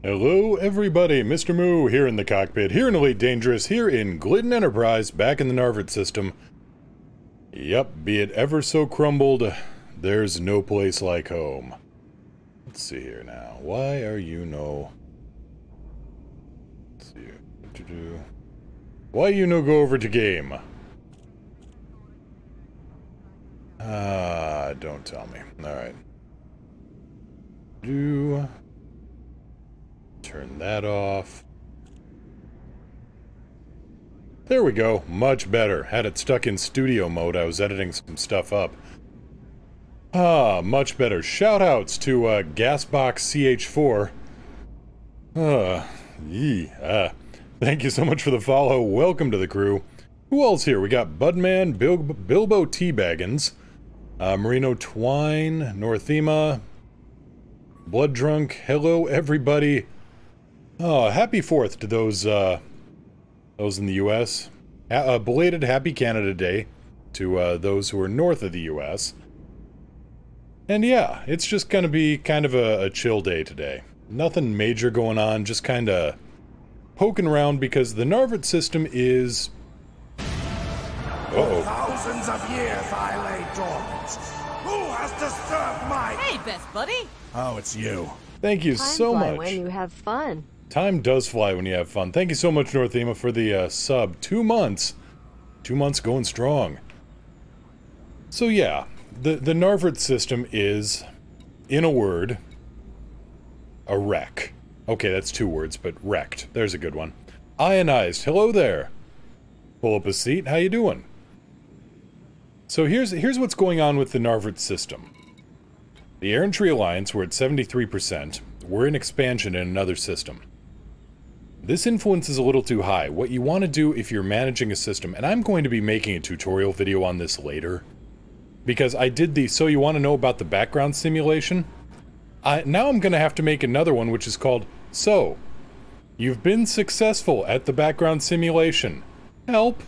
Hello everybody, Mr. Moo here in the cockpit, here in Elite Dangerous, here in Glidden Enterprise, back in the Narvit system. Yep, be it ever so crumbled, there's no place like home. Let's see here now, why are you no... Let's see here, what to do... Why you no go over to game? Don't tell me. Alright. Turn that off. There we go. Much better. Had it stuck in studio mode. I was editing some stuff up. Much better. Shoutouts to Gasbox CH4. Thank you so much for the follow. Welcome to the crew. Who all's here? We got Budman, Bilbo Teabaggins, Marino Twine, Northema, Blood Drunk. Hello, everybody. Happy 4th to those in the U.S. Belated Happy Canada Day to those who are north of the U.S. And yeah, it's just gonna be kind of a chill day today. Nothing major going on, just kinda poking around because the Narvit system is... For thousands of years I lay dormant. Who has disturbed my... Hey, best buddy! Oh, it's you. Thank you so much. When you have fun. Time does fly when you have fun. Thank you so much, Northema, for the sub. 2 months. 2 months going strong. So yeah, the Narvit system is, in a word, a wreck. Okay, that's 2 words, but wrecked. There's a good one. Ionized. Hello there. Pull up a seat. How you doing? So here's what's going on with the Narvit system. The Air and Tree Alliance, we're at 73%. We're in expansion in another system. This influence is a little too high. What you want to do if you're managing a system, and I'm going to be making a tutorial video on this later, because I did the so you want to know about the background simulation? Now I'm going to have to make another one which is called So, you've been successful at the background simulation. Help!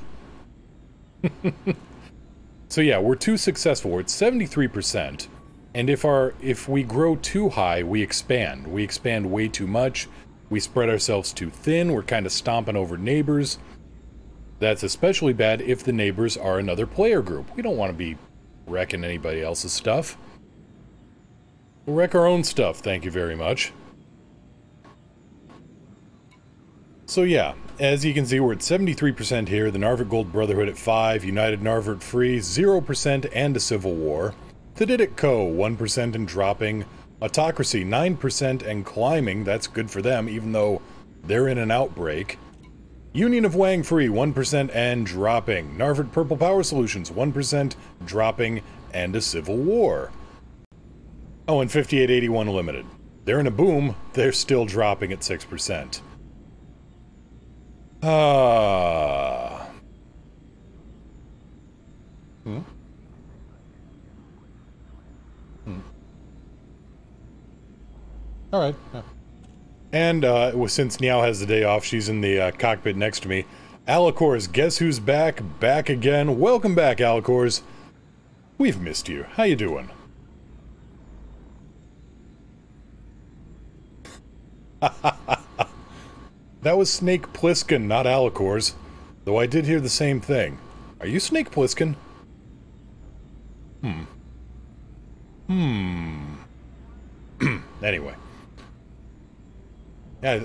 So yeah, we're too successful. We're at 73%. And if we grow too high, we expand. We expand way too much. We spread ourselves too thin. We're kind of stomping over neighbors. That's especially bad if the neighbors are another player group. We don't want to be wrecking anybody else's stuff. We'll wreck our own stuff, thank you very much. So yeah, as you can see, we're at 73% here. The Narvit Gold Brotherhood at 5, United Narvit Free 0% and a civil war. Thedidic Co. 1% and dropping. Autocracy 9% and climbing. That's good for them, even though they're in an outbreak. Union of Wang Free 1% and dropping. Narvit Purple Power Solutions 1% dropping and a civil war. Oh, and 5881 Limited. They're in a boom. They're still dropping at 6%. Alright. And, since Niao has the day off, she's in the cockpit next to me. Alicors, guess who's back? Back again. Welcome back, Alicors. We've missed you. How you doing? That was Snake Plissken, not Alicors. Though I did hear the same thing. Are you Snake Plissken? Anyway. Yeah,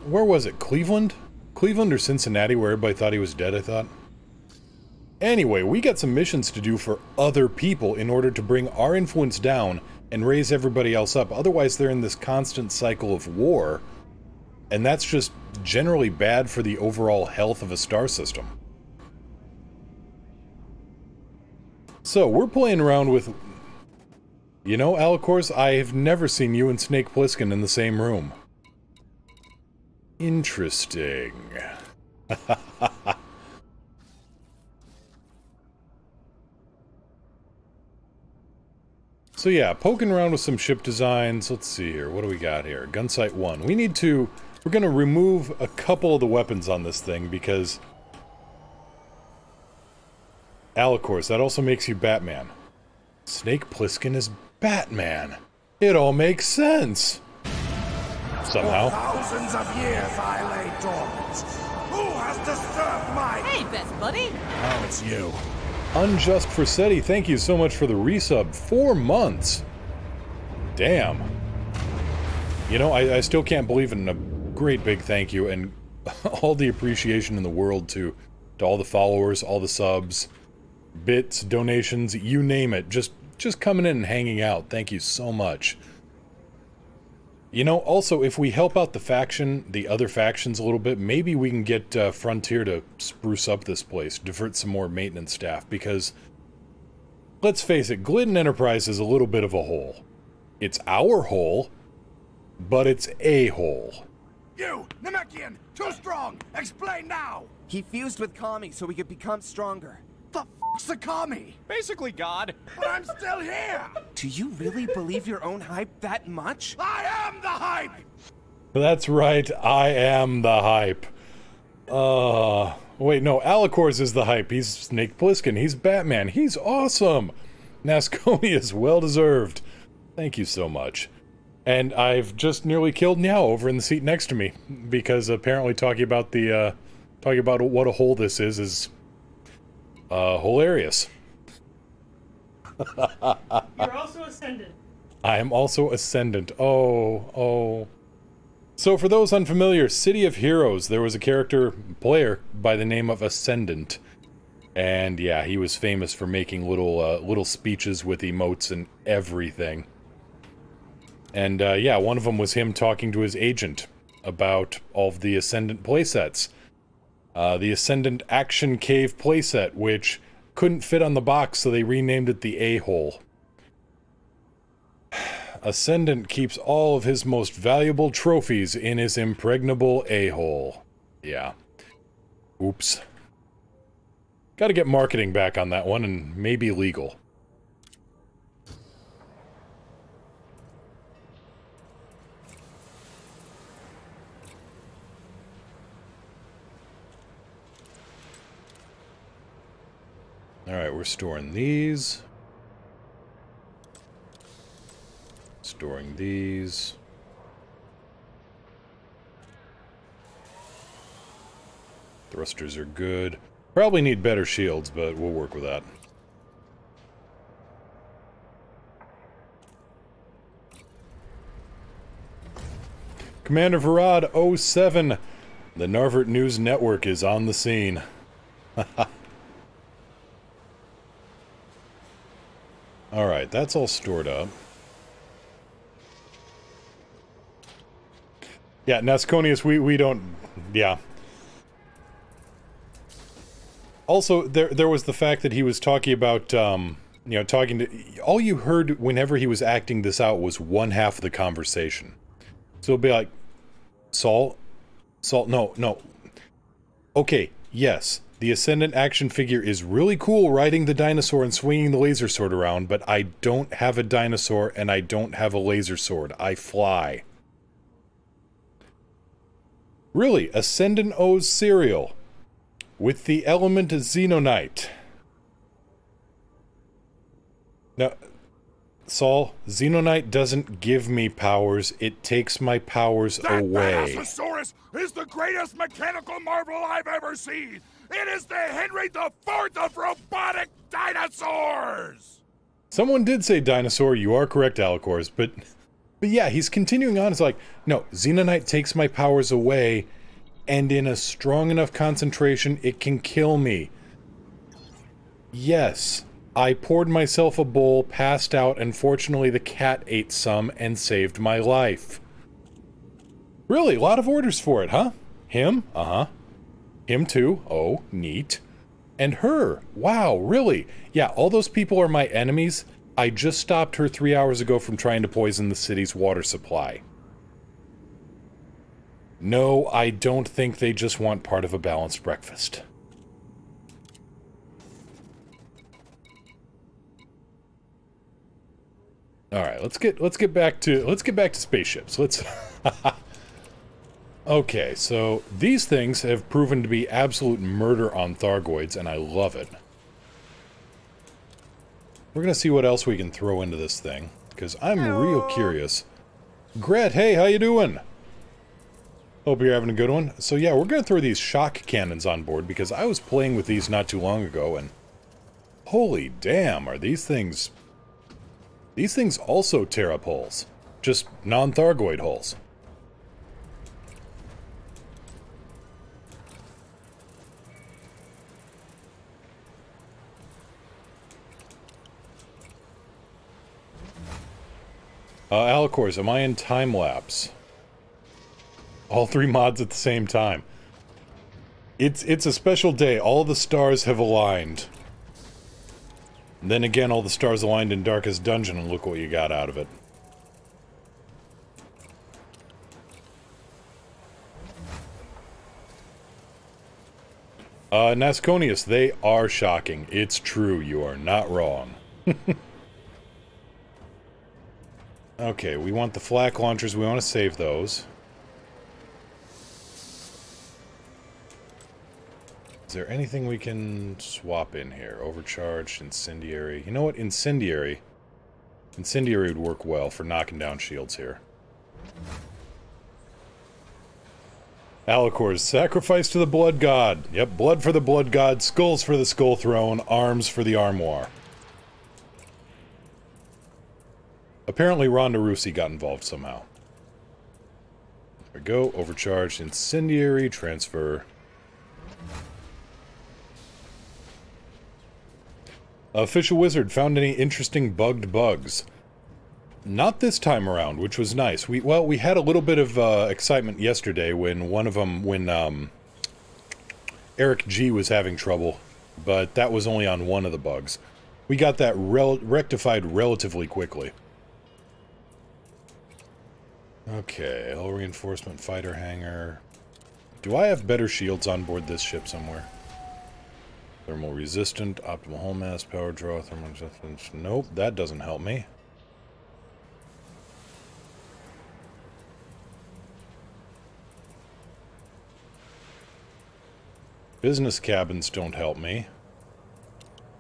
where was it? Cleveland? Cleveland or Cincinnati, where everybody thought he was dead, I thought. Anyway, we got some missions to do for other people in order to bring our influence down and raise everybody else up. Otherwise, they're in this constant cycle of war. And that's just generally bad for the overall health of a star system. So, we're playing around with... You know, Alicors, I have never seen you and Snake Plissken in the same room. Interesting. So yeah, poking around with some ship designs. Let's see here, what do we got here? Gunsight 1. We need to... We're gonna remove a couple of the weapons on this thing because... Alicors, that also makes you Batman. Snake Plissken is Batman. It all makes sense. somehow. For thousands of years I lay dormant. Who has disturbed my... Hey, best buddy. Oh, it's you. Unjust for SETI, thank you so much for the resub. 4 months. Damn. You know, I still can't believe it, and a great big thank you, and all the appreciation in the world to all the followers, all the subs, bits, donations, you name it. Just coming in and hanging out. Thank you so much. You know, also, if we help out the other factions a little bit, maybe we can get Frontier to spruce up this place, divert some more maintenance staff, because, let's face it, Glidden Enterprise is a little bit of a hole. It's our hole, but it's a hole. You, Namekian, too strong. Explain now. He fused with Kami so we could become stronger. The f***'s a commie? Basically God. But I'm still here. Do you really believe your own hype that much? I am the hype. That's right, I am the hype. Wait, no, Alicor's is the hype. He's Snake Plissken, he's Batman, he's awesome! Nasconi is well-deserved. Thank you so much. And I've just nearly killed Niao over in the seat next to me, because apparently talking about what a hole this is hilarious. You're also Ascendant. I am also Ascendant. Oh. So for those unfamiliar, City of Heroes, there was a player by the name of Ascendant. And yeah, he was famous for making little speeches with emotes and everything. And yeah, one of them was him talking to his agent about all of the Ascendant playsets. The Ascendant Action Cave playset, which couldn't fit on the box, so they renamed it the A-Hole. Ascendant keeps all of his most valuable trophies in his impregnable A-Hole. Yeah. Oops. Gotta get marketing back on that one, and maybe legal. Alright, we're storing these. Storing these. Thrusters are good. Probably need better shields, but we'll work with that. Commander Varad 07. The Narvert News Network is on the scene. Alright, that's all stored up. Yeah, Nasconius, we don't... yeah. Also, there was the fact that he was talking about, you know, talking to... all you heard whenever he was acting this out was one half of the conversation. So it'll be like, Saul, no. Okay, yes, the Ascendant action figure is really cool riding the dinosaur and swinging the laser sword around, but I don't have a dinosaur and I don't have a laser sword. I fly. Really, Ascendant O's cereal. With the element Xenonite. Now, Saul, Xenonite doesn't give me powers, it takes my powers away. That Badasaurus is the greatest mechanical marvel I've ever seen! It is the Henry IV of robotic dinosaurs! Someone did say dinosaur, you are correct, Alicors, but yeah, he's continuing on, it's like, no, Xenonite takes my powers away, and in a strong enough concentration, it can kill me. Yes, I poured myself a bowl, passed out, and fortunately the cat ate some and saved my life. Really, a lot of orders for it, huh? Him? Uh-huh. Him too. Oh, neat. And her. Wow, really? Yeah, all those people are my enemies. I just stopped her 3 hours ago from trying to poison the city's water supply. No, I don't think they just want part of a balanced breakfast. All right, let's get back to spaceships. Let's Okay, so these things have proven to be absolute murder on Thargoids, and I love it. We're gonna see what else we can throw into this thing, because I'm real curious. Gret, hey, how you doing? Hope you're having a good one. So yeah, we're going to throw these shock cannons on board because I was playing with these not too long ago and holy damn, are these things... These things also tear up hulls. Just non-Thargoid hulls. Alicors, am I in time-lapse? All three mods at the same time. It's a special day. All the stars have aligned. And then again, all the stars aligned in Darkest Dungeon, and look what you got out of it. Nasconius, they are shocking. It's true, you are not wrong. Okay, we want the flak launchers, we want to save those. Is there anything we can swap in here? Overcharged, incendiary. You know what? Incendiary. Incendiary would work well for knocking down shields here. Alicors, sacrifice to the blood god. Yep, blood for the blood god, skulls for the skull throne, arms for the armoire. Apparently Ronda Rousey got involved somehow. There we go, overcharged, incendiary, transfer. Official Wizard, found any interesting bugged bugs? Not this time around, which was nice. We had a little bit of excitement yesterday when Eric G was having trouble, but that was only on one of the bugs. We got that rectified relatively quickly. Okay, hull reinforcement, fighter hangar. Do I have better shields on board this ship somewhere? Thermal resistant, optimal hull mass, power draw, thermal resistance. Nope, that doesn't help me. Business cabins don't help me.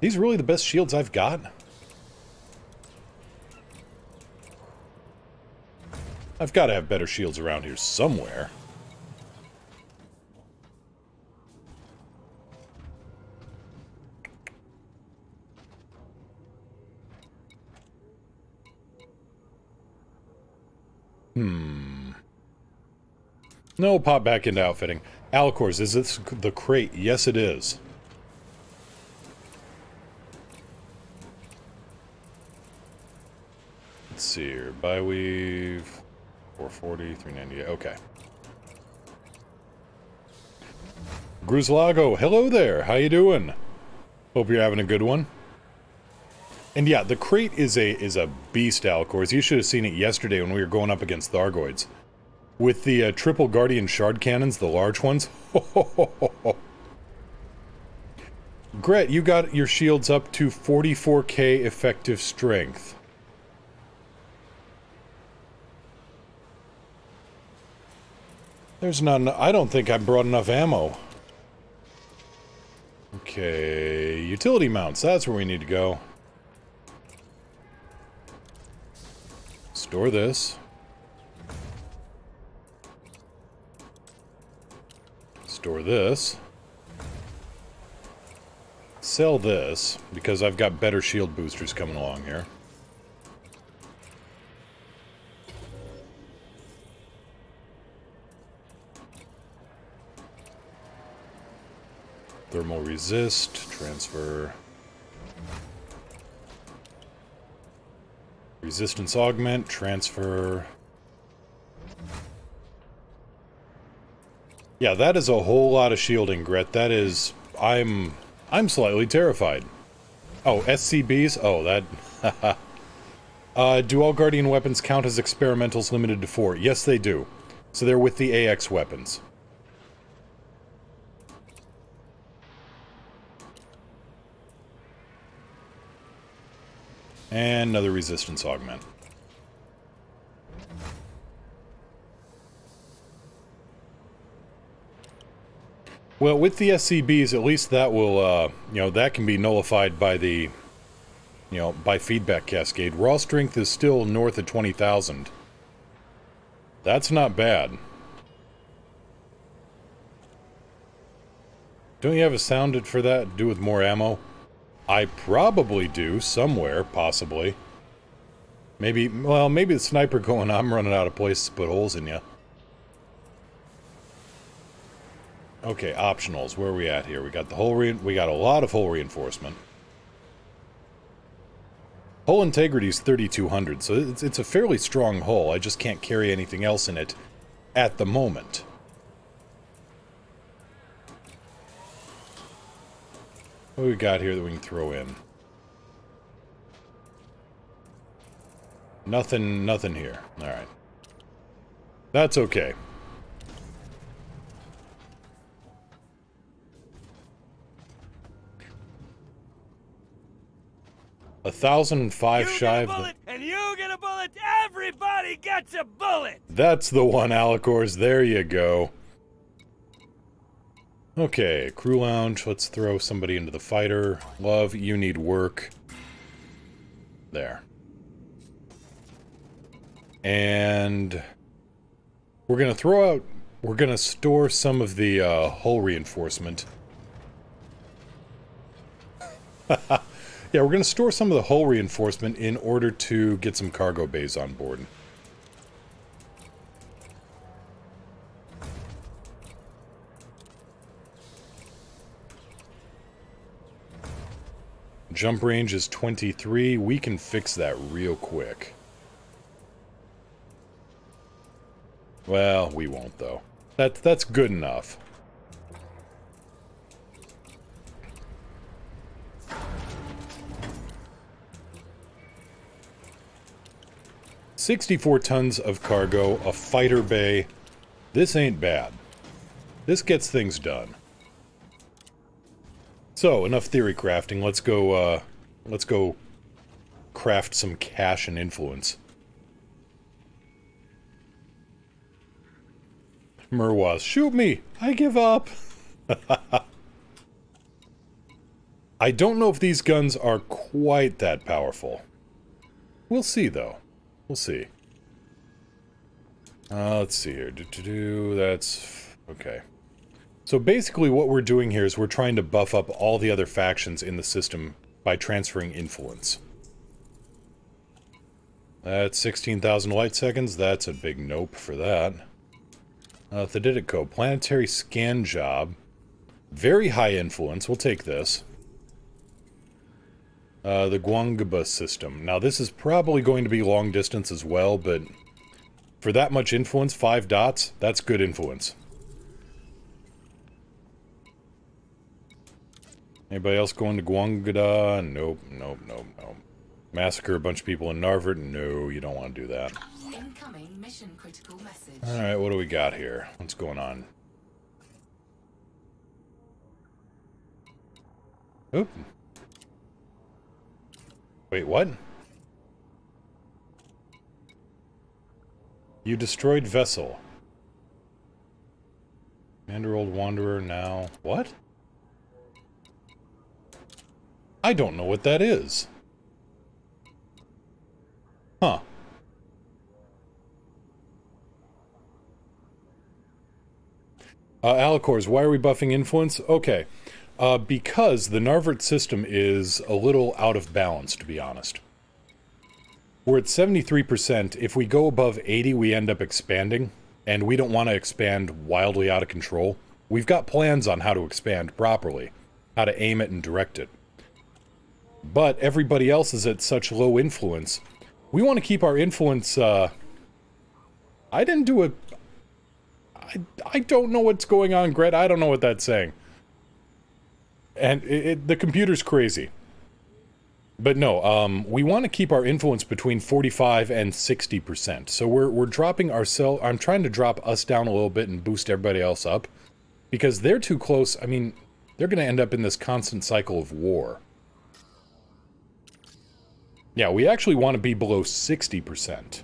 These really the best shields I've got? I've got to have better shields around here somewhere. No, pop back into outfitting. Alicors, is this the crate? Yes, it is. Let's see here. Byweave, 440, 398. Okay. Gruzlago, hello there. How you doing? Hope you're having a good one. And yeah, the crate is a beast, Alicors. You should have seen it yesterday when we were going up against Thargoids. With the triple Guardian Shard Cannons, the large ones. Gret, you got your shields up to 44k effective strength. There's none. I don't think I brought enough ammo. Okay, utility mounts. That's where we need to go. Store this. Store this. Sell this, because I've got better shield boosters coming along here. Thermal resist, transfer. Resistance augment, transfer. Yeah, that is a whole lot of shielding, Gret. That is... I'm slightly terrified. Oh, SCBs? Oh, that... do all Guardian weapons count as experimentals limited to 4? Yes, they do. So they're with the AX weapons. And another resistance augment. Well, with the SCBs, at least that will, you know, that can be nullified by the, you know, by feedback cascade. Raw strength is still north of 20,000. That's not bad. Don't you have a sound for that to do with more ammo? I probably do, somewhere, possibly. Maybe, well, maybe the sniper going, I'm running out of places to put holes in you. Okay, optionals, where are we at here? We got the hull we got a lot of hull reinforcement. Hull integrity is 3200, so it's a fairly strong hull. I just can't carry anything else in it at the moment. What do we got here that we can throw in? Nothing here. Alright. That's okay. $1,005 shy of the... And you get a bullet, everybody gets a bullet! That's the one, Alicors. There you go. Okay, crew lounge. Let's throw somebody into the fighter. Love, you need work. There. And we're gonna throw out... We're gonna store some of the hull reinforcement. Yeah, we're gonna store some of the hull reinforcement in order to get some cargo bays on board. Jump range is 23. We can fix that real quick. Well, we won't, though. That's good enough. $64 tons of cargo, a fighter bay. This ain't bad. This gets things done. So, enough theory crafting. Let's go craft some cash and influence. Merwaz, shoot me! I give up! I don't know if these guns are quite that powerful. We'll see, though. We'll see. Let's see here. That's... okay. So basically what we're doing here is we're trying to buff up all the other factions in the system by transferring influence. That's 16,000 light seconds. That's a big nope for that. Theditico, planetary scan job. Very high influence. We'll take this. The Guangaba system. Now this is probably going to be long distance as well, but for that much influence, 5 dots, that's good influence. Anybody else going to Guangada? Nope, nope, nope, nope. Massacre a bunch of people in Narvert? No, you don't want to do that. Incoming mission critical message. Alright, what do we got here? What's going on? Oop. Wait, what? You destroyed vessel. Commander Old Wanderer now... what? I don't know what that is. Huh. Alicors, why are we buffing influence? Okay. Because the Narvert system is a little out of balance, to be honest. We're at 73%. If we go above 80, we end up expanding. And we don't want to expand wildly out of control. We've got plans on how to expand properly. How to aim it and direct it. But everybody else is at such low influence. We want to keep our influence, I didn't do a... I don't know what's going on, Gret. I don't know what that's saying. And the computer's crazy. But no, we want to keep our influence between 45 and 60%. So we're dropping ourselves... I'm trying to drop us down a little bit and boost everybody else up. Because they're too close. I mean, they're going to end up in this constant cycle of war. Yeah, we actually want to be below 60%.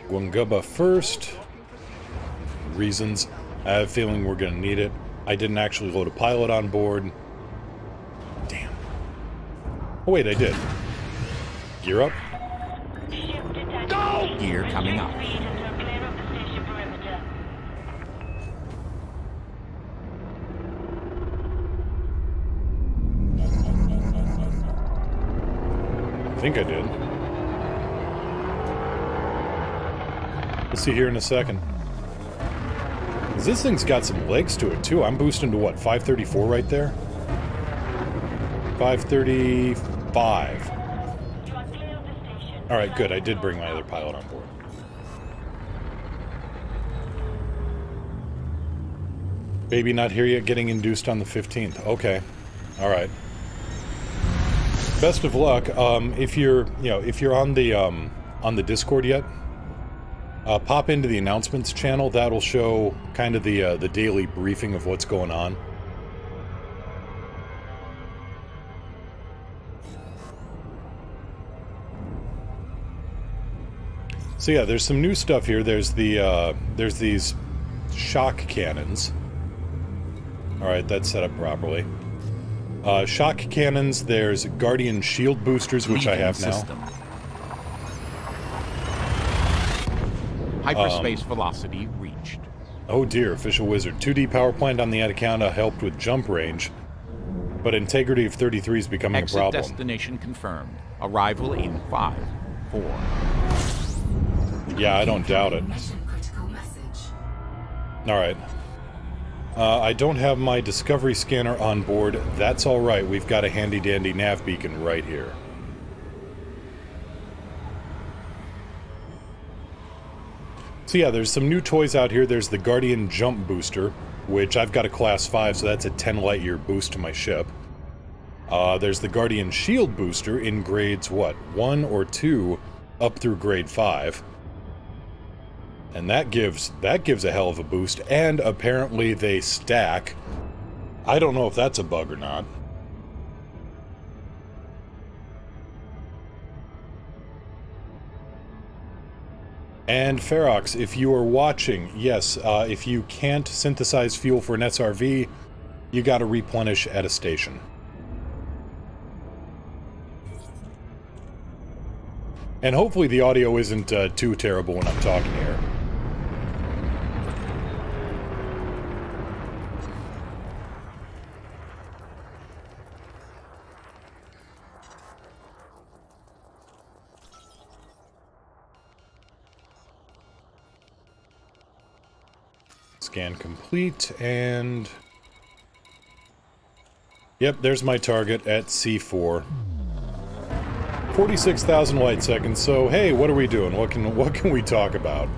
Guangaba first. Reasons. I have a feeling we're going to need it. I didn't actually load a pilot on board. Damn. Oh wait, I did. Gear up. Ship Gear coming up. I think I did. We'll see here in a second. 'Cause this thing's got some legs to it, too. I'm boosting to what, 534 right there? 535. Alright, good. I did bring my other pilot on board. Baby not here yet, getting induced on the 15th. Okay. Alright. Best of luck. If you're on the Discord yet, pop into the announcements channel. That'll show kind of the daily briefing of what's going on. So yeah, there's some new stuff here. There's these shock cannons. All right, that's set up properly. Shock cannons. There's Guardian shield boosters, which I have now. Hyperspace velocity reached. Oh dear, official wizard. 2D power plant on the Atacama helped with jump range, but integrity of 33 is becoming a problem. Destination confirmed. Arrival in 5, 4. Yeah, I don't doubt it. Alright. I don't have my discovery scanner on board. That's alright, we've got a handy-dandy nav beacon right here. So yeah, there's some new toys out here. There's the Guardian Jump Booster, which I've got a Class 5, so that's a 10 light-year boost to my ship. There's the Guardian Shield Booster in grades, what, 1 or 2 up through grade 5. And that gives a hell of a boost, and apparently they stack. I don't know if that's a bug or not. And Ferox, if you are watching, yes, if you can't synthesize fuel for an SRV, you gotta replenish at a station. And hopefully the audio isn't too terrible when I'm talking here. Scan complete, and... Yep, there's my target at C4. 46,000 light seconds, so hey, what are we doing? What can we talk about?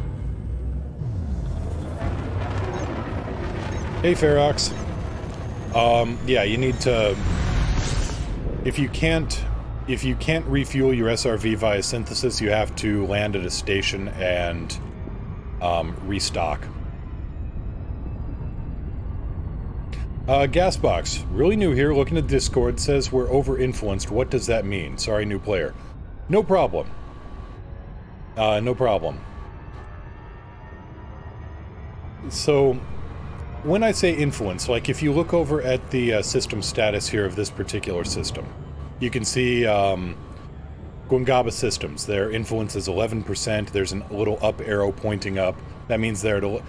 Hey, Ferox. Yeah, you need to... If you can't refuel your SRV via synthesis, you have to land at a station and restock. Gasbox, really new here, looking at Discord, says we're over-influenced. What does that mean? Sorry, new player. No problem. No problem. So, when I say influence, like if you look over at the system status here of this particular system, you can see Gwangaba Systems. Their influence is 11%. There's a little up arrow pointing up. That means they're at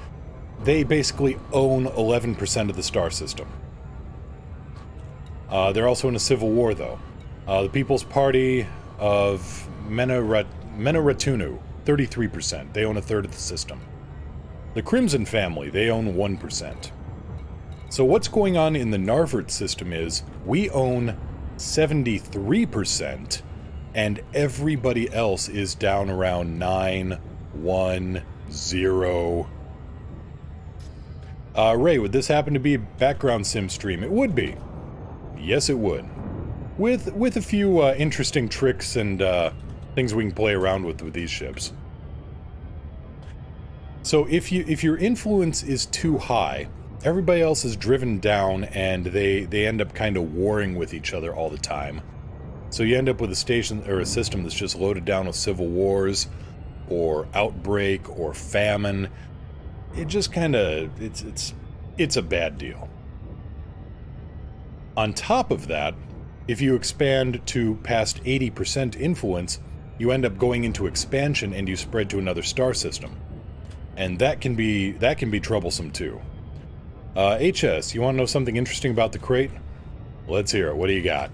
they basically own 11% of the star system. They're also in a civil war, though. The People's Party of Menaratunu, 33%. They own a third of the system. The Crimson family, they own 1%. So what's going on in the Narvert system is, we own 73%, and everybody else is down around 9, 1, 0... Ray, would this happen to be a background sim stream? It would be. Yes, it would. With a few interesting tricks and things we can play around with these ships. So if your influence is too high, everybody else is driven down and they end up kind of warring with each other all the time. So you end up with a station or a system that's just loaded down with civil wars or outbreak or famine. It just kind of, it's a bad deal. On top of that, if you expand to past 80% influence, you end up going into expansion and you spread to another star system. And that can be troublesome too. HS, you want to know something interesting about the crate? Let's hear it. What do you got?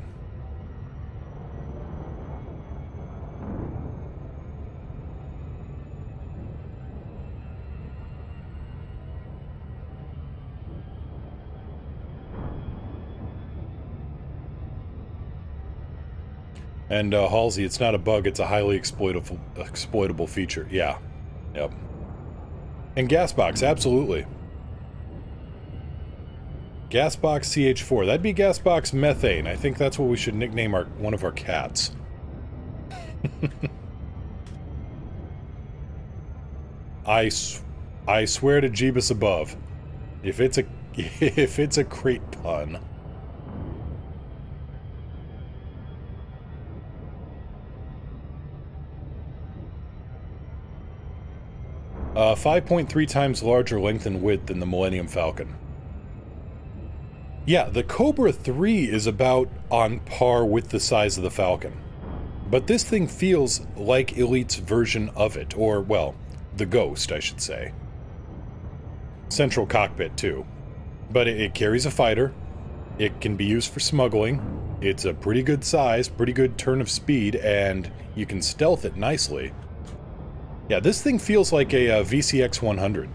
And Halsey, it's not a bug, it's a highly exploitable feature. Yeah. Yep. And Gasbox, absolutely. Gasbox CH4. That'd be Gasbox Methane. I think that's what we should nickname one of our cats. I swear to Jeebus above, if it's a crate pun. 5.3 times larger length and width than the Millennium Falcon. Yeah, the Cobra 3 is about on par with the size of the Falcon. But this thing feels like Elite's version of it, or, well, the Ghost, I should say. Central cockpit, too. But it carries a fighter. It can be used for smuggling. It's a pretty good size, pretty good turn of speed, and you can stealth it nicely. Yeah, this thing feels like a VCX 100.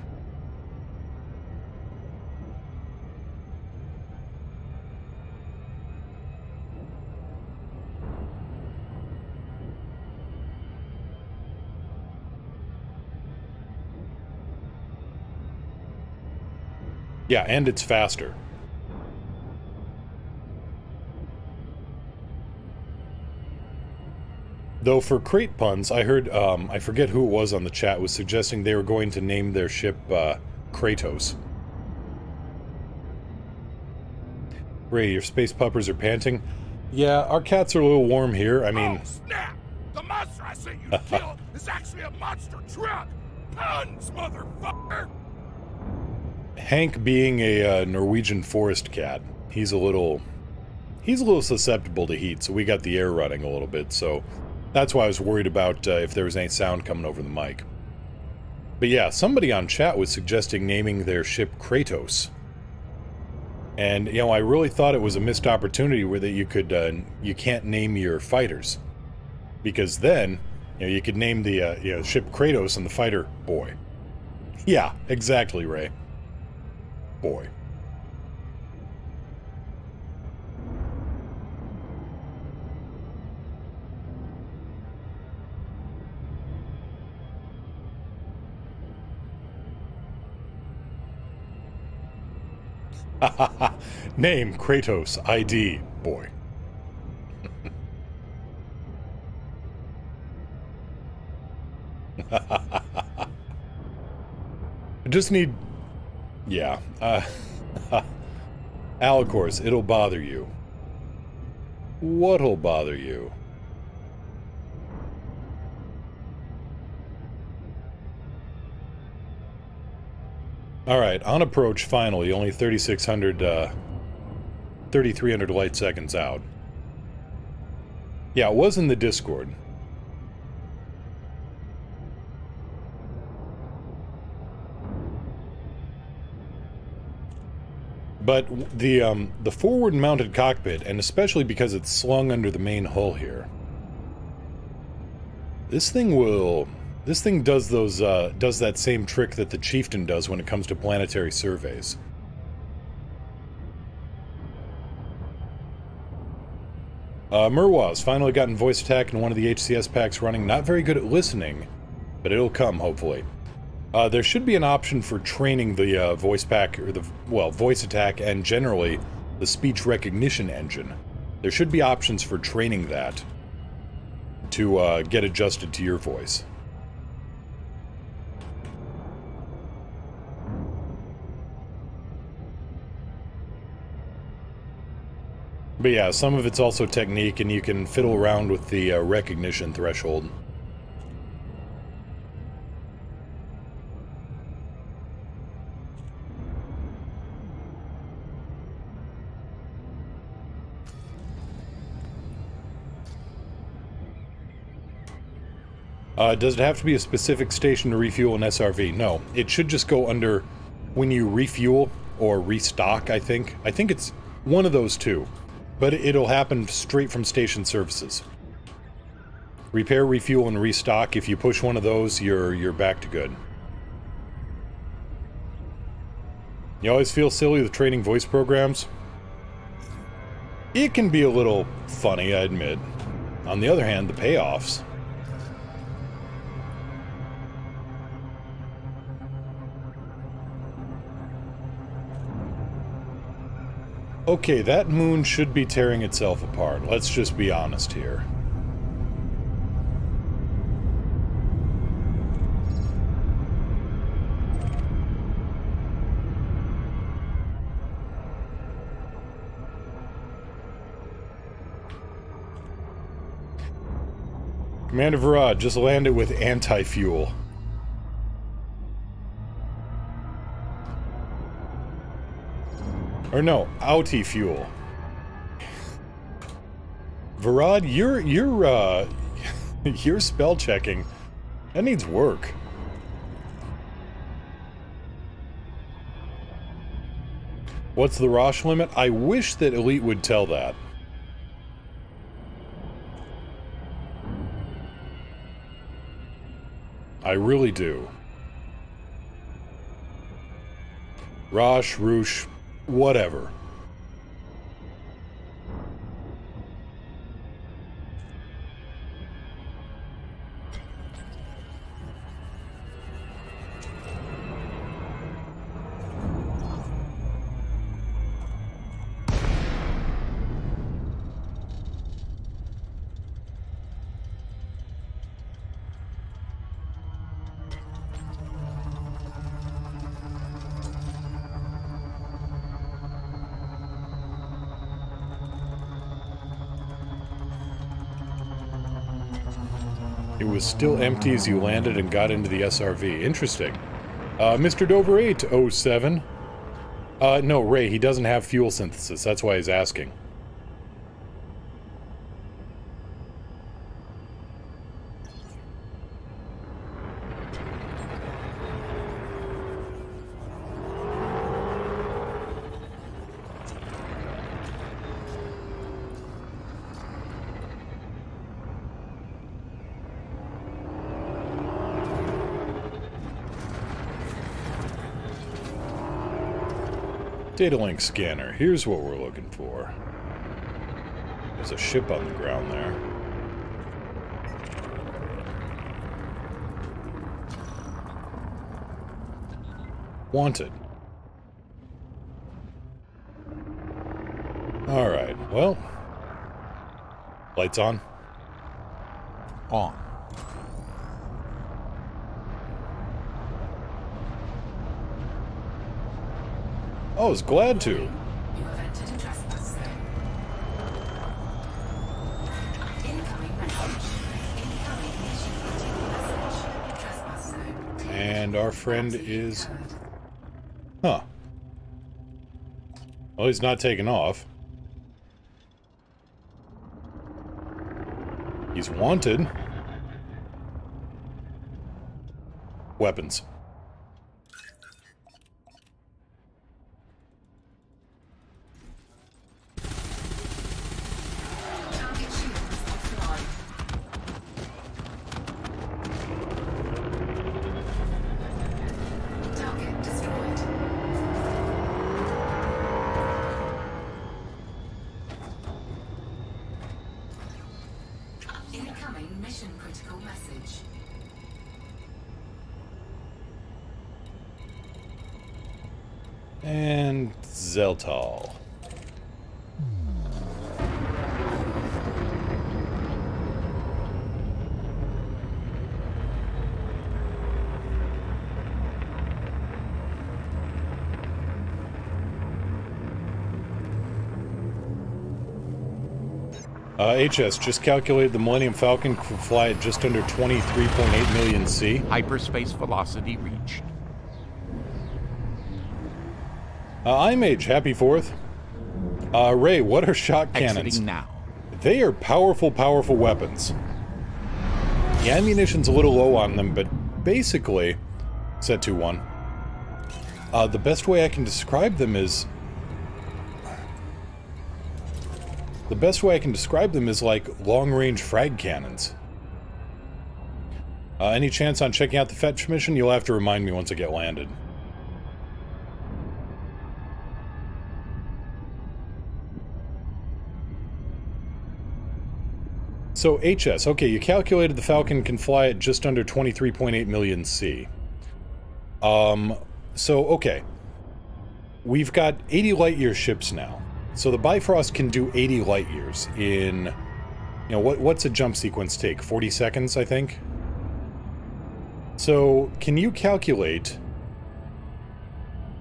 Yeah, and it's faster. Though for crate puns, I heard, I forget who it was on the chat, was suggesting they were going to name their ship, Kratos. Ray, your space puppers are panting. Yeah, our cats are a little warm here, I mean... Oh, snap! The monster I sent you to kill is actually a monster truck! Puns, motherfucker! Hank being a Norwegian forest cat, he's a little susceptible to heat, so we got the air running a little bit, so... That's why I was worried about if there was any sound coming over the mic. But yeah, somebody on chat was suggesting naming their ship Kratos. And, you know, I really thought it was a missed opportunity where that you could, you can't name your fighters. Because then, you know, you could name the, you know, ship Kratos and the fighter Boy. Yeah, exactly, Ray. Boy. Name Kratos ID Boy. I just need... Yeah. Alcors, it'll bother you. What'll bother you? Alright, on approach, finally, only 3,300 light seconds out. Yeah, it was in the Discord. But the forward-mounted cockpit, and especially because it's slung under the main hull here, this thing does those, does that same trick that the Chieftain does when it comes to planetary surveys. Murwaz finally gotten voice attack in one of the HCS packs running. Not very good at listening, but it'll come, hopefully. There should be an option for training the voice pack, or the, well, voice attack, and generally the speech recognition engine. There should be options for training that to get adjusted to your voice. But yeah, some of it's also technique, and you can fiddle around with the recognition threshold. Does it have to be a specific station to refuel an SRV? No. It should just go under when you refuel or restock, I think. I think it's one of those two. But it'll happen straight from station services. Repair, refuel, and restock. If you push one of those, you're back to good. You always feel silly with training voice programs? It can be a little funny, I admit. On the other hand, the payoffs... Okay, that moon should be tearing itself apart. Let's just be honest here. Commander Farragut just landed with anti-fuel. Or no, outie fuel. Farragut, you're spell checking. That needs work. What's the Rosh limit? I wish that Elite would tell that. I really do. Rosh, Roosh, whatever. It was still empty as you landed and got into the SRV. Interesting. Mr. Dover 807. No, Ray, he doesn't have fuel synthesis. That's why he's asking. Data link scanner. Here's what we're looking for. There's a ship on the ground there. Wanted. Alright, well. Lights on. On. I was glad to. You have entered a trespass zone. Incoming message. Incoming mission critical message. Trespass zone. And our friend is... Huh. Well, he's not taking off. He's wanted. Weapons. Target shields offline. Target destroyed. Incoming mission critical message. And Zeltal. HS, just calculated the Millennium Falcon could fly at just under 23.8 million C. Hyperspace velocity reached. IMage, happy 4th. Ray, what are shock cannons? Exiting now. They are powerful, powerful weapons. The ammunition's a little low on them, but basically, set 2-1. The best way I can describe them is... The best way I can describe them is like long-range frag cannons. Any chance on checking out the fetch mission? You'll have to remind me once I get landed. So, HS. Okay, you calculated the Falcon can fly at just under 23.8 million C. So, okay. We've got 80 light-year ships now. So the Bifrost can do 80 light-years in... You know, what's a jump sequence take? 40 seconds, I think? So, can you calculate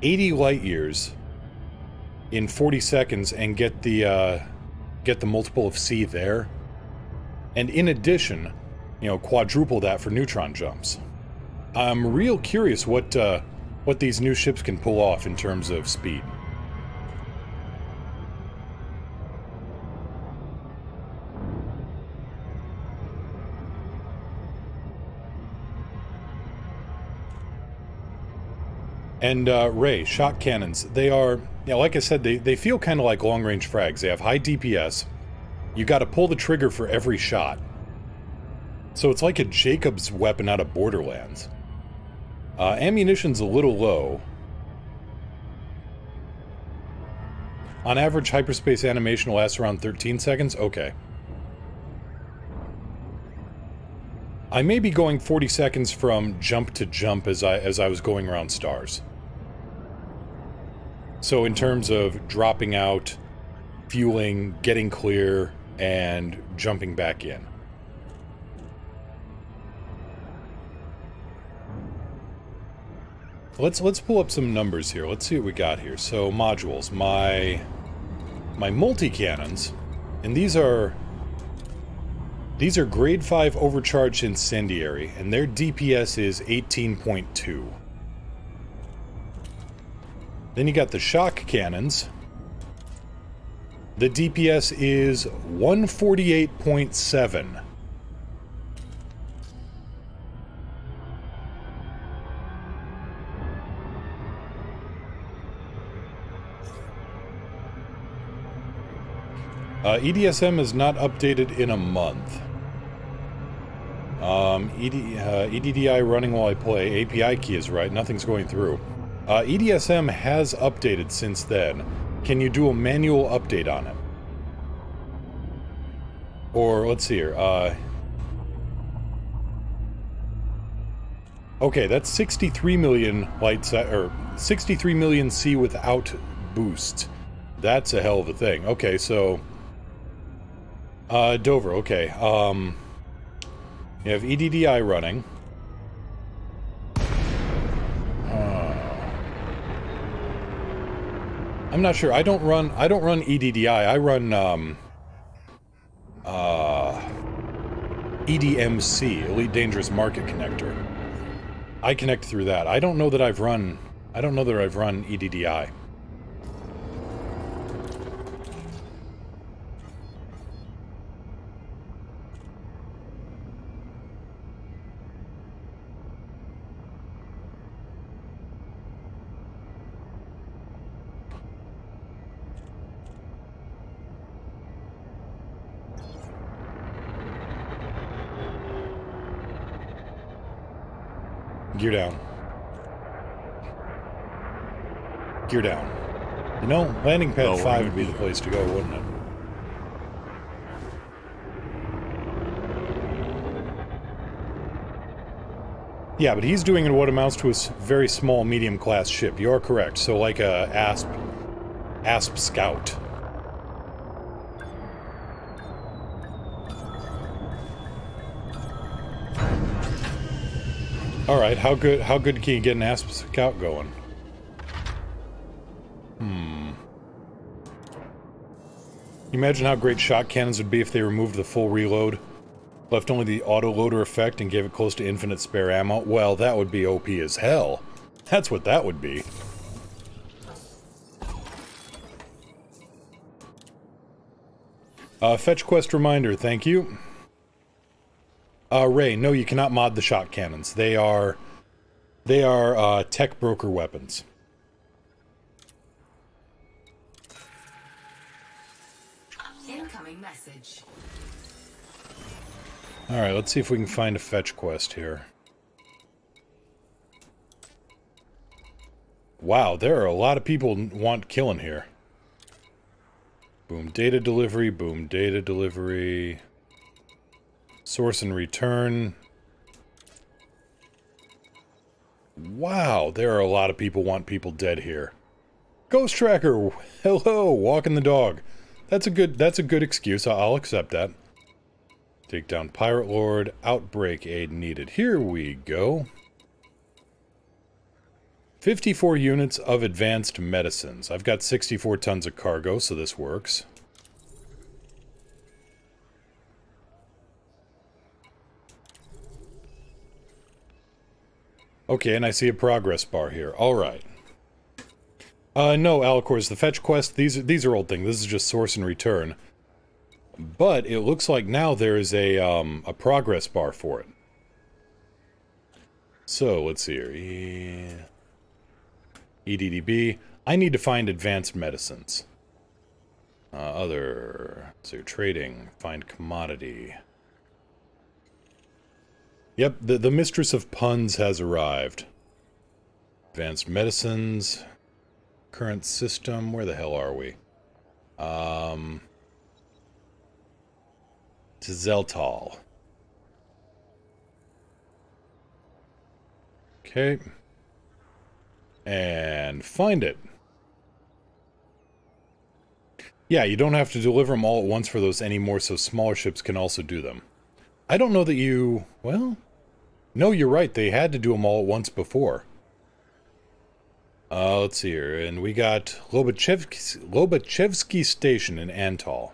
80 light-years in 40 seconds and get the multiple of C there? And in addition, you know, quadruple that for neutron jumps. I'm real curious what these new ships can pull off in terms of speed. And, Ray, shock cannons, they are, yeah, like I said, they feel kind of like long-range frags. They have high DPS. You gotta pull the trigger for every shot. So it's like a Jacob's weapon out of Borderlands. Ammunition's a little low. On average, hyperspace animation lasts around 13 seconds? Okay. I may be going 40 seconds from jump to jump as I was going around stars. So in terms of dropping out, fueling, getting clear, and jumping back in. Let's pull up some numbers here. Let's see what we got here. So modules, my multi-cannons, and these are grade 5 overcharged incendiary, and their DPS is 18.2. Then you got the shock cannons. The DPS is 148.7. EDSM is not updated in a month. EDDI running while I play. API key is right. Nothing's going through. EDSM has updated since then. Can you do a manual update on it? Or, let's see here, okay, that's 63 million lights, or 63 million C without boost. That's a hell of a thing. Okay, so... Dover, okay, you have EDDI running. I'm not sure. I don't run EDDI. I run EDMC, Elite Dangerous Market Connector. I connect through that. I don't know that I've run EDDI. Gear down. Gear down. You know, landing pad 5 would be the place to go, wouldn't it? Yeah, but he's doing what amounts to a very small medium-class ship. You're correct. So like a Asp Scout. Alright, how good can you get an Asp Scout going? Imagine how great shot cannons would be if they removed the full reload, left only the auto-loader effect and gave it close to infinite spare ammo. Well, that would be OP as hell. That's what that would be. Fetch quest reminder, thank you. Ray, no, you cannot mod the shot cannons. They are tech broker weapons. Incoming message. Alright, let's see if we can find a fetch quest here. Wow, there are a lot of people want killing here. Boom, data delivery, boom, data delivery. Source and return. Wow, there are a lot of people want people dead here. Ghost Tracker, hello, walking the dog. That's a good excuse. I'll accept that. Take down Pirate Lord, outbreak aid needed. Here we go. 54 units of advanced medicines. I've got 64 tons of cargo, so this works. Okay, and I see a progress bar here. Alright. No, Alicors, the fetch quest, these are old things. This is just source and return. But it looks like now there is a progress bar for it. So, let's see here. EDDB. I need to find advanced medicines. So trading. Find commodity. Yep, the mistress of puns has arrived. Advanced medicines. Current system. Where the hell are we? To Zeltal. Okay. And find it. Yeah, you don't have to deliver them all at once for those anymore, so smaller ships can also do them. I don't know that you... Well... No, you're right. They had to do them all at once before. Let's see here. And we got Lobachevsky Station in Antal.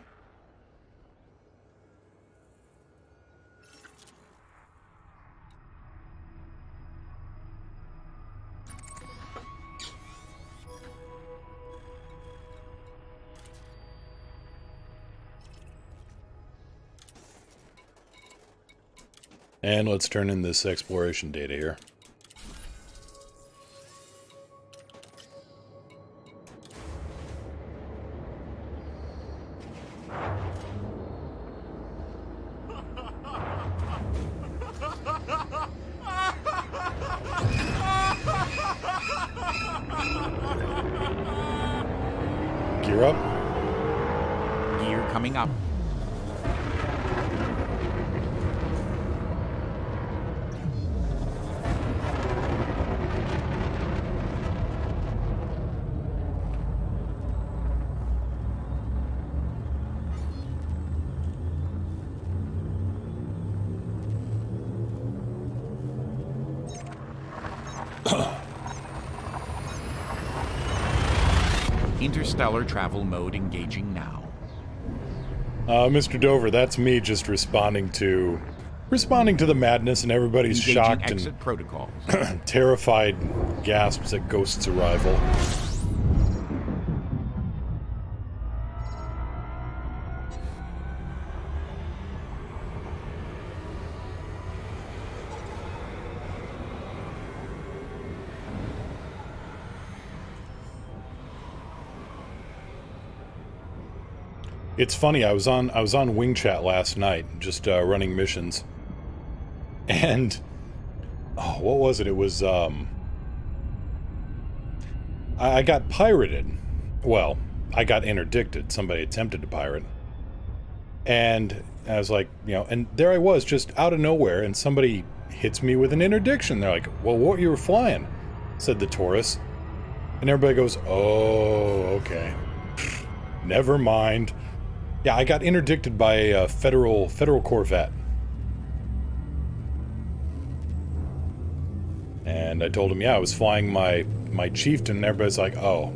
And let's turn in this exploration data here. Gear up. Gear coming up. Interstellar travel mode engaging now. Mr. Dover, that's me just responding to the madness, and everybody's Engaging shocked exit and protocols. terrified gasps at Ghost's arrival. It's funny, I was on Wing Chat last night, just running missions. And oh, what was it? It was I got pirated. Well, I got interdicted. Somebody attempted to pirate. And I was like, you know, and there I was just out of nowhere, and somebody hits me with an interdiction. They're like, "Well, what you were flying?" said the Taurus. And everybody goes, "Oh, okay. Never mind." Yeah, I got interdicted by a federal corvette. And I told him, yeah, I was flying my Chieftain, and everybody's like, oh,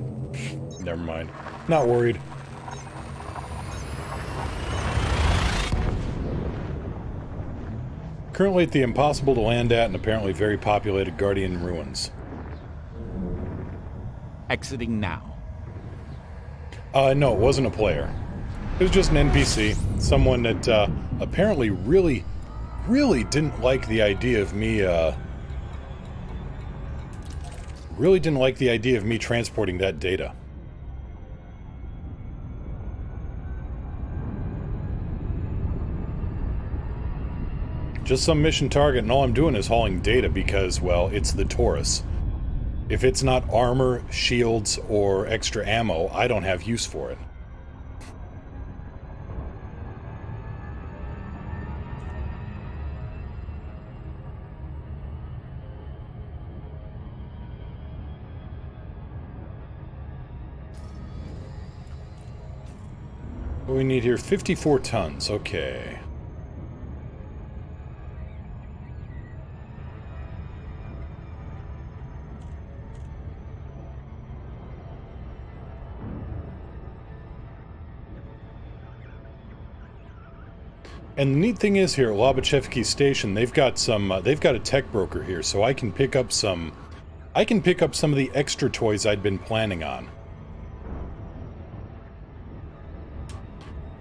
never mind. Not worried. Currently at the impossible to land at and apparently very populated Guardian ruins. Exiting now. No, it wasn't a player. It was just an NPC. Someone that apparently really really didn't like the idea of me, transporting that data. Just some mission target, and all I'm doing is hauling data because, well, it's the Taurus. If it's not armor, shields, or extra ammo, I don't have use for it. What do we need here? 54 tons, okay. And the neat thing is here at Lobachevsky Station, they've got a tech broker here, so I can pick up some of the extra toys I'd been planning on.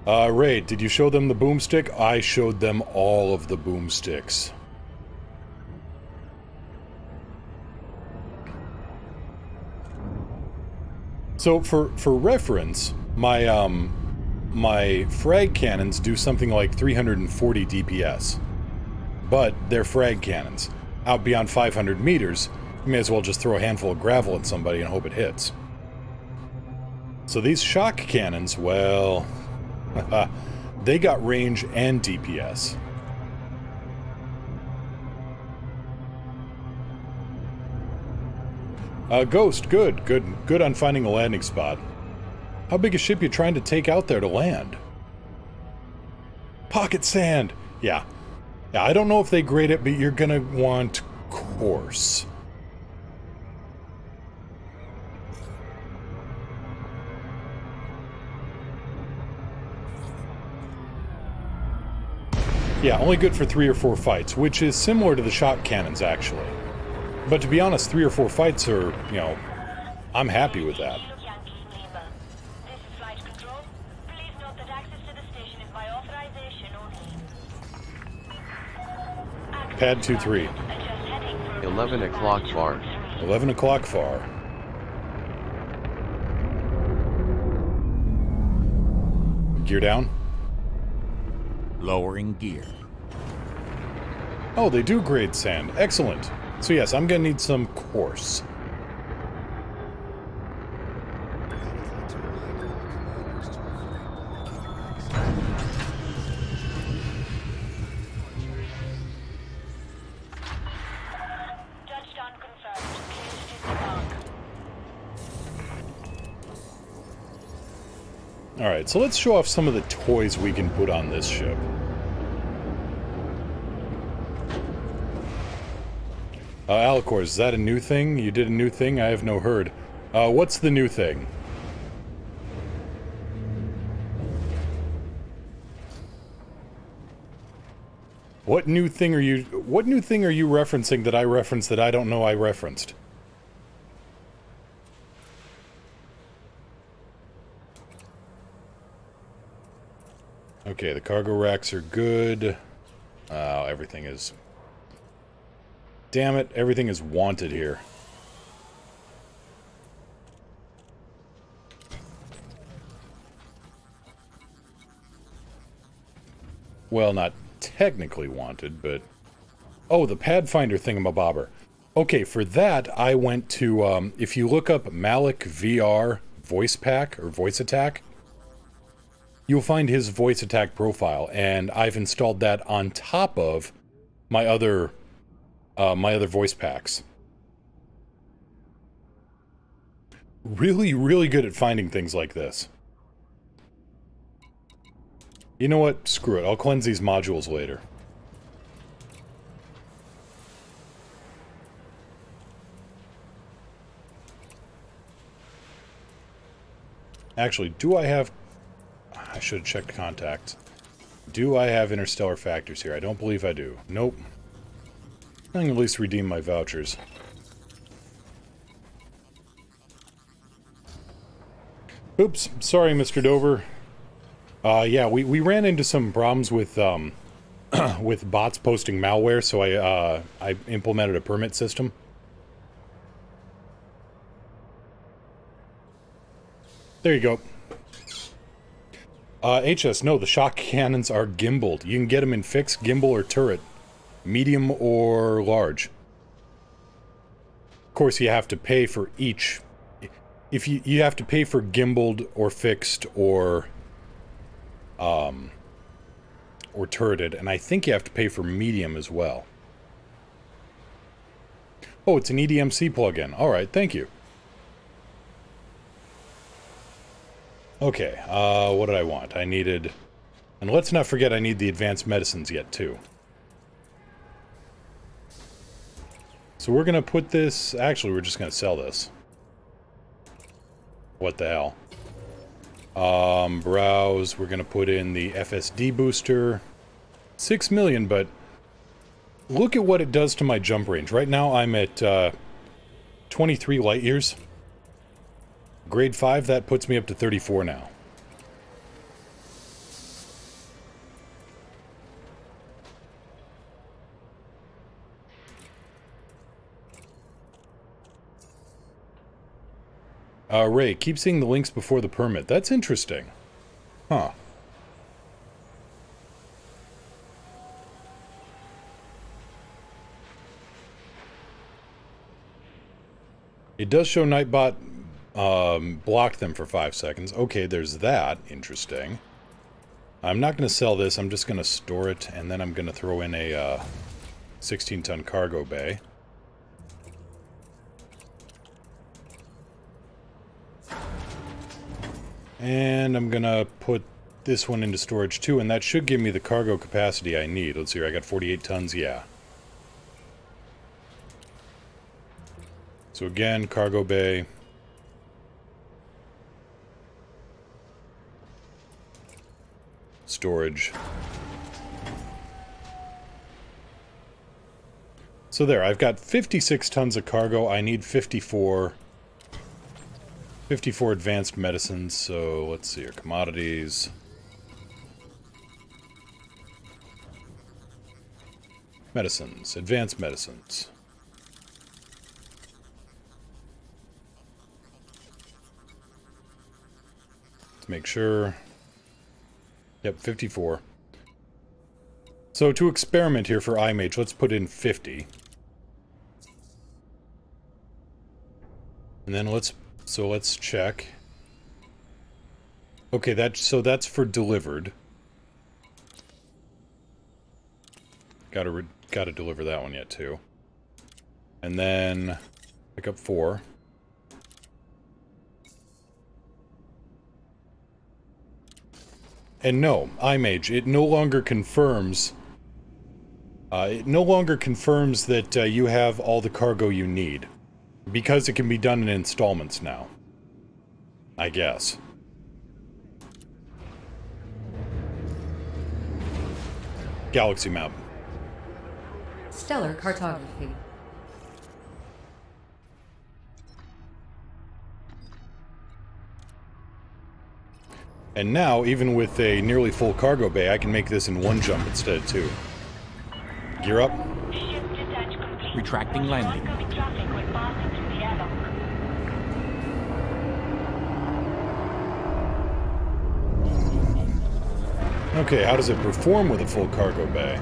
Ray, did you show them the boomstick? I showed them all of the boomsticks. So for reference, my frag cannons do something like 340 DPS. But they're frag cannons. Out beyond 500 meters, you may as well just throw a handful of gravel at somebody and hope it hits. So these shock cannons, well, they got range and DPS. Ghost, good on finding a landing spot. How big a ship you trying to take out there to land? Pocket sand! Yeah, I don't know if they grade it, but you're gonna want coarse. Yeah, only good for 3 or 4 fights, which is similar to the shock cannons, actually. But to be honest, 3 or 4 fights are, you know, I'm happy with that. Pad 2-3. 11 o'clock far. 11 o'clock far. Gear down. Lowering gear. Oh, they do grade sand. Excellent. So yes, I'm gonna need some coarse. Alright, so let's show off some of the toys we can put on this ship. Alicor, is that a new thing? You did a new thing? I have no heard. What's the new thing? What new thing are you referencing that I referenced that I don't know I referenced? Okay, the cargo racks are good. Everything is... Damn it, everything is wanted here. Well, not technically wanted, but... Oh, the pad finder thingamabobber. Okay, for that, I went to, if you look up Malik VR voice pack, or voice attack, you'll find his voice attack profile, and I've installed that on top of my other voice packs. Really, really good at finding things like this. You know what? Screw it. I'll cleanse these modules later. Actually, do I have... I should have checked contacts. Do I have interstellar factors here? I don't believe I do. Nope. I can at least redeem my vouchers. Oops, sorry, Mr. Dover. Yeah, we ran into some problems with, with bots posting malware, so I implemented a permit system. There you go. HS, no, the shock cannons are gimbaled. You can get them in fixed, gimbal, or turret. Medium or large. Of course, you have to pay for each. If you have to pay for gimbaled or fixed or turreted, and I think you have to pay for medium as well. Oh, it's an EDMC plugin. All right, thank you. Okay, what did I want? I needed... And let's not forget I need the advanced medicines yet, too. So we're gonna put this... Actually, we're just gonna sell this. What the hell? Browse, we're gonna put in the FSD booster. 6 million, but... Look at what it does to my jump range. Right now I'm at, 23 light years. Grade 5, that puts me up to 34 now. Ray, keep seeing the links before the permit. That's interesting. Huh. It does show Nightbot blocked them for 5 seconds. Okay, there's that. Interesting. I'm not going to sell this. I'm just going to store it, and then I'm going to throw in a 16-ton cargo bay. And I'm going to put this one into storage too, and that should give me the cargo capacity I need. Let's see here, I got 48 tons, yeah. So again, cargo bay. Storage. So there, I've got 56 tons of cargo. I need 54 advanced medicines, so let's see here. Commodities. Medicines. Advanced medicines. Let's make sure. Yep, 54. So to experiment here for IMH, let's put in 50. And then let's check. Okay, that's for delivered. Gotta deliver that one yet too. And then pick up 4. And no, IMage, it no longer confirms. It no longer confirms that you have all the cargo you need. Because it can be done in installments now. I guess. Galaxy map. Stellar cartography. And now, even with a nearly full cargo bay, I can make this in 1 jump instead of 2. Gear up. Retracting landing. Okay, how does it perform with a full cargo bay?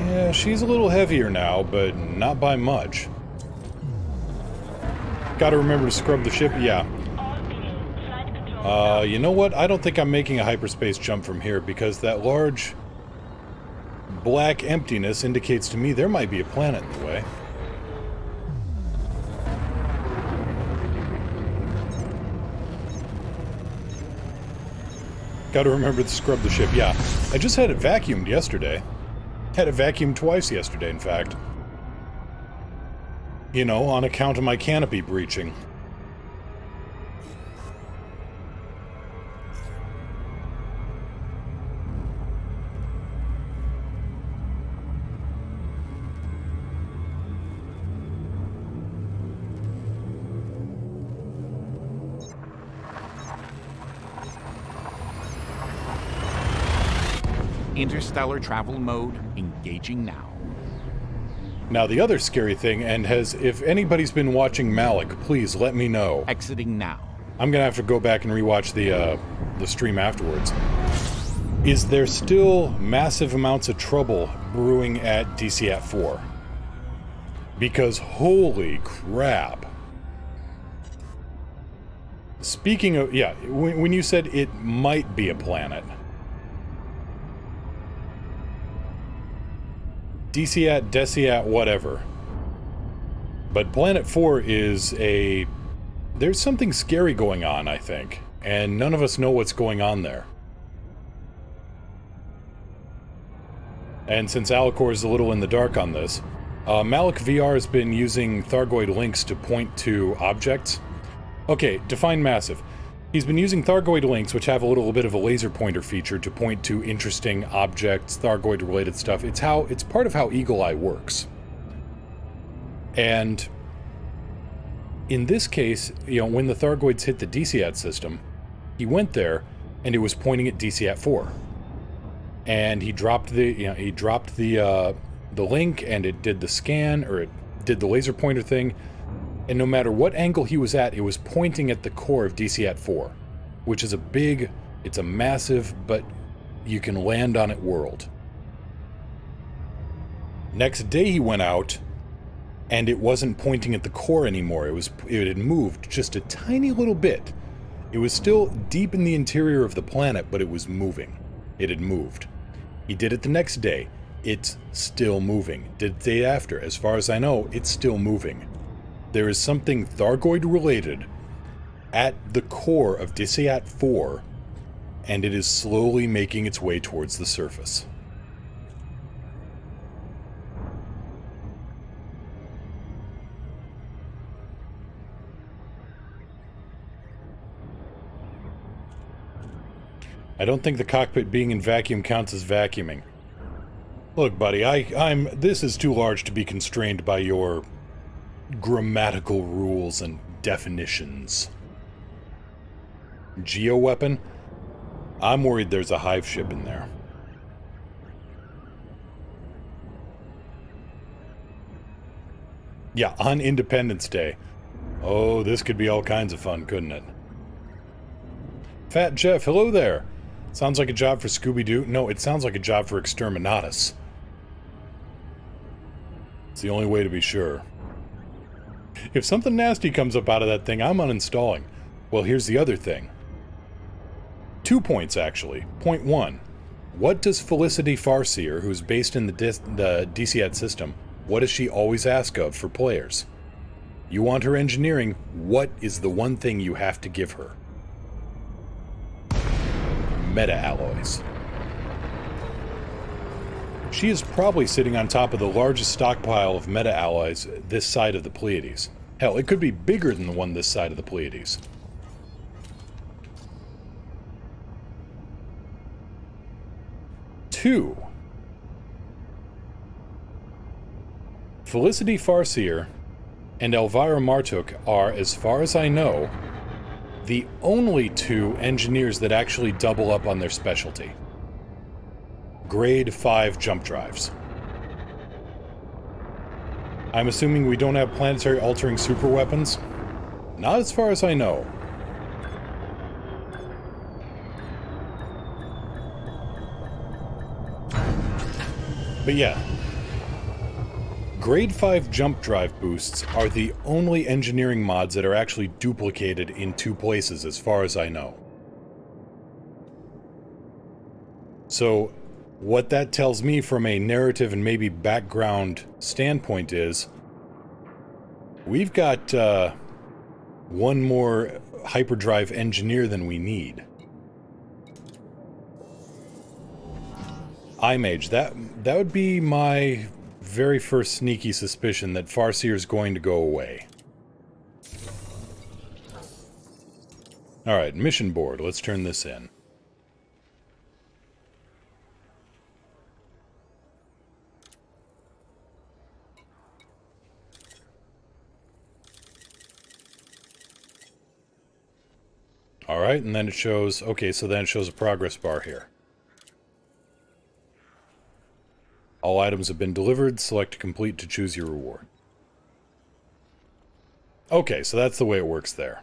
Yeah, she's a little heavier now, but not by much. Gotta remember to scrub the ship, yeah. You know what? I don't think I'm making a hyperspace jump from here, because that large black emptiness indicates to me there might be a planet in the way. Gotta remember to scrub the ship, yeah. I just had it vacuumed yesterday. Had it vacuumed twice yesterday, in fact. You know, on account of my canopy breaching. Interstellar travel mode engaging now. Now the other scary thing, and if anybody's been watching Malik, please let me know. Exiting now. I'm gonna have to go back and rewatch the stream afterwards. Is there still massive amounts of trouble brewing at DCAT 4? Because holy crap. Speaking of, yeah, when you said it might be a planet. DCAT, Deciat, whatever. But Planet 4 is a... There's something scary going on, I think. And none of us know what's going on there. And since Alicor is a little in the dark on this, Malik VR has been using Thargoid links to point to objects. Okay, define massive. He's been using Thargoid links, which have a little bit of a laser pointer feature, to point to interesting objects, Thargoid-related stuff. It's part of how Eagle Eye works. And in this case, you know, when the Thargoids hit the DCAT system, he went there, and it was pointing at DCAT 4. And he dropped the link, and it did the scan, or it did the laser pointer thing. And no matter what angle he was at, it was pointing at the core of DCAT 4, which is it's a massive, but you can land on it world. Next day he went out, and it wasn't pointing at the core anymore. It had moved just a tiny little bit. It was still deep in the interior of the planet, but it was moving. It had moved. He did it the next day. It's still moving. Did the day after. As far as I know, it's still moving. There is something Thargoid-related at the core of DCAT 4, and it is slowly making its way towards the surface. I don't think the cockpit being in vacuum counts as vacuuming. Look, buddy, this is too large to be constrained by your grammatical rules and definitions. Geoweapon? I'm worried there's a hive ship in there. Yeah, on Independence Day. Oh, this could be all kinds of fun, couldn't it? Fat Jeff, hello there! Sounds like a job for Scooby-Doo. No, it sounds like a job for Exterminatus. It's the only way to be sure. If something nasty comes up out of that thing, I'm uninstalling. Well, here's the other thing. 2 points, actually. Point 1. What does Felicity Farseer, who's based in the DCAT system, what does she always ask of for players? You want her engineering, what is the one thing you have to give her? Meta-alloys. She is probably sitting on top of the largest stockpile of meta-alloys this side of the Pleiades. Hell, it could be bigger than the one this side of the Pleiades. Two. Felicity Farseer and Elvira Martuk are, as far as I know, the only 2 engineers that actually double up on their specialty. Grade 5 jump drives. I'm assuming we don't have planetary altering super weapons? Not as far as I know. But yeah. Grade 5 jump drive boosts are the only engineering mods that are actually duplicated in 2 places as far as I know. So, what that tells me from a narrative and maybe background standpoint is, we've got one more hyperdrive engineer than we need. iMage, that would be my very first sneaky suspicion that Farseer is going to go away. Alright, mission board. Let's turn this in. Alright, and then it shows... Okay, so then it shows a progress bar here. All items have been delivered. Select complete to choose your reward. Okay, so that's the way it works there.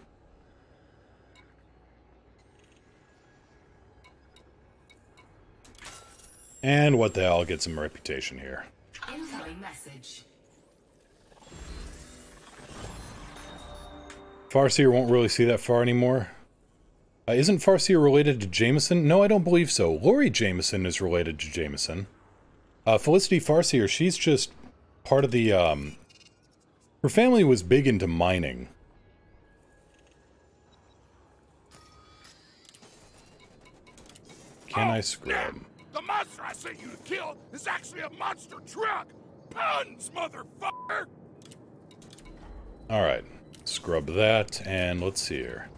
And what the hell, I'll get some reputation here. Incoming message. Farseer won't really see that far anymore. Isn't Farseer related to Jameson? No, I don't believe so. Lori Jameson is related to Jameson. Felicity Farseer, she's just part of the, her family was big into mining. Can I scrub? The monster I sent you to kill is actually a monster truck! Puns, motherfucker! Alright. Scrub that, and let's see here.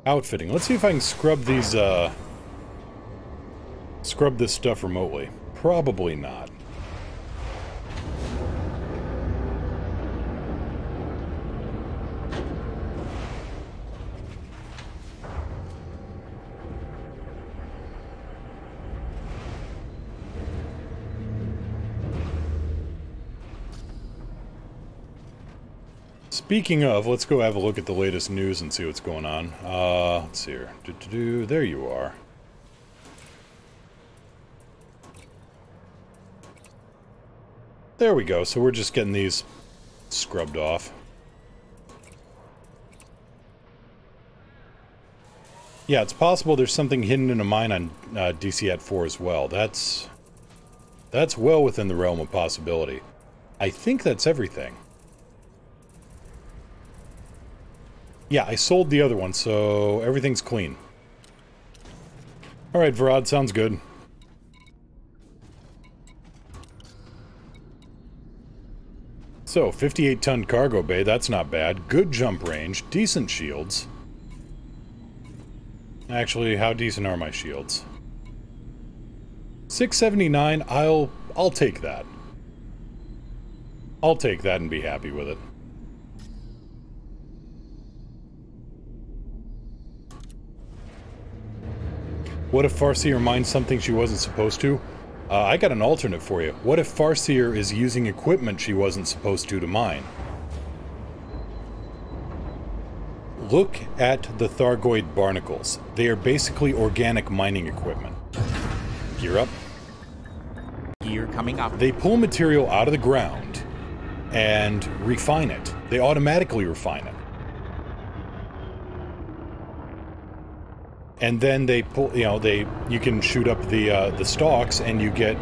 Outfitting. Let's see if I can scrub these, scrub this stuff remotely. Probably not. Speaking of, let's go have a look at the latest news and see what's going on. Let's see here. There you are. There we go. So we're just getting these scrubbed off. Yeah, it's possible there's something hidden in a mine on DC-4 as well. That's well within the realm of possibility. I think that's everything. Yeah, I sold the other one, so everything's clean. Alright, Varad, sounds good. So, 58-ton cargo bay, that's not bad. Good jump range, decent shields. Actually, how decent are my shields? 679, I'll take that. I'll take that and be happy with it. What if Farseer mines something she wasn't supposed to? I got an alternate for you. What if Farseer is using equipment she wasn't supposed to mine? Look at the Thargoid barnacles. They are basically organic mining equipment. Gear up. Gear coming up. They pull material out of the ground and refine it. They automatically refine it. And then they pull, you know, you can shoot up the stalks, and you get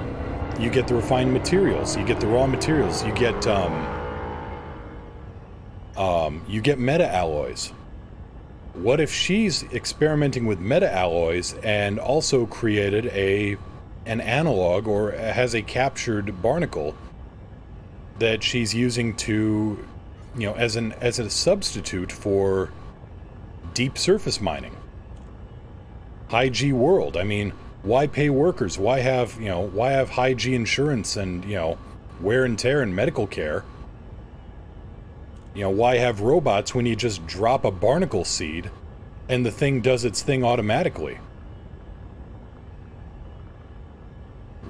the refined materials. You get the raw materials. You get meta alloys. What if she's experimenting with meta alloys and also created an analog, or has a captured barnacle that she's using to, you know, as a substitute for deep surface mining? High G world. I mean, why pay workers? Why have high G insurance and, you know, wear and tear and medical care? You know, why have robots when you just drop a barnacle seed and the thing does its thing automatically?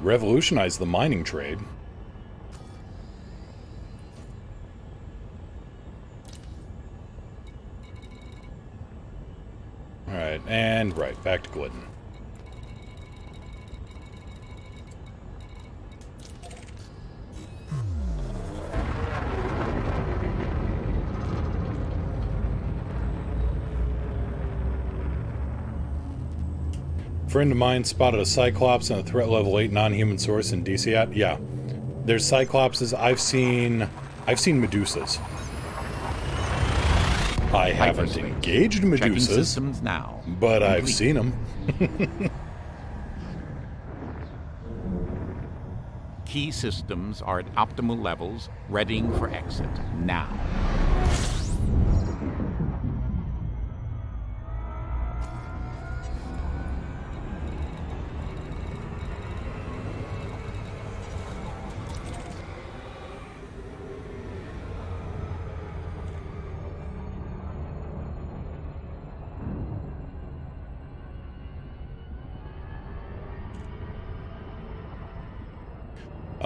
Revolutionize the mining trade. Alright, and right, back to Glidden. Friend of mine spotted a Cyclops on a threat level 8 non-human source in DCAT. Yeah. There's Cyclopses. I've seen Medusas. I haven't engaged Medusas, now. But I've seen them. Key systems are at optimal levels, readying for exit now.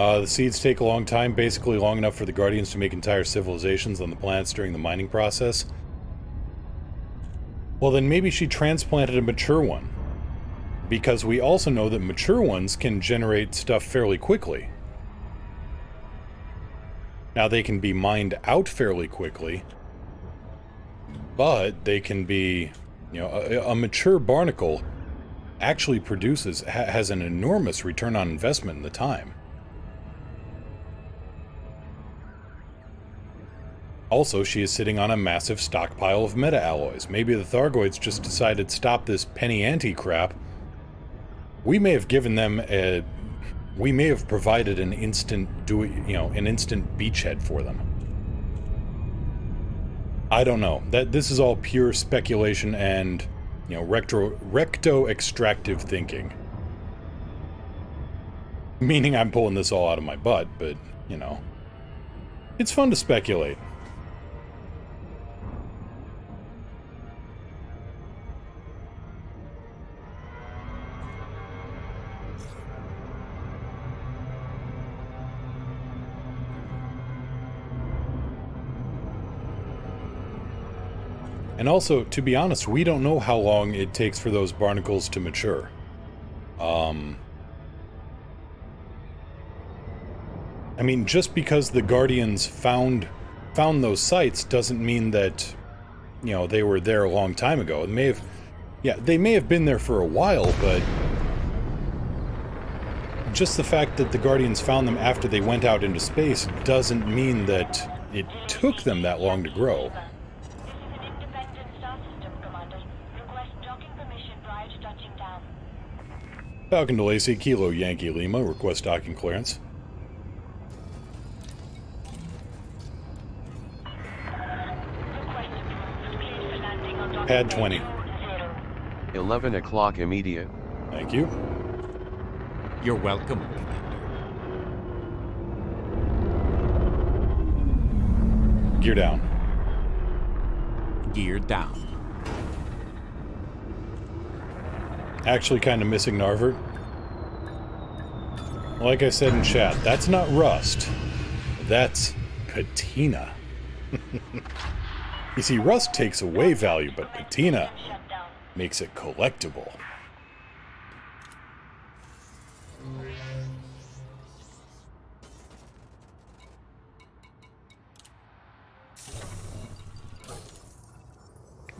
The seeds take a long time, basically long enough for the Guardians to make entire civilizations on the planets during the mining process. Well, then maybe she transplanted a mature one. Because we also know that mature ones can generate stuff fairly quickly. Now, they can be mined out fairly quickly, but they can be, you know, a mature barnacle actually produces, has an enormous return on investment in the time. Also, she is sitting on a massive stockpile of meta-alloys. Maybe the Thargoids just decided, stop this penny ante crap. We may have given them a... We may have provided an instant, an instant beachhead for them. I don't know. This is all pure speculation and, you know, recto-extractive thinking. Meaning I'm pulling this all out of my butt, but, you know, it's fun to speculate. And also, to be honest, we don't know how long it takes for those barnacles to mature. I mean, just because the Guardians found those sites doesn't mean that, you know, they were there a long time ago. They may have been there for a while, but just the fact that the Guardians found them after they went out into space doesn't mean that it took them that long to grow. Falcon to Lacey, Kilo Yankee Lima, request docking clearance. Pad 20. 11 o'clock immediate. Thank you. You're welcome, Commander. Gear down. Gear down. Actually kind of missing Narvert. Like I said in chat, that's not rust. That's patina. You see, rust takes away value, but patina makes it collectible.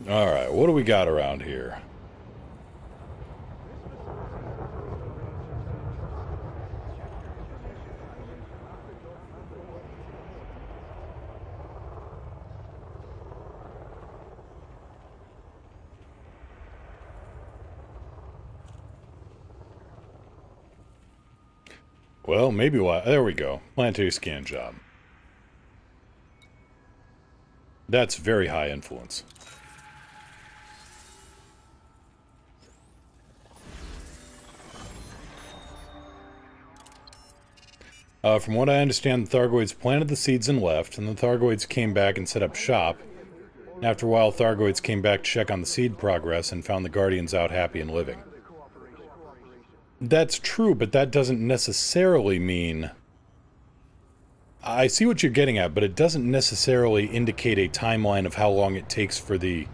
Alright, what do we got around here? Well, maybe why. There we go. Planetary scan job. That's very high influence. From what I understand, the Thargoids planted the seeds and left, and the Thargoids came back and set up shop. And after a while, Thargoids came back to check on the seed progress and found the Guardians out happy and living. That's true, but that doesn't necessarily mean... I see what you're getting at, but it doesn't necessarily indicate a timeline of how long it takes for the...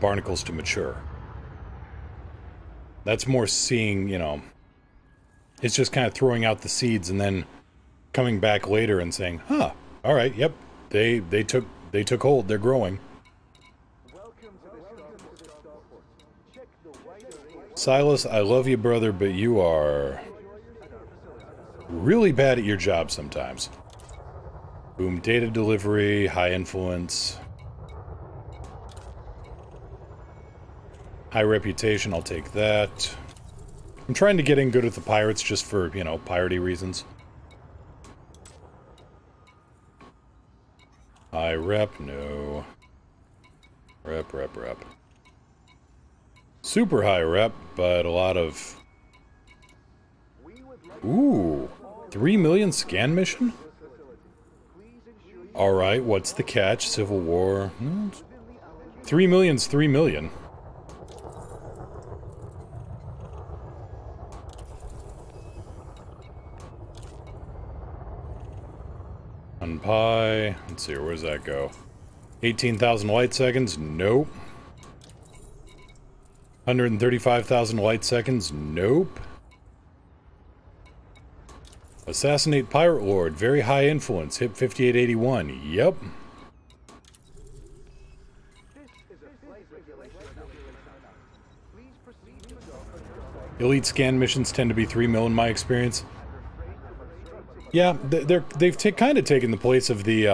barnacles to mature. That's more seeing, you know... It's just kind of throwing out the seeds and then coming back later and saying, huh, alright, yep, they took hold, they're growing. Silas, I love you, brother, but you are really bad at your job sometimes. Boom, data delivery, high influence. High reputation, I'll take that. I'm trying to get in good with the pirates just for, you know, piratey reasons. High rep, no. Rep. Super high rep, but a lot of... Ooh, 3 million scan mission? Alright, what's the catch? Civil War. 3 million's 3 million. pi. Let's see, where does that go? 18,000 light seconds? Nope. 135,000 light seconds? Nope. Assassinate Pirate Lord. Very high influence. Hit 5881. Yep. Elite scan missions tend to be 3 mil in my experience. Yeah, they've kind of taken the place of the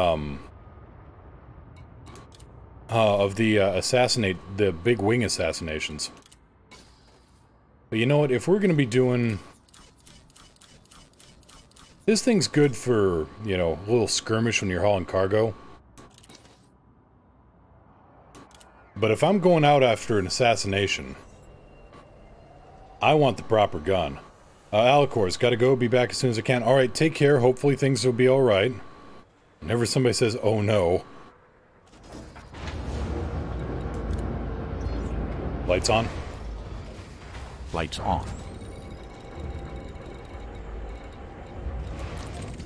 the big wing assassinations. But you know what? If we're going to be doing... This thing's good for, you know, a little skirmish when you're hauling cargo. But if I'm going out after an assassination, I want the proper gun. Alicor's gotta go, be back as soon as I can. Alright, take care, hopefully things will be alright. Whenever somebody says, oh no. Lights on? Lights on.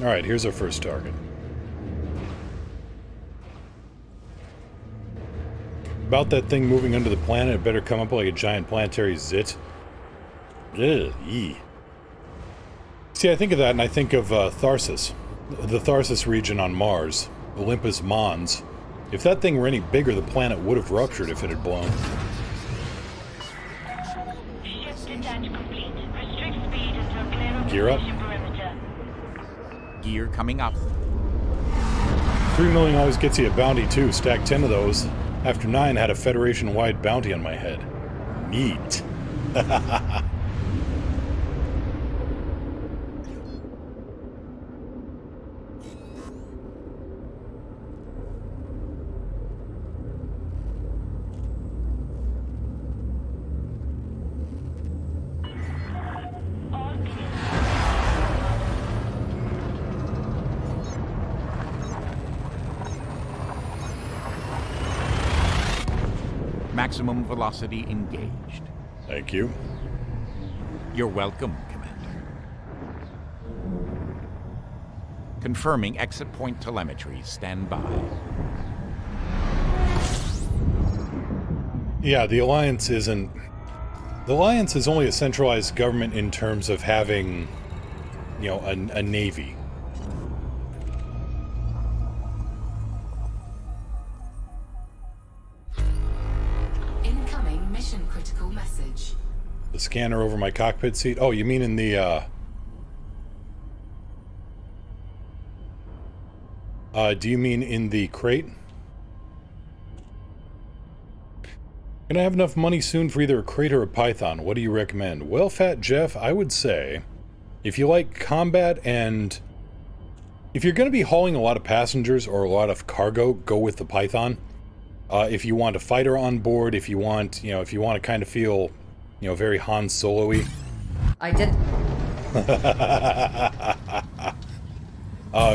Alright, here's our first target. About that thing moving under the planet, it better come up like a giant planetary zit. Ugh, yee. See, I think of that and I think of Tharsis. The Tharsis region on Mars. Olympus Mons. If that thing were any bigger, the planet would have ruptured if it had blown. Gear up. Gear coming up. 3 million always gets you a bounty too. Stack 10 of those. After 9, had a Federation-wide bounty on my head. Neat. Maximum velocity engaged. Thank you. You're welcome, Commander. Confirming exit point telemetry. Stand by. Yeah, the Alliance isn't... The Alliance is only a centralized government in terms of having, you know, a navy. Incoming mission critical message. The scanner over my cockpit seat? Oh, you mean in the, do you mean in the crate? Gonna have enough money soon for either a crate or a python. What do you recommend? Well, Fat Jeff, I would say, if you like combat and... If you're gonna be hauling a lot of passengers or a lot of cargo, go with the python. If you want a fighter on board, if you want, you know, if you want to kind of feel, you know, very Han Solo-y. I did.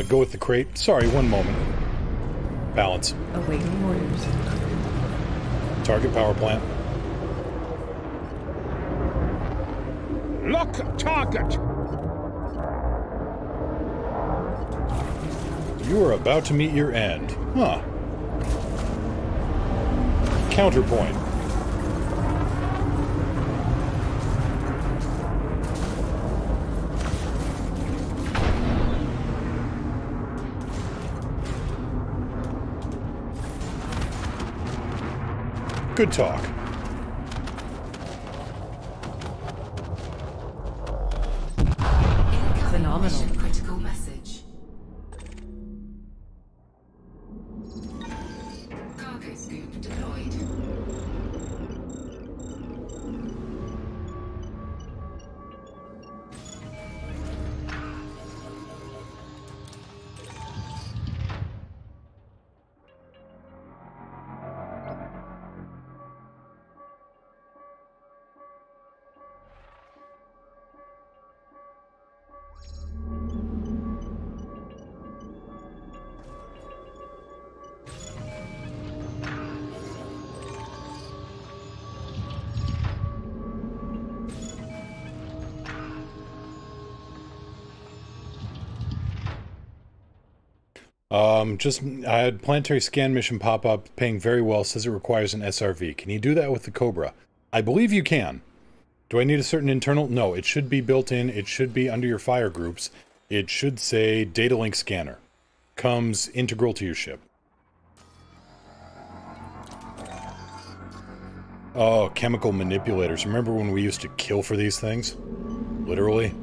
Go with the crate. Sorry, one moment. Balance. Awaiting orders. Target power plant. Lock target! You are about to meet your end. Huh. Counterpoint. Good talk. Phenomenal. Mission critical message. Cargo scoop deployed. I had planetary scan mission pop up, paying very well, says it requires an SRV. Can you do that with the COBRA? I believe you can. Do I need a certain internal? No, it should be built in. It should be under your fire groups. It should say data link scanner. Comes integral to your ship. Oh, chemical manipulators. Remember when we used to kill for these things? Literally.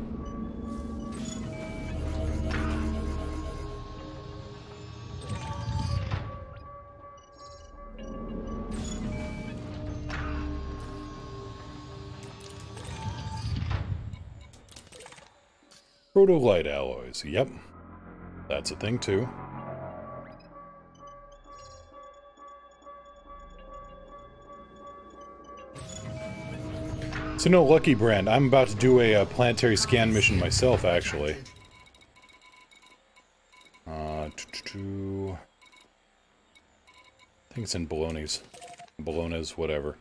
Proto-light alloys. Yep. That's a thing, too. So no, Lucky Brand, I'm about to do a planetary scan mission myself, actually. I think it's in Bologna's. Bologna's, whatever.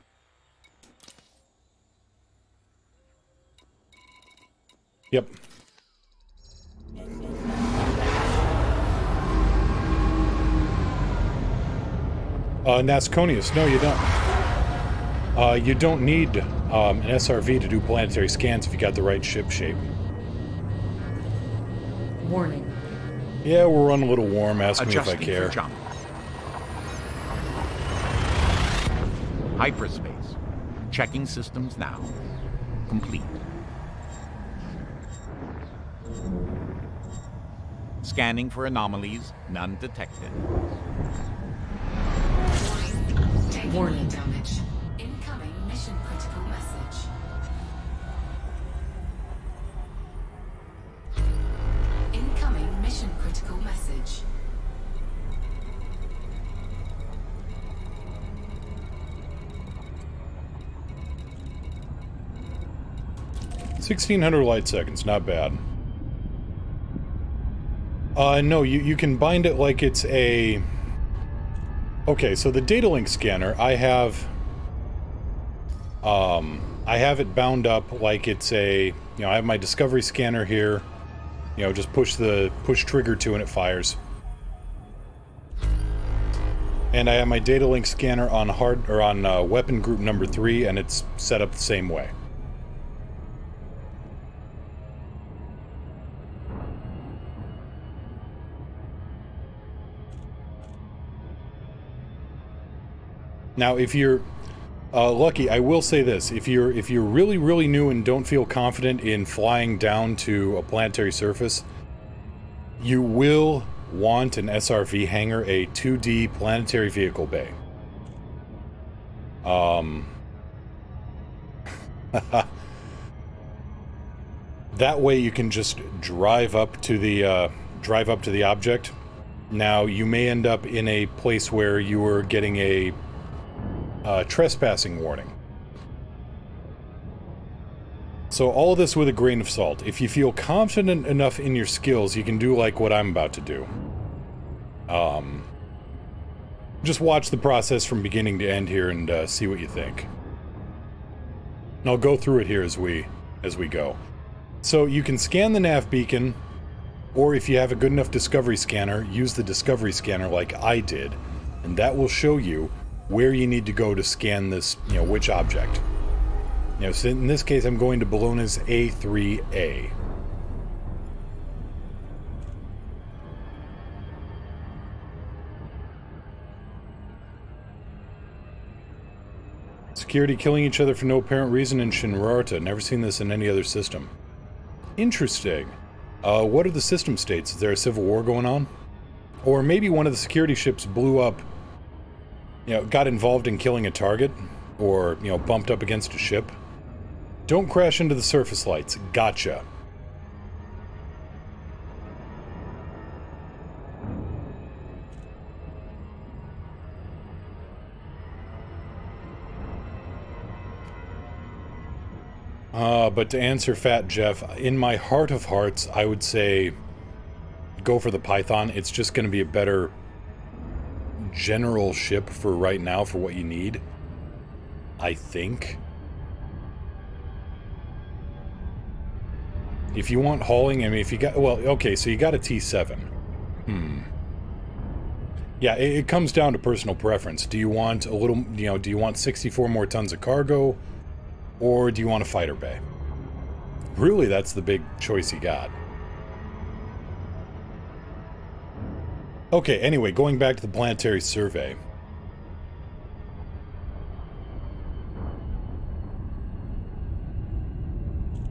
Yep. Nasconius, no you don't. You don't need an SRV to do planetary scans if you got the right ship shape. Warning. Yeah, we're running a little warm, ask me if I care. For jump. Hyperspace. Checking systems now. Complete. Scanning for anomalies, none detected. Warning. Damage. Incoming mission critical message. Incoming mission critical message. $1,600 light seconds, not bad. No, you can bind it like it's a... Okay, so the data link scanner, I have it bound up like it's a, you know, I have my discovery scanner here, you know, just push trigger 2 and it fires. And I have my data link scanner on weapon group number 3, and it's set up the same way. Now, if you're lucky, I will say this: if you're really, really new and don't feel confident in flying down to a planetary surface, you will want an SRV hangar, a 2D planetary vehicle bay. That way you can just drive up to the object. Now, you may end up in a place where you are getting a trespassing warning. So all this with a grain of salt. If you feel confident enough in your skills, you can do like what I'm about to do. Just watch the process from beginning to end here and see what you think. And I'll go through it here as we go. So you can scan the nav beacon, or if you have a good enough discovery scanner, use the discovery scanner like I did, and that will show you where you need to go to scan this, you know, which object. You know, so in this case, I'm going to Bologna's A3A. Security killing each other for no apparent reason in Shinrarta. Never seen this in any other system. Interesting. What are the system states? Is there a civil war going on? Or maybe one of the security ships blew up, you know, got involved in killing a target, or, you know, bumped up against a ship. Don't crash into the surface lights. Gotcha. But to answer Fat Jeff, in my heart of hearts, I would say go for the Python. It's just going to be a better general ship for right now for what you need, I think. If you want hauling, I mean, if you got, well, okay, so you got a T7. Yeah, it comes down to personal preference. Do you want a little, you know, do you want 64 more tons of cargo, or do you want a fighter bay? Really, that's the big choice you got. Okay, anyway, going back to the planetary survey.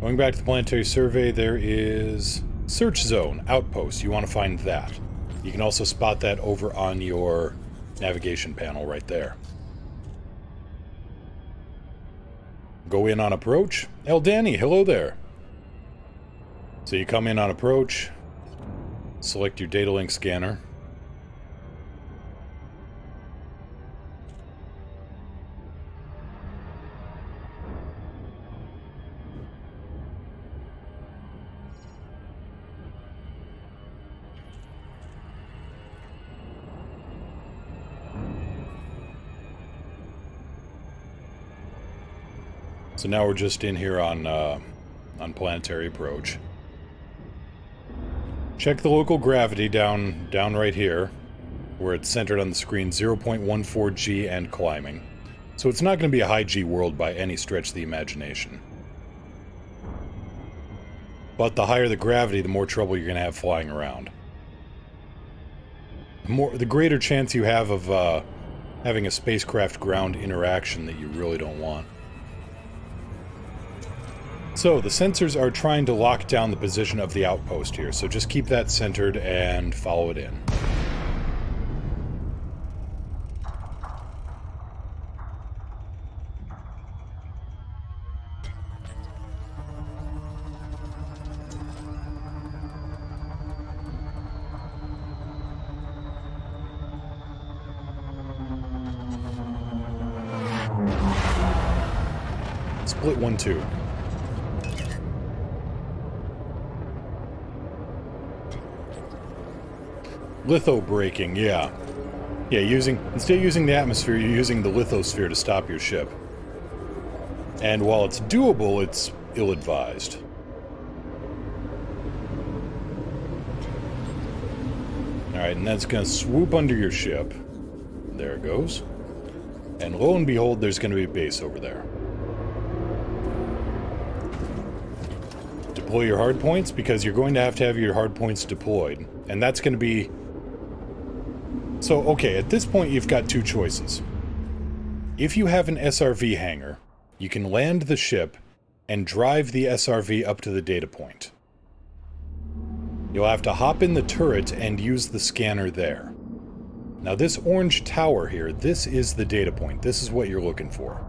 Going back to the planetary survey, there is search zone, outpost. You want to find that. You can also spot that over on your navigation panel right there. Go in on approach. El Danny, hello there. So you come in on approach, select your data link scanner. So now we're just in here on planetary approach. Check the local gravity down right here, where it's centered on the screen, 0.14 G and climbing. So it's not going to be a high G world by any stretch of the imagination. But the higher the gravity, the more trouble you're going to have flying around. The greater chance you have of having a spacecraft ground interaction that you really don't want. So, the sensors are trying to lock down the position of the outpost here, so just keep that centered and follow it in. Split 1-2. Litho braking, yeah. Yeah, instead of using the atmosphere, you're using the lithosphere to stop your ship. And while it's doable, it's ill-advised. Alright, and that's gonna swoop under your ship. There it goes. And lo and behold, there's gonna be a base over there. Deploy your hardpoints, because you're going to have your hardpoints deployed. And that's gonna be... So, okay, at this point you've got two choices. If you have an SRV hangar, you can land the ship and drive the SRV up to the data point. You'll have to hop in the turret and use the scanner there. Now this orange tower here, this is the data point. This is what you're looking for.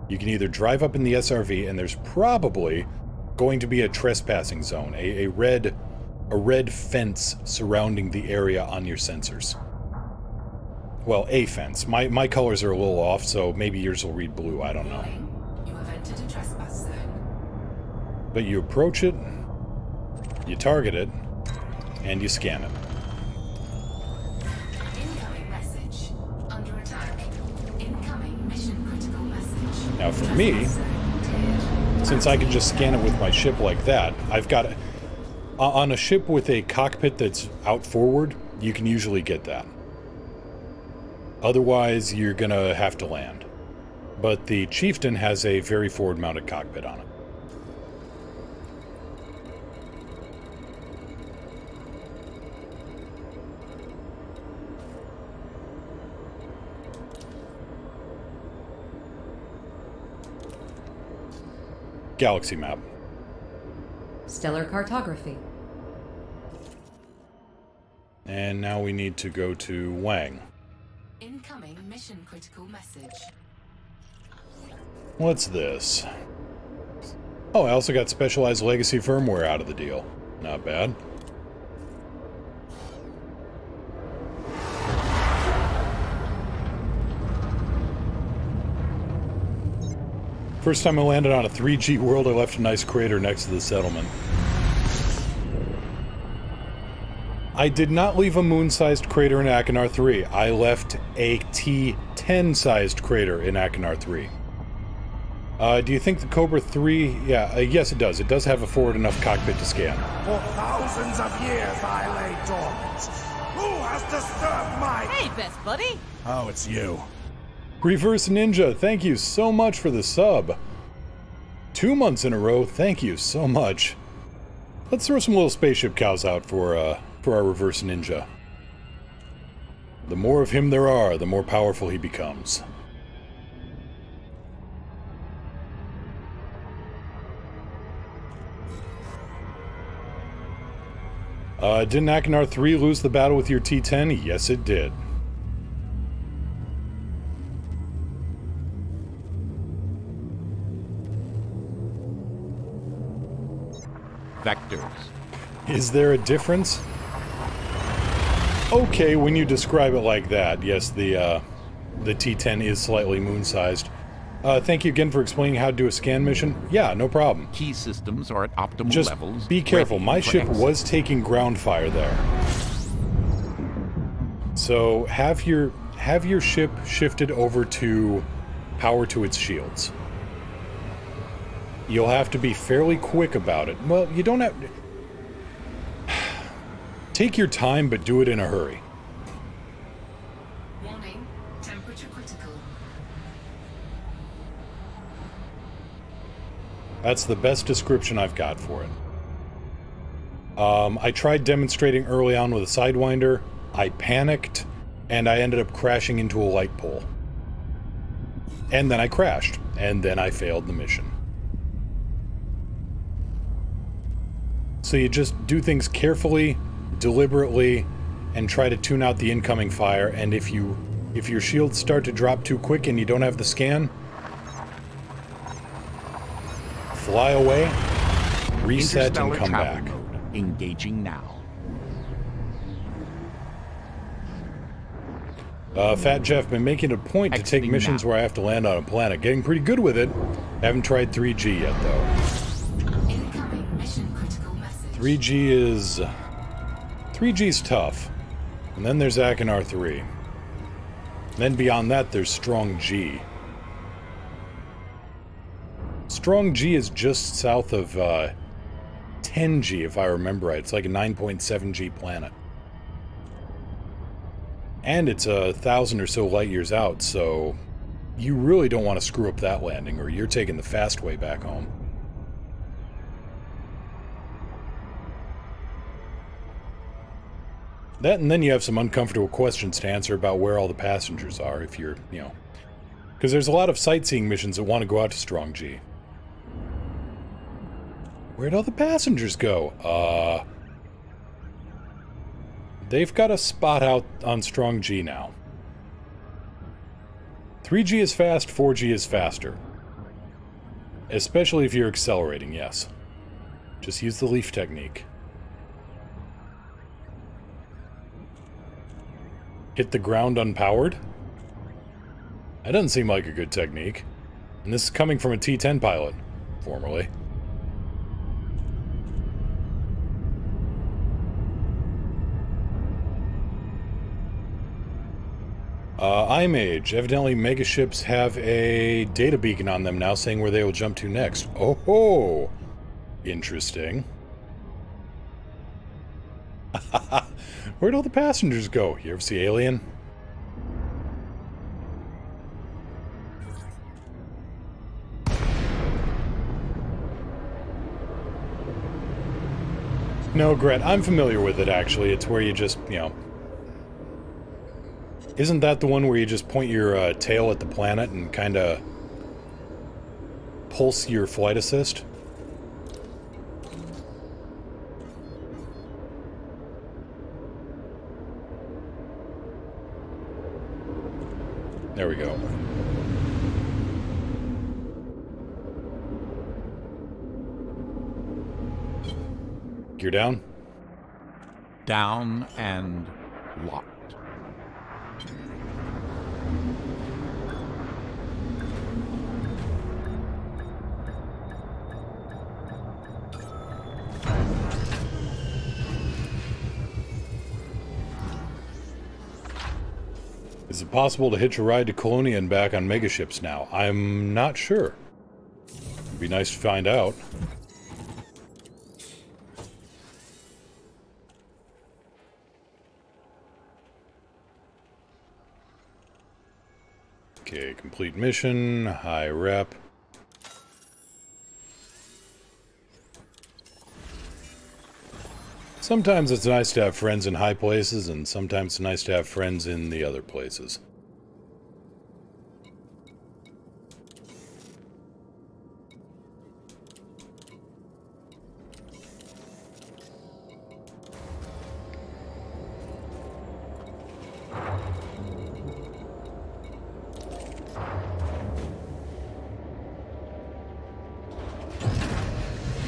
You can either drive up in the SRV, and there's probably going to be a trespassing zone, a red fence surrounding the area on your sensors. Well, a fence. My colors are a little off, so maybe yours will read blue, I don't know. You have entered a trespass zone. But you approach it, you target it, and you scan it. Incoming message. Under attack. Incoming mission critical message. Now for me, since I can just scan it with my ship like that, I've got... on a ship with a cockpit that's out forward, you can usually get that. Otherwise, you're gonna have to land. But the Chieftain has a very forward-mounted cockpit on it. Galaxy map. Stellar cartography. And now we need to go to Wang. Incoming mission critical message. What's this? Oh, I also got specialized legacy firmware out of the deal. Not bad. First time I landed on a 3G world, I left a nice crater next to the settlement. I did not leave a moon-sized crater in Achenar 3. I left a T10-sized crater in Achenar 3. Do you think the Cobra 3... Yeah, yes it does. It does have a forward enough cockpit to scan. For thousands of years I lay dormant, Who has disturbed my... Hey, best buddy. Oh, it's you. Reverse Ninja, thank you so much for the sub. 2 months in a row, thank you so much. Let's throw some little spaceship cows out for our Reverse Ninja. The more of him there are, the more powerful he becomes. Didn't Akinar 3 lose the battle with your T-10? Yes, it did. Vectors. Is there a difference? Okay, when you describe it like that, yes, the T-10 is slightly moon-sized. Thank you again for explaining how to do a scan mission. Yeah, no problem. Key systems are at optimal Just levels. be careful. ready My for ship exit. was taking ground fire there. So have your ship shifted over to power to its shields. You'll have to be fairly quick about it. Well, you don't have... Take your time, but do it in a hurry. Warning, temperature critical. That's the best description I've got for it. I tried demonstrating early on with a Sidewinder. I panicked, and I ended up crashing into a light pole. And then I crashed, and then I failed the mission. So you just do things carefully, deliberately, and try to tune out the incoming fire, and if your shields start to drop too quick and you don't have the scan, fly away, reset, and Interstellar come travel back. mode. Engaging now. Fat Jeff, been making a point to take Exiting missions now. where I have to land on a planet. Getting pretty good with it. Haven't tried 3G yet, though. Incoming mission critical message. 3G's tough. And then there's Akinar 3. Then beyond that, there's Strong G. Strong G is just south of 10G, if I remember right. It's like a 9.7G planet. And it's 1,000 or so light years out, so you really don't want to screw up that landing, or you're taking the fast way back home. That, and then you have some uncomfortable questions to answer about where all the passengers are, if you're, you know... Because there's a lot of sightseeing missions that want to go out to Strong G. Where'd all the passengers go? They've got a spot out on Strong G now. 3G is fast, 4G is faster. Especially if you're accelerating, yes. Just use the leaf technique. Hit the ground unpowered? That doesn't seem like a good technique. And this is coming from a T-10 pilot, formerly. iMage. Evidently, megaships have a data beacon on them now saying where they will jump to next. Oh ho! Interesting. Where'd all the passengers go? You ever see Alien? No, Gret, I'm familiar with it, actually. It's where you just, you know... Isn't that the one where you just point your tail at the planet and kind of pulse your flight assist? There we go. Gear down. Down and locked. Is it possible to hitch a ride to Colonia and back on megaships now? I'm not sure. It'd be nice to find out. Okay, complete mission, high rep. Sometimes it's nice to have friends in high places, and sometimes it's nice to have friends in the other places.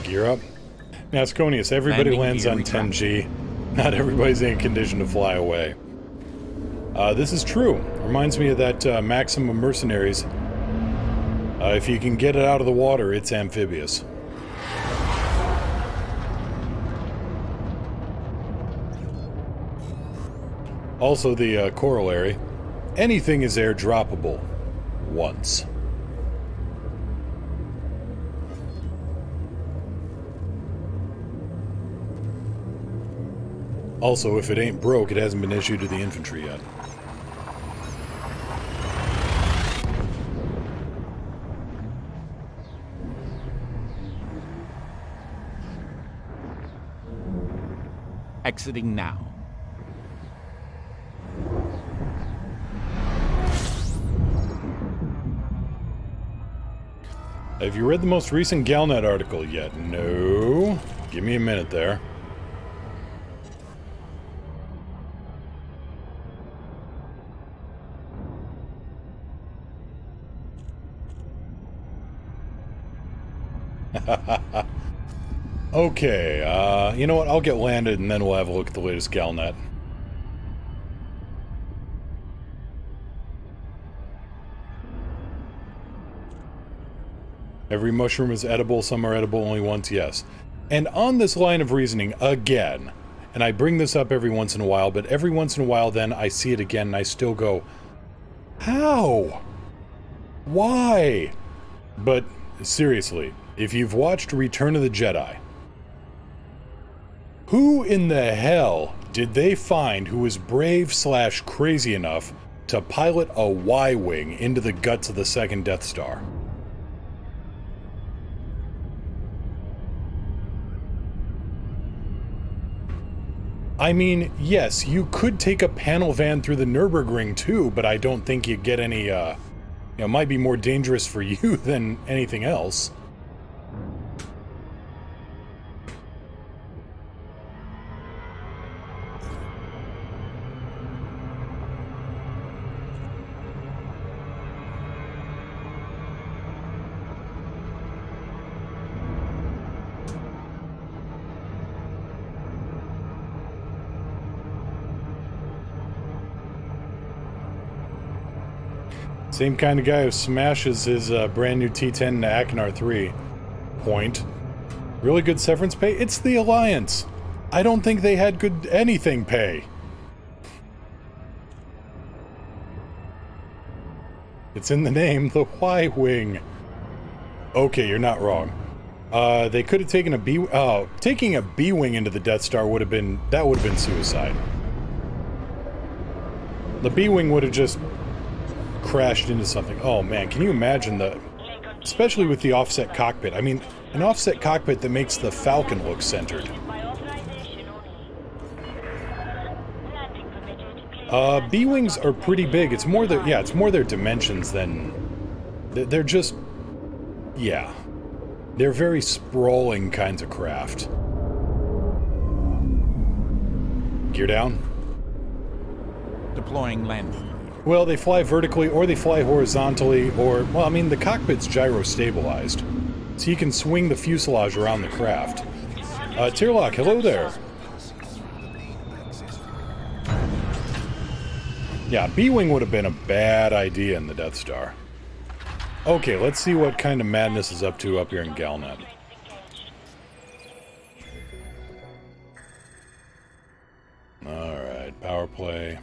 Gear up. Now, Sconius, everybody lands on 10G. Not everybody's in condition to fly away. This is true. Reminds me of that Maximum Mercenaries. If you can get it out of the water, it's amphibious. Also, the corollary. Anything is airdroppable. Once. Also, if it ain't broke, it hasn't been issued to the infantry yet. Exiting now. Have you read the most recent Galnet article yet? No. Give me a minute there. Okay, you know what? I'll get landed and then we'll have a look at the latest Galnet. Every mushroom is edible, some are edible only once, yes. And on this line of reasoning, again, and I bring this up every once in a while, but every once in a while then I see it again and I still go, how? Why? But seriously, if you've watched Return of the Jedi, who in the hell did they find who was brave / crazy enough to pilot a Y-wing into the guts of the second Death Star? I mean, yes, you could take a panel van through the Nürburgring too, but I don't think you'd get any, you know, it might be more dangerous for you than anything else. Same kind of guy who smashes his brand new T-10 into Akinar 3. Point. Really good severance pay? It's the Alliance. I don't think they had good anything pay. It's in the name, the Y-Wing. Okay, you're not wrong. They could have taken a B... Oh, taking a B-Wing into the Death Star would have been... That would have been suicide. The B-Wing would have just crashed into something. Oh man, can you imagine the... Especially with the offset cockpit. I mean, an offset cockpit that makes the Falcon look centered. B-Wings are pretty big. It's more their... Yeah, it's more their dimensions than... They're just... Yeah. They're very sprawling kinds of craft. Gear down. Deploying landing. Well, they fly vertically, or they fly horizontally, or... Well, I mean, the cockpit's gyro-stabilized. So you can swing the fuselage around the craft. Tierlock, hello there. Yeah, B-Wing would have been a bad idea in the Death Star. Okay, let's see what kind of madness is up to up here in Galnet. Alright, power play.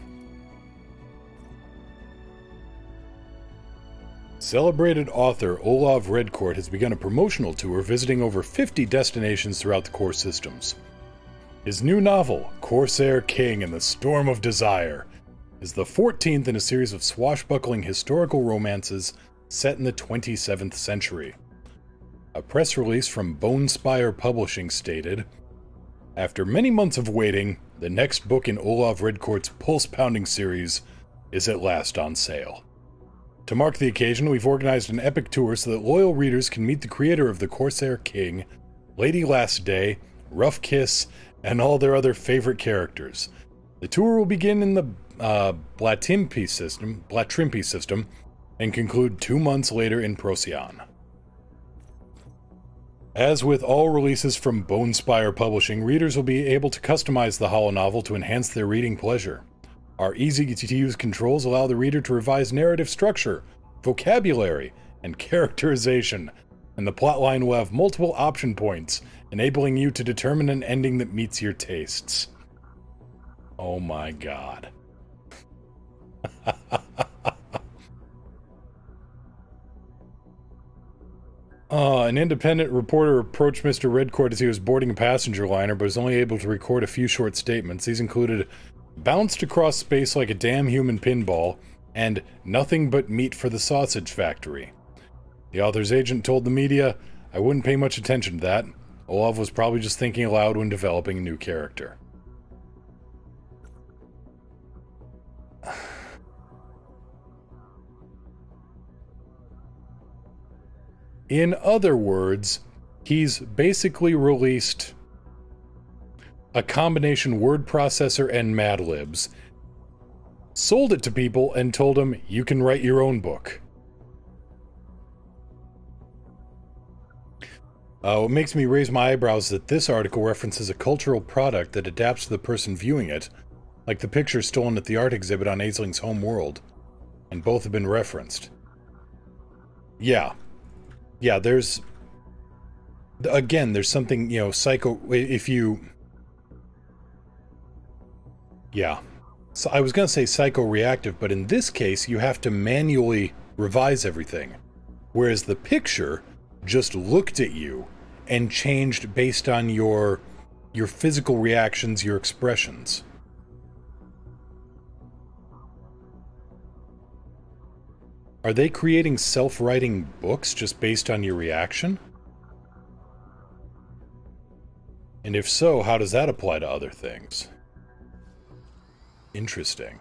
Celebrated author Olav Redcourt has begun a promotional tour visiting over 50 destinations throughout the core systems. His new novel, Corsair King and the Storm of Desire, is the 14th in a series of swashbuckling historical romances set in the 27th century. A press release from Bonespire Publishing stated, "After many months of waiting, the next book in Olav Redcourt's pulse-pounding series is at last on sale. To mark the occasion, we've organized an epic tour so that loyal readers can meet the creator of the Corsair King, Lady Last Day, Rough Kiss, and all their other favorite characters. The tour will begin in the Blatrimpy system, and conclude 2 months later in Procyon." As with all releases from Bonespire Publishing, readers will be able to customize the holonovel to enhance their reading pleasure. Our easy-to-use controls allow the reader to revise narrative structure, vocabulary, and characterization, and the plotline will have multiple option points, enabling you to determine an ending that meets your tastes. Oh my god. An independent reporter approached Mr. Redcourt as he was boarding a passenger liner, but was only able to record a few short statements. These included, "Bounced across space like a damn human pinball," and "Nothing but meat for the sausage factory." The author's agent told the media, "I wouldn't pay much attention to that. Olav was probably just thinking aloud when developing a new character." In other words, he's basically released a combination word processor and Mad Libs, sold it to people, and told them, you can write your own book. What makes me raise my eyebrows is that this article references a cultural product that adapts to the person viewing it, like the picture stolen at the art exhibit on Aisling's home world, and both have been referenced. Yeah, there's... Again, there's something, you know, if you... Yeah. So I was going to say psycho-reactive, but in this case, you have to manually revise everything. Whereas the picture just looked at you and changed based on your physical reactions, your expressions. Are they creating self-writing books just based on your reaction? And if so, how does that apply to other things? Interesting.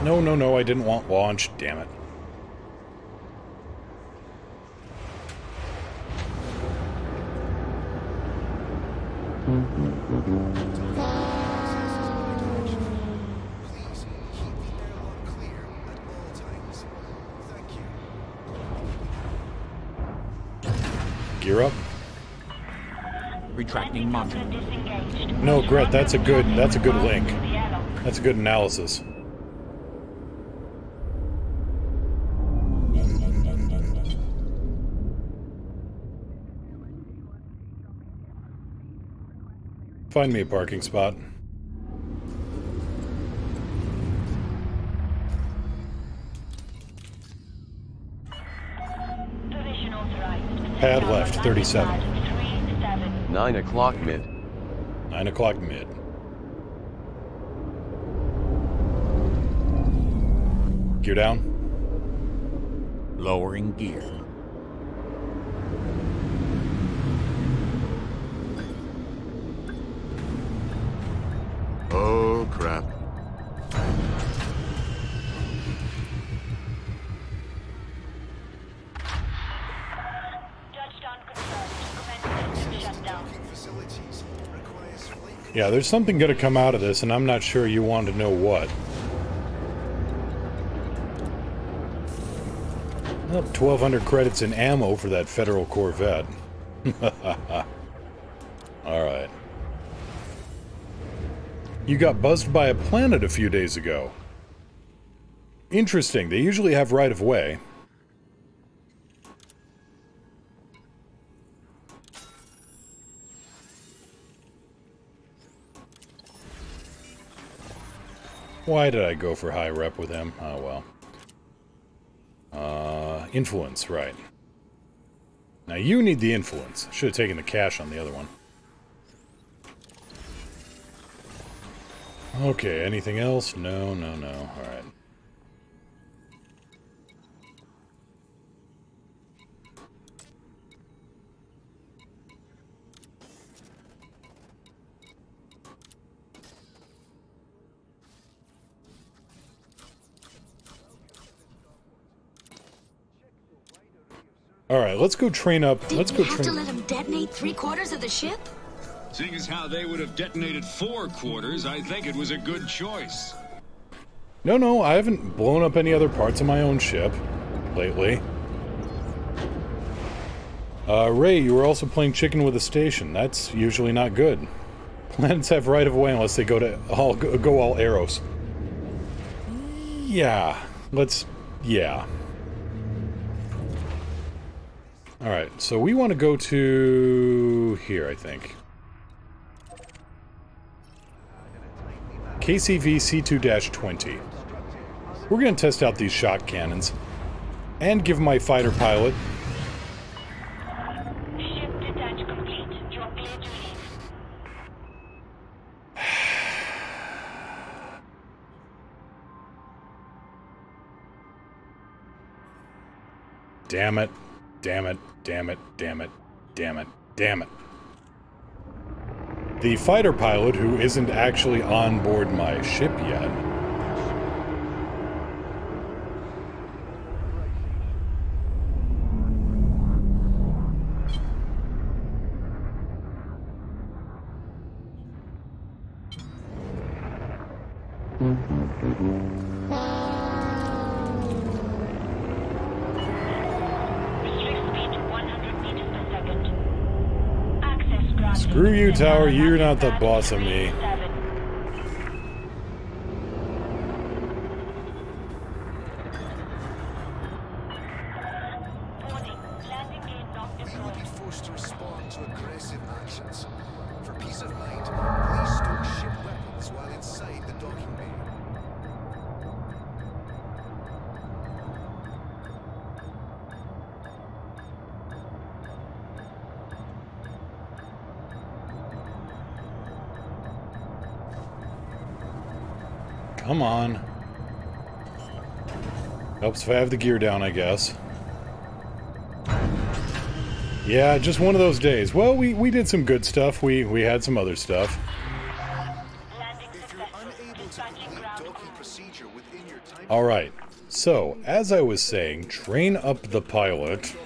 No, I didn't want launch, damn it. Gear up. Retracting module. No, Gret, that's a good link. That's a good analysis. Find me a parking spot. Pad left, 37. 9 o'clock mid. 9 o'clock mid. Gear down. Lowering gear. Oh, crap. Yeah, there's something gonna come out of this, and I'm not sure you want to know what. Well, 1,200 credits in ammo for that Federal Corvette. Alright. You got buzzed by a planet a few days ago. Interesting, they usually have right-of-way. Why did I go for high rep with him? Oh, well. Influence, right. Now you need the influence. Should have taken the cash on the other one. Okay, anything else? No, no, no. Alright. Alright, let's go train up. Let's go train. Did you have to let him detonate 3/4 of the ship? Seeing as how they would have detonated 4/4, I think it was a good choice. No, no, I haven't blown up any other parts of my own ship lately. Ray, you were also playing chicken with a station. That's usually not good. Planets have right of way unless they go all arrows. Yeah, yeah. Alright, so we want to go to here, I think. KCV C2-20. We're going to test out these shock cannons. And give my fighter pilot... Ship detach complete. You're clear to leave. Damn it. Damn it. Damn it. Damn it. Damn it. Damn it. The fighter pilot, who isn't actually on board my ship yet... Screw you, Tower, you're not the boss of me. We will be forced to respond to aggressive actions. For peace of mind, please stow ship weapons while inside the docking bay. Come on. Helps if I have the gear down, I guess. Yeah, just one of those days. Well, we did some good stuff. We had some other stuff. Alright, so, as I was saying, train up the pilot.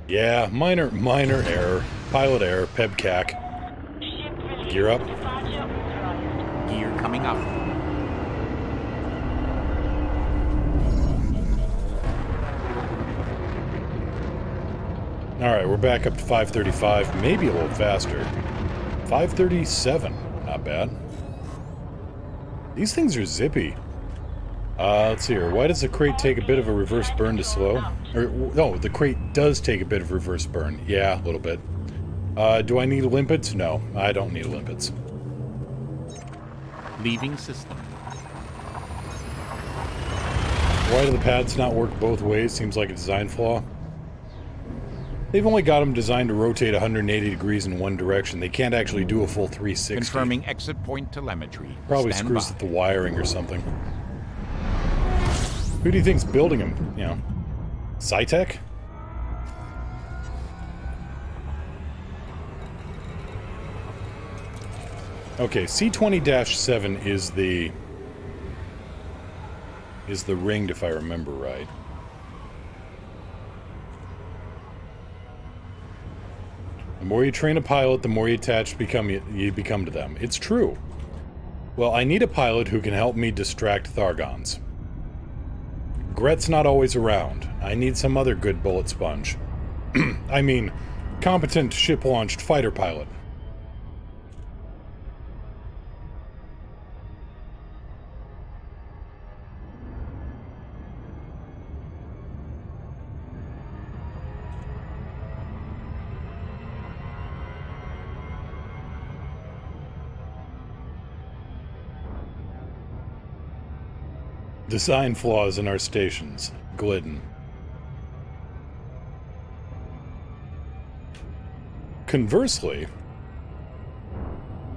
Yeah, minor error. Pilot error, pebcac. Gear up. Gear coming up. Alright, we're back up to 535, maybe a little faster. 537, not bad. These things are zippy. Let's see here. Why does the crate take a bit of a reverse burn to slow? Or, no, the crate does take a bit of reverse burn. Yeah, a little bit. Do I need limpets? No, I don't need limpets. Leaving system. Why do the pads not work both ways? Seems like a design flaw. They've only got them designed to rotate 180 degrees in one direction. They can't actually do a full 360. Confirming exit point telemetry. Probably Stand screws by. with the wiring or something. Who do you think's building them? You know, SciTech? Okay, C20-7 is the ringed, if I remember right. The more you train a pilot, the more you become to them. It's true. Well, I need a pilot who can help me distract Thargons. Gret's not always around. I need some other good bullet sponge. I mean, competent ship-launched fighter pilot. Design flaws in our stations. Glidden. Conversely,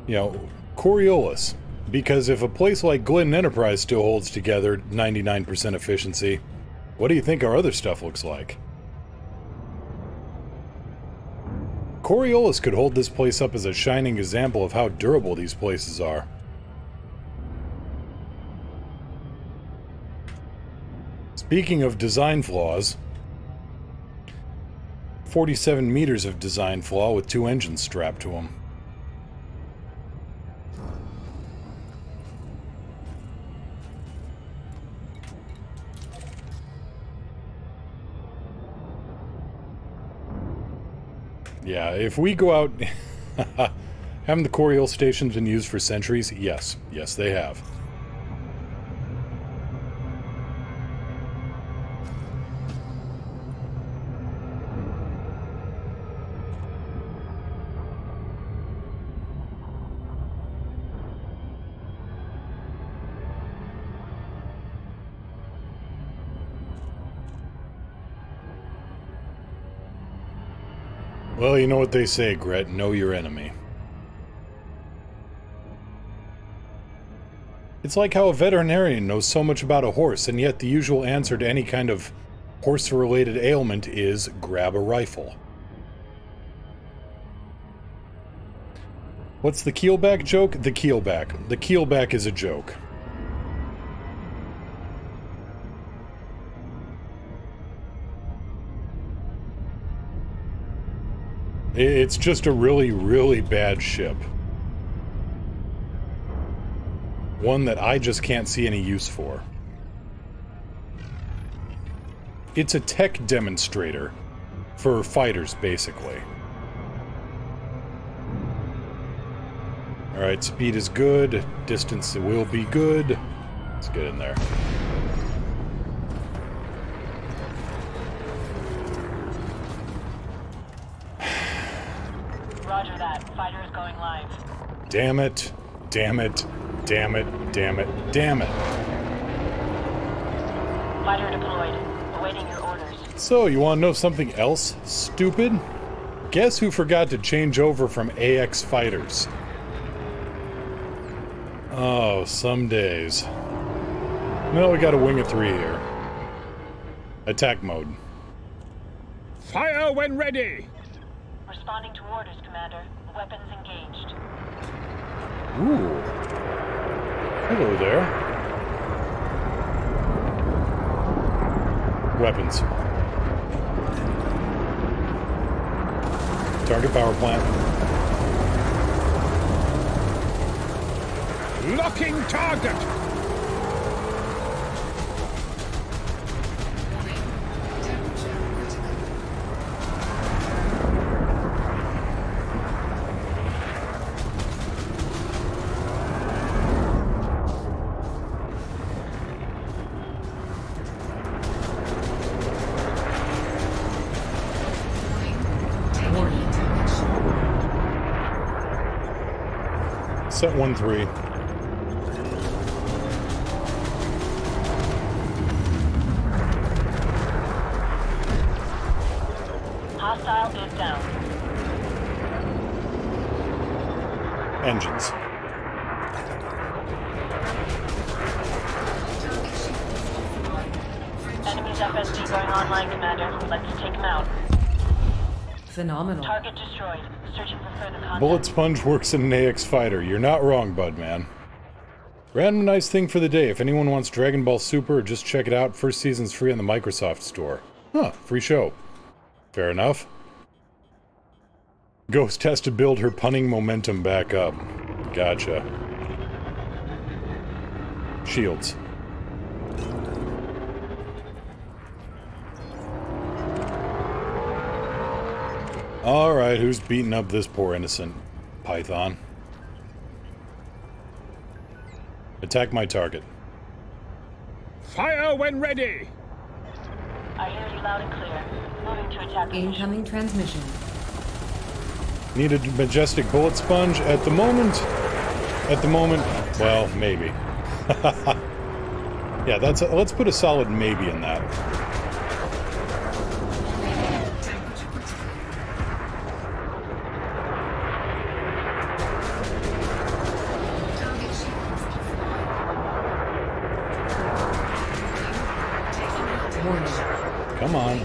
you know, Coriolis. Because if a place like Glidden Enterprise still holds together 99% efficiency, what do you think our other stuff looks like? Coriolis could hold this place up as a shining example of how durable these places are. Speaking of design flaws, 47 meters of design flaw with 2 engines strapped to them. Yeah, if we go out... Haven't the Coriol stations been used for centuries? Yes. Yes, they have. Well, you know what they say, Gret. Know your enemy. It's like how a veterinarian knows so much about a horse, and yet the usual answer to any kind of horse-related ailment is grab a rifle. What's the keelback joke? The keelback. The keelback is a joke. It's just a really, really bad ship. One that I just can't see any use for. It's a tech demonstrator for fighters, basically. Alright, speed is good. Distance will be good. Let's get in there. Roger that. Fighter is going live. Damn it. Damn it. Damn it. Damn it. Damn it. Fighter deployed. Awaiting your orders. So, you want to know something else, stupid? Guess who forgot to change over from AX fighters? Oh, some days. Well, we got a wing of 3 here. Attack mode. Fire when ready! Responding to orders, Commander. Weapons engaged. Ooh. Hello there. Weapons. Target power plant. Locking target! Set 1-3. Hostile is down. Engines. Enemy's FSD going online, Commander. Let's take him out. Phenomenal. Target destroyed. Searching for further contact. Bullet Sponge works in an AX fighter. You're not wrong, Budman. Random nice thing for the day. If anyone wants Dragon Ball Super, just check it out. First season's free on the Microsoft Store. Huh, free show. Fair enough. Ghost has to build her punning momentum back up. Gotcha. Shields. Alright, who's beating up this poor innocent python? Attack my target. Fire when ready! I hear you loud and clear. Moving to attack position. Incoming transmission. Need a majestic bullet sponge? At the moment, well, maybe. Yeah, that's let's put a solid maybe in that. Come on.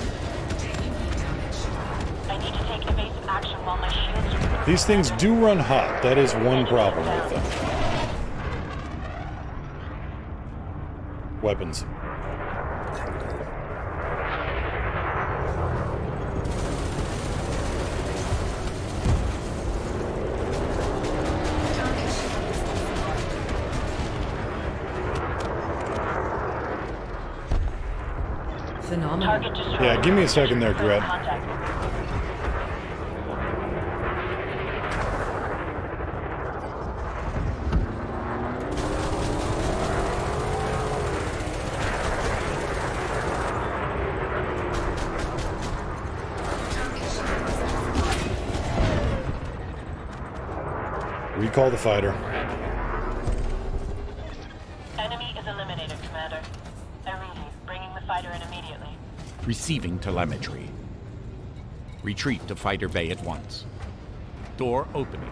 I need to take evasive action while my shields are... These things do run hot. That is one problem with them. Weapons. Phenomenal. Yeah, give me a second there, Gret. Recall the fighter. Enemy is eliminated, Commander. I read you. Bringing the fighter in immediately. Receiving telemetry. Retreat to fighter bay at once. Door opening.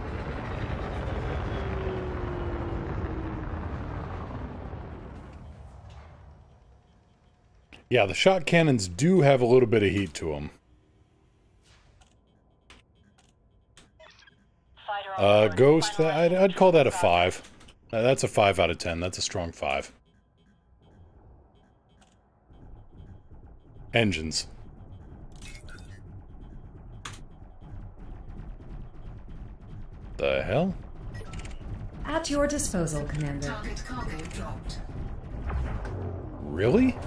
Yeah, the shot cannons do have a little bit of heat to them. Ghost, I'd call that a 5. That's a 5 out of 10. That's a strong 5. Engines. The hell? At your disposal, Commander. Target cargo dropped. Really?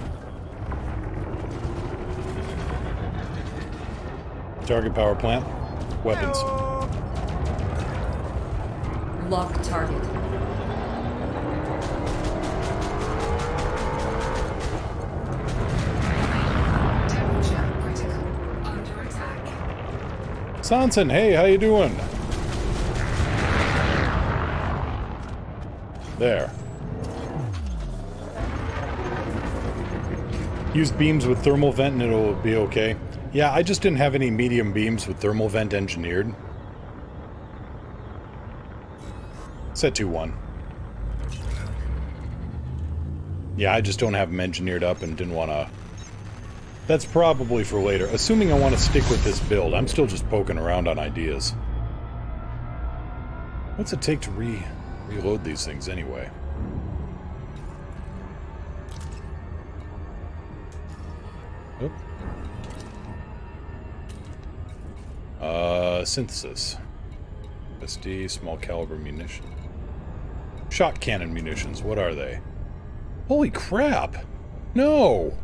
Target power plant. Weapons. Lock target. Temperature critical. Under attack. Sanson, hey, how you doing? There. Use beams with thermal vent and it'll be okay. Yeah, I just didn't have any medium beams with thermal vent engineered. Set 2-1. Yeah, I just don't have them engineered up and didn't want to... That's probably for later. Assuming I want to stick with this build. I'm still just poking around on ideas. What's it take to reload these things anyway? Oop. Synthesis. SD, small caliber munition. Shot cannon munitions, what are they? Holy crap! No!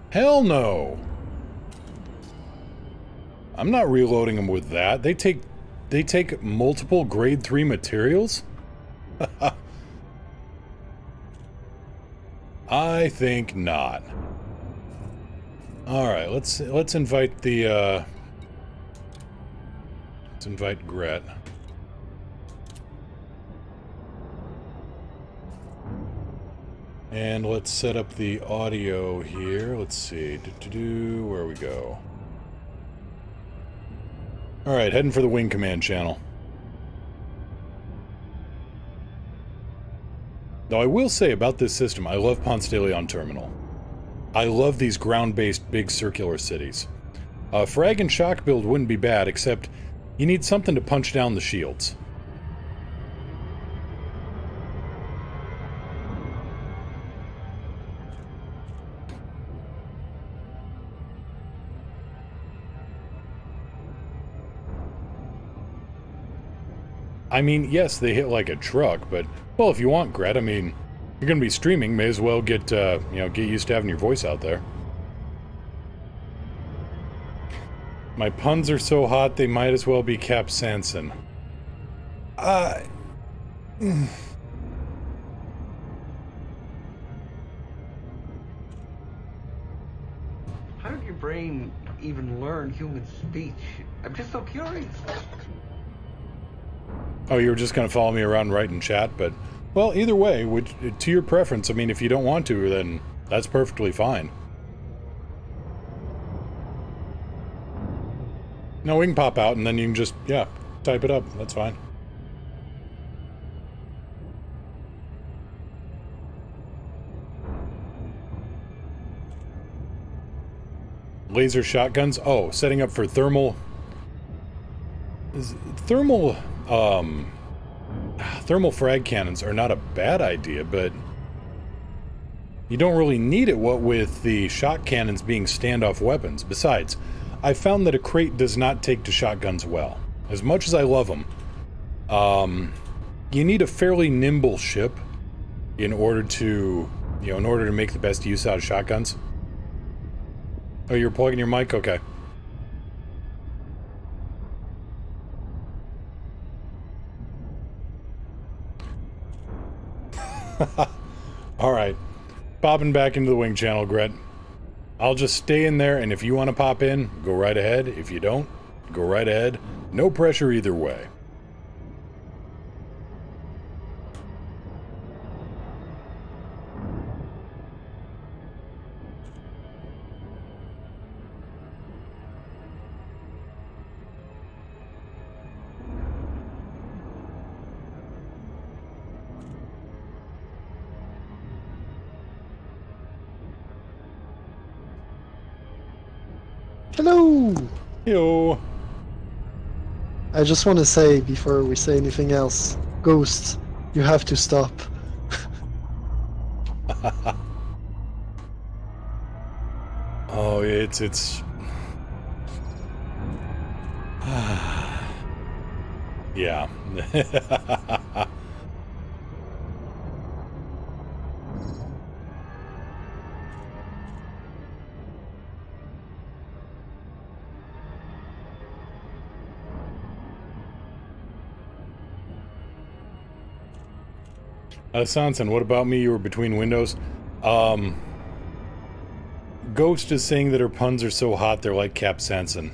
Hell no! I'm not reloading them with that. They take multiple grade 3 materials? I think not. Alright, let's invite the let's invite Gret. And let's set up the audio here. Let's see. Where we go? Alright, heading for the Wing Command channel. Though I will say about this system, I love Ponce de Leon Terminal. I love these ground-based big circular cities. Frag and shock build wouldn't be bad, except you need something to punch down the shields. I mean, yes, they hit like a truck, but, well, if you want, Gret, I mean, you're gonna be streaming, may as well get, you know, get used to having your voice out there. My puns are so hot, they might as well be Cap Sanson. How did your brain even learn human speech? I'm just so curious. Oh, you were just gonna follow me around right in chat, but... Well, either way, to your preference. I mean, if you don't want to, then that's perfectly fine. No, we can pop out, and then you can just, yeah, type it up. That's fine. Laser shotguns. Oh, setting up for thermal... Thermal frag cannons are not a bad idea, but you don't really need it, what with the shot cannons being standoff weapons. Besides, I found that a crate does not take to shotguns well. As much as I love them, you need a fairly nimble ship in order to, in order to make the best use out of shotguns. Oh, you're plugging your mic? Okay. Alright. Popping back into the wing channel, Gret. I'll just stay in there, and if you want to pop in, go right ahead. If you don't, go right ahead. No pressure either way. Hello! Yo! I just want to say, before we say anything else, Ghost, you have to stop. Oh, it's... yeah. Sanson, what about me? You were between windows. Ghost is saying that her puns are so hot they're like Cap Sanson.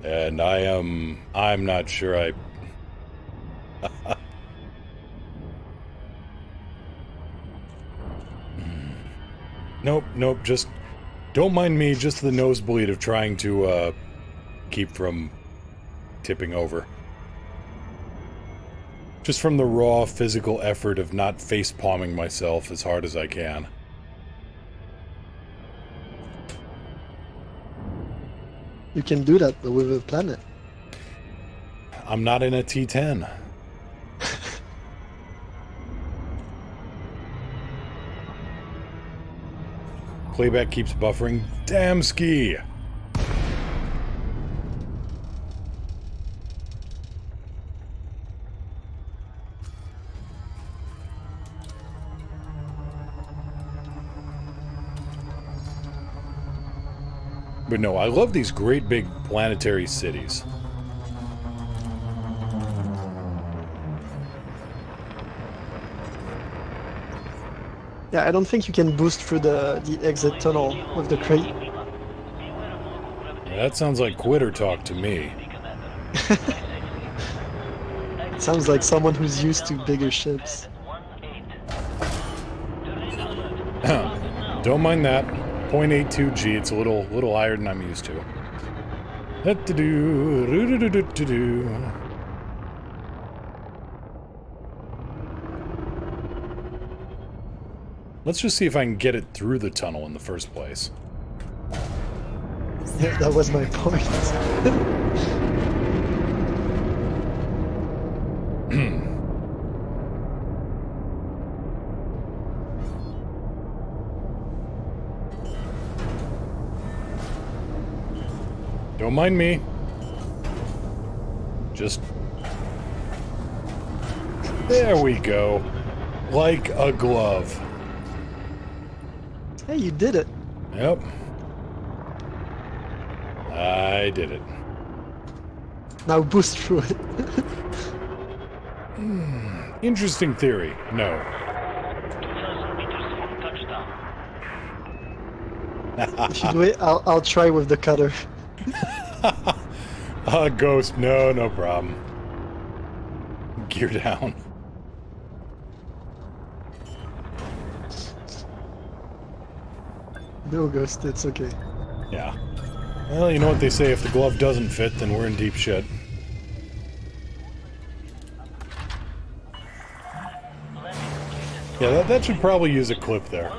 And I'm not sure I... Nope, just... Don't mind me, just the nosebleed of trying to, keep from tipping over. Just from the raw physical effort of not face-palming myself as hard as I can. You can do that, but with a planet. I'm not in a T-10. Playback keeps buffering. Damn ski! But no, I love these great big planetary cities. Yeah, I don't think you can boost through the exit tunnel with the crate. That sounds like quitter talk to me. It sounds like someone who's used to bigger ships. Don't mind that. 0.82 G, it's a little higher than I'm used to. Let's just see if I can get it through the tunnel in the first place. Yeah, that was my point. Don't mind me. Just... There we go. Like a glove. Hey, you did it. Yep. I did it. Now boost through it. Interesting theory. No. If you do it, I'll try with the cutter. Ghost, no problem. Gear down. No, Ghost, it's okay. Yeah. Well, you know what they say, if the glove doesn't fit, then we're in deep shit. Yeah, that should probably use a clip there.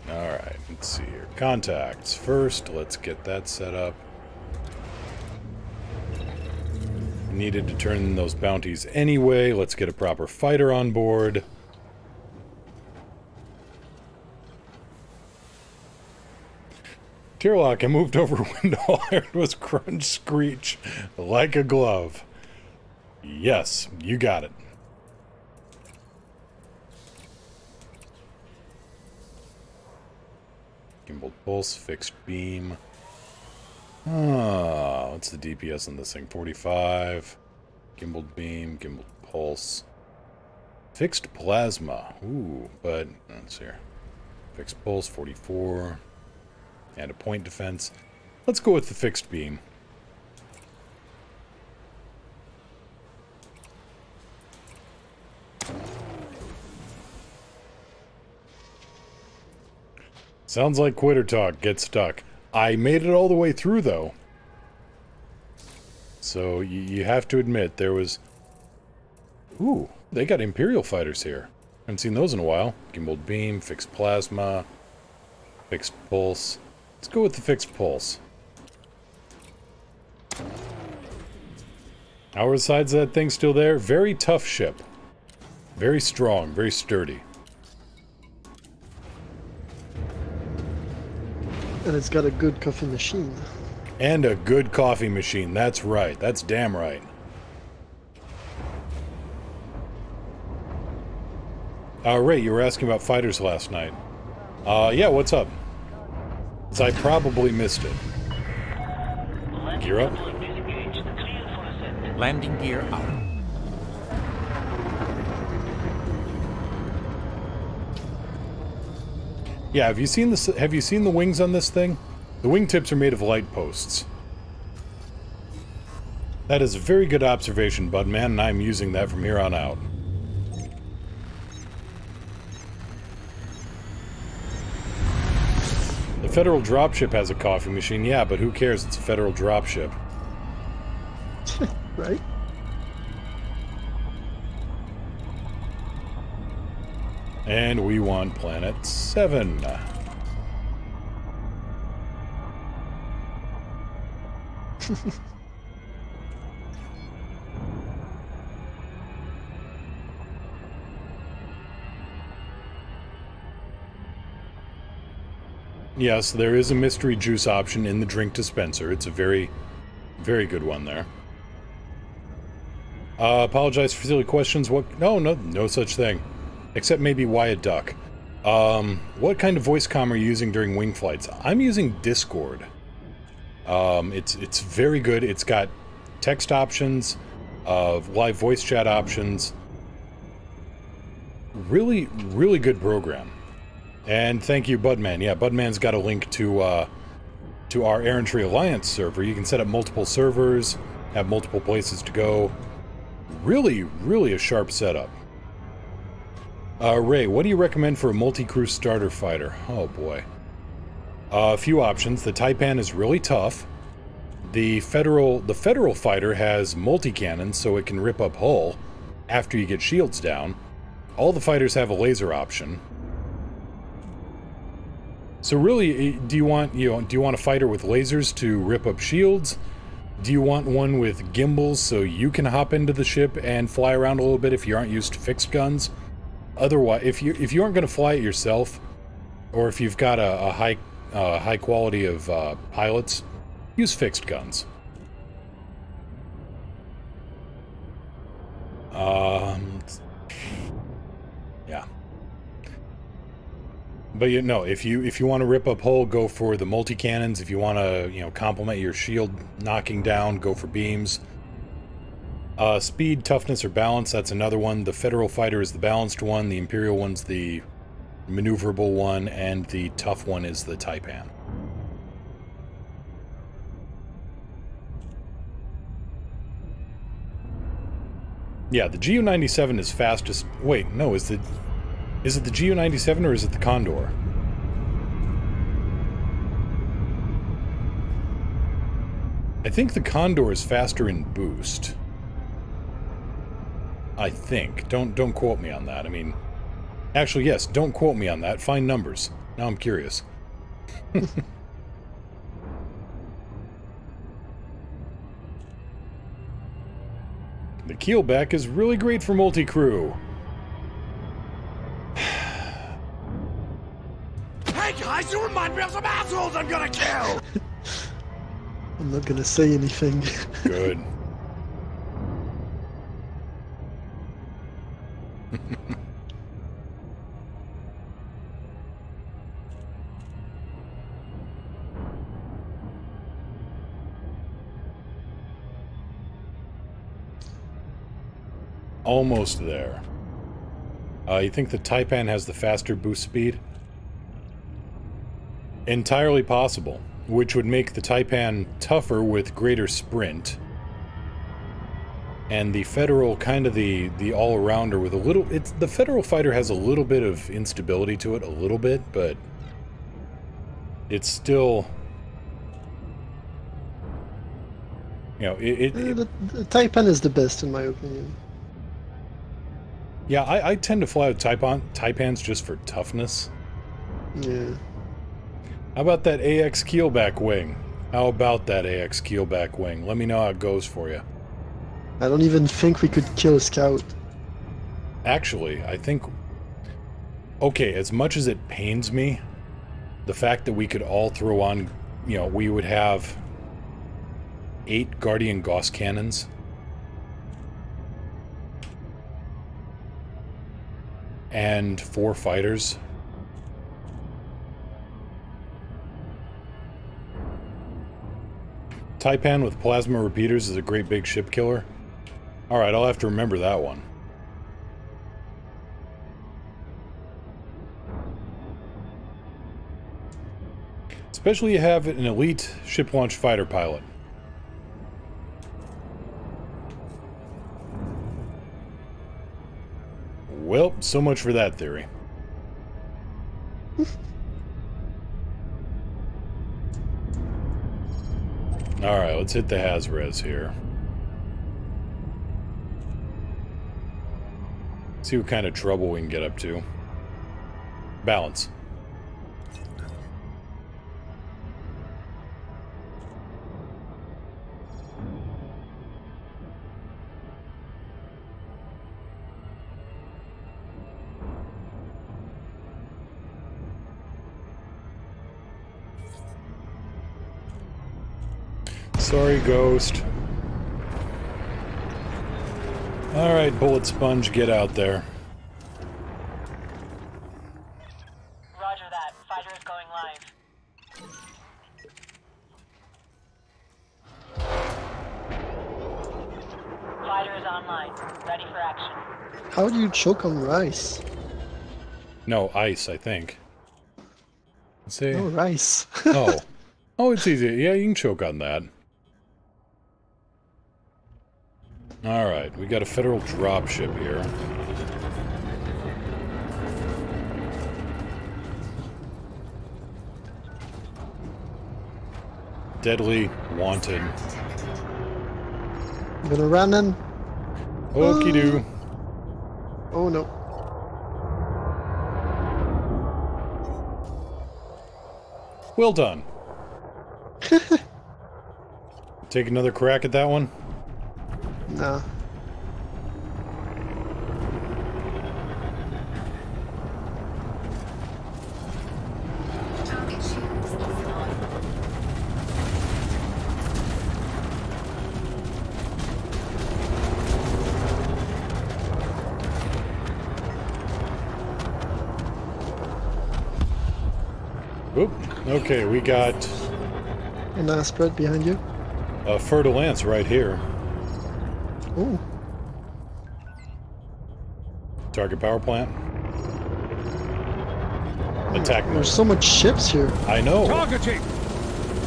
Alright, let's see here. Contacts. First, let's get that set up. Needed to turn in those bounties anyway. Let's get a proper fighter on board. Tierlock, I moved over a window. All I heard was crunch screech like a glove. Yes, you got it. Gimbal pulse, fixed beam. Ah, what's the DPS on this thing? 45. Gimbal beam, gimbal pulse. Fixed plasma. Ooh, but let's see here. Fixed pulse, 44. And a point defense. Let's go with the fixed beam. Sounds like quitter talk. Get stuck. I made it all the way through, though. So, you have to admit, there was... Ooh, they got Imperial fighters here. Haven't seen those in a while. Gimbal beam, fixed plasma, fixed pulse. Let's go with the fixed pulse. How are the sides of that thing still there? Very tough ship. Very strong, very sturdy. And it's got a good coffee machine. And a good coffee machine, that's right. That's damn right. Ray, you were asking about fighters last night. Yeah, what's up? 'Cause I probably missed it. Gear up. Landing gear out. Yeah, have you seen this? Have you seen the wings on this thing? The wingtips are made of light posts. That is a very good observation, Budman, and I'm using that from here on out. The Federal dropship has a coffee machine, yeah, but who cares? It's a Federal dropship. Right? And we want Planet 7. Yes, there is a mystery juice option in the drink dispenser. It's a very, very good one there. Apologize for silly questions. What? No such thing. Except maybe Wyatt Duck. What kind of voice comm are you using during wing flights? I'm using Discord. It's very good. It's got text options, live voice chat options. Really, really good program. And thank you, Budman. Yeah, Budman's got a link to our Errantry Alliance server. You can set up multiple servers, have multiple places to go. Really, really a sharp setup. Ray, what do you recommend for a multi-crew starter fighter? Oh boy. A few options. The Taipan is really tough. The Federal fighter has multi-cannons, so it can rip up hull after you get shields down. All the fighters have a laser option. So really, do you want a fighter with lasers to rip up shields? Do you want one with gimbals so you can hop into the ship and fly around a little bit if you aren't used to fixed guns? Otherwise, if you aren't going to fly it yourself, or if you've got a high quality of pilots, use fixed guns. Yeah. But if you want to rip up hull, go for the multi-cannons. If you want to, complement your shield knocking down, go for beams. Speed, toughness, or balance, that's another one. The Federal fighter is the balanced one, the Imperial one's the maneuverable one, and the tough one is the Taipan. Yeah, the GU-97 is fastest... Wait, no, is it the GU-97 or is it the Condor? I think the Condor is faster in boost. I think. Don't quote me on that. I mean... Actually, yes, don't quote me on that. Find numbers. Now I'm curious. The keelback is really great for multi-crew. Hey guys, you remind me of some assholes I'm gonna kill! I'm not gonna say anything. Good. Almost there. You think the Taipan has the faster boost speed? Entirely possible, which would make the Taipan tougher with greater sprint. And the Federal kind of the all-arounder with a little... the Federal fighter has a little bit of instability to it, a little bit, but... It's still... You know, the Taipan is the best in my opinion. Yeah, I tend to fly with Taipans just for toughness. Yeah. How about that AX keelback wing? How about that AX keelback wing? Let me know how it goes for you. I don't even think we could kill a scout. Actually, I think... Okay, as much as it pains me, the fact that we could all throw on... You know, we would have 8 Guardian Gauss cannons. And 4 fighters. Taipan with plasma repeaters is a great big ship killer. Alright, I'll have to remember that one. Especially you have an elite ship launch fighter pilot. Well, so much for that theory. Alright, let's hit the Haz-Res here. See what kind of trouble we can get up to. Balance. Sorry, Ghost. Alright, Bullet Sponge, get out there. Roger that. Fighter is going live. Fighter is online. Ready for action. How do you choke on rice? No, ice, I think. Let's see. No, rice. Oh. Oh, it's easy. Yeah, you can choke on that. Alright, we got a Federal dropship here. Deadly wanted. I'm gonna ram in. Okie doo. Oh no. Well done. Take another crack at that one? Nah. Oop. Okay, we got... An spread behind you. A Fer-de-Lance right here. Oh. Target power plant. Attack mode. There's so much ships here. I know. Targeting!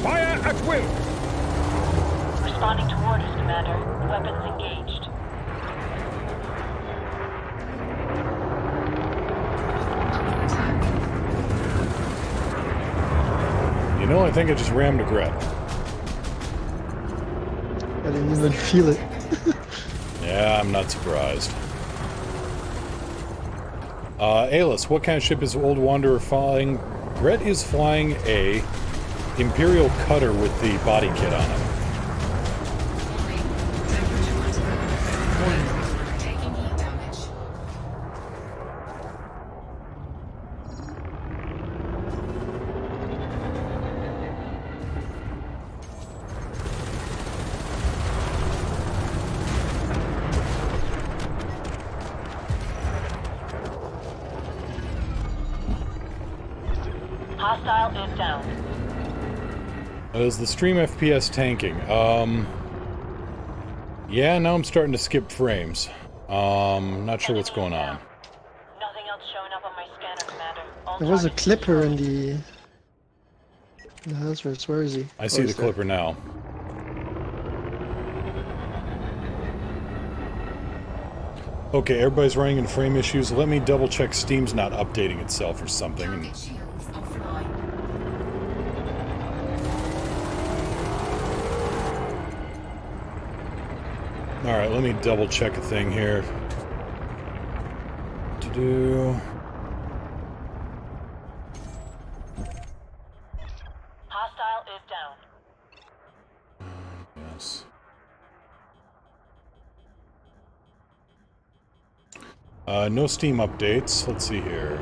Fire at will! Responding to orders, Commander. Weapons engaged. You know, I think I just rammed a Gret. I didn't even feel it. Yeah, I'm not surprised. Alis, what kind of ship is Old Wanderer flying? Gret is flying a Imperial cutter with the body kit on it. Taking heat damage. Hostile is down. Is the stream FPS tanking? Yeah, now I'm starting to skip frames. Not sure what's going on. Nothing else showing up on my scanner, Commander. All There was a targets clipper in the hazards. Where is he? I see the clipper now. Okay, everybody's running into frame issues. Let me double check Steam's not updating itself or something. Target shields offline. Alright, let me double check a thing here. To do. Hostile is down. Yes. No Steam updates. Let's see here.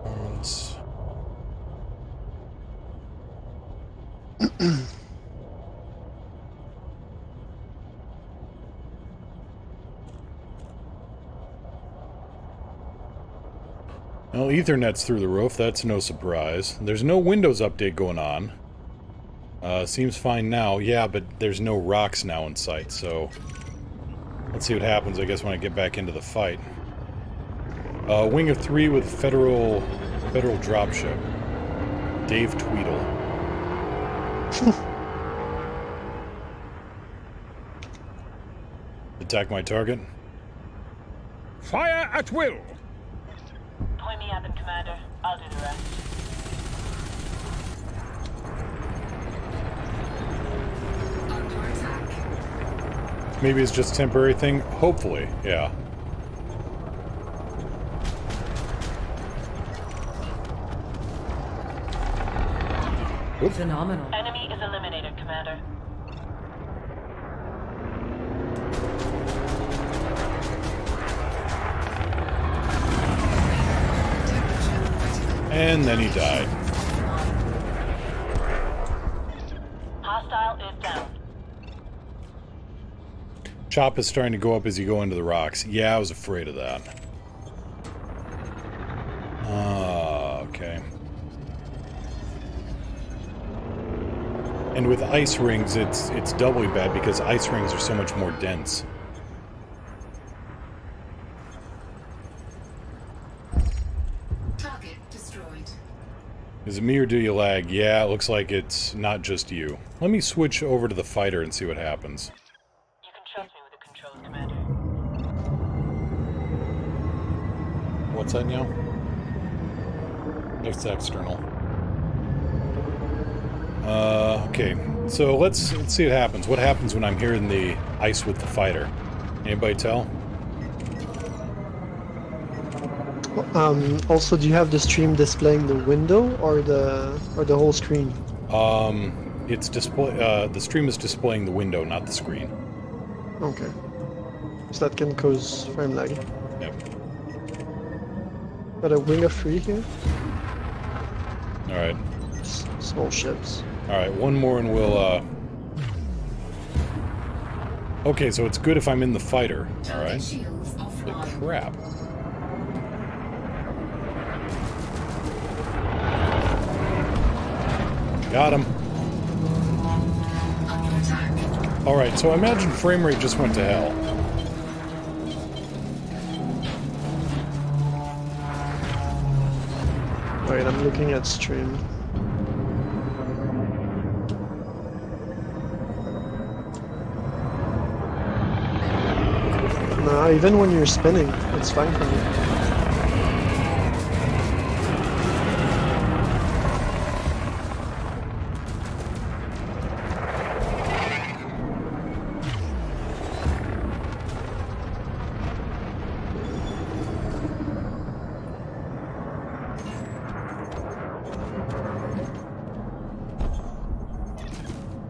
Performance. Well, Ethernet's through the roof. That's no surprise. There's no Windows update going on. Seems fine now. Yeah, but there's no rocks now in sight, so... Let's see what happens, I guess, when I get back into the fight. Wing of 3 with Federal dropship. Dave Tweedle. Attack my target. Fire at will! Point me at them, Commander. I'll do the rest. Under attack. Maybe it's just a temporary thing? Hopefully, yeah. Oops. Phenomenal. Enemy is eliminated, Commander. And then he died. Hostile is down. Chop is starting to go up as you go into the rocks. Yeah, I was afraid of that. Okay. And with ice rings, it's doubly bad because ice rings are so much more dense. Target destroyed. Is it me or do you lag? Yeah, it looks like it's not just you. Let me switch over to the fighter and see what happens. You can trust me with the controls, Commander. What's that now? It's external. Okay. So let's see what happens. What happens when I'm here in the ice with the fighter? Anybody tell? Also, do you have the stream displaying the window or the whole screen? It's display. The stream is displaying the window, not the screen. Okay. So that can cause frame lag. Yep. Got a wing of 3 here. All right. Small ships. All right. One more, and we'll. Okay, so it's good if I'm in the fighter. All right. But crap. Got him. Under attack. Alright, so I imagine frame rate just went to hell. Alright, I'm looking at stream. Nah, even when you're spinning, it's fine for me.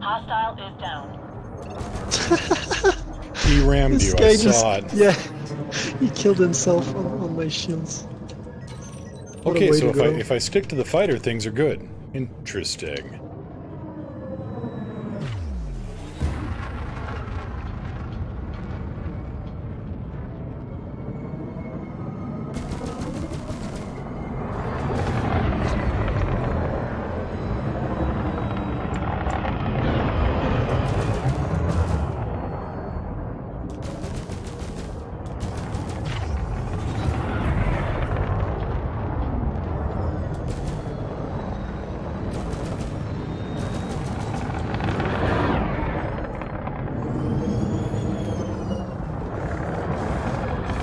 Hostile is down. He rammed you, I saw it. Yeah, he killed himself on my shields. What Okay, so if I stick to the fighter, things are good. Interesting.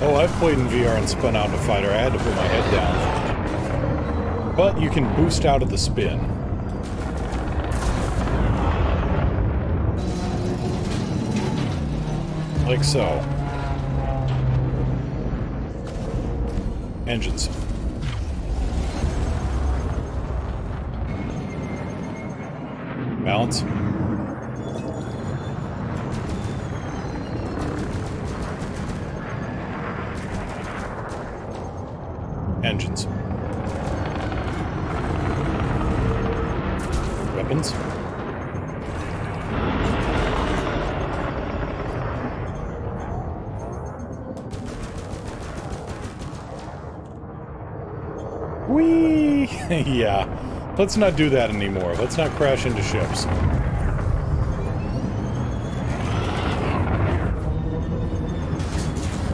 Oh, I've played in VR and spun out in a fighter. I had to put my head down. But you can boost out of the spin. Like so. Engines. Balance. Engines. Weapons. Whee! Yeah. Let's not do that anymore. Let's not crash into ships.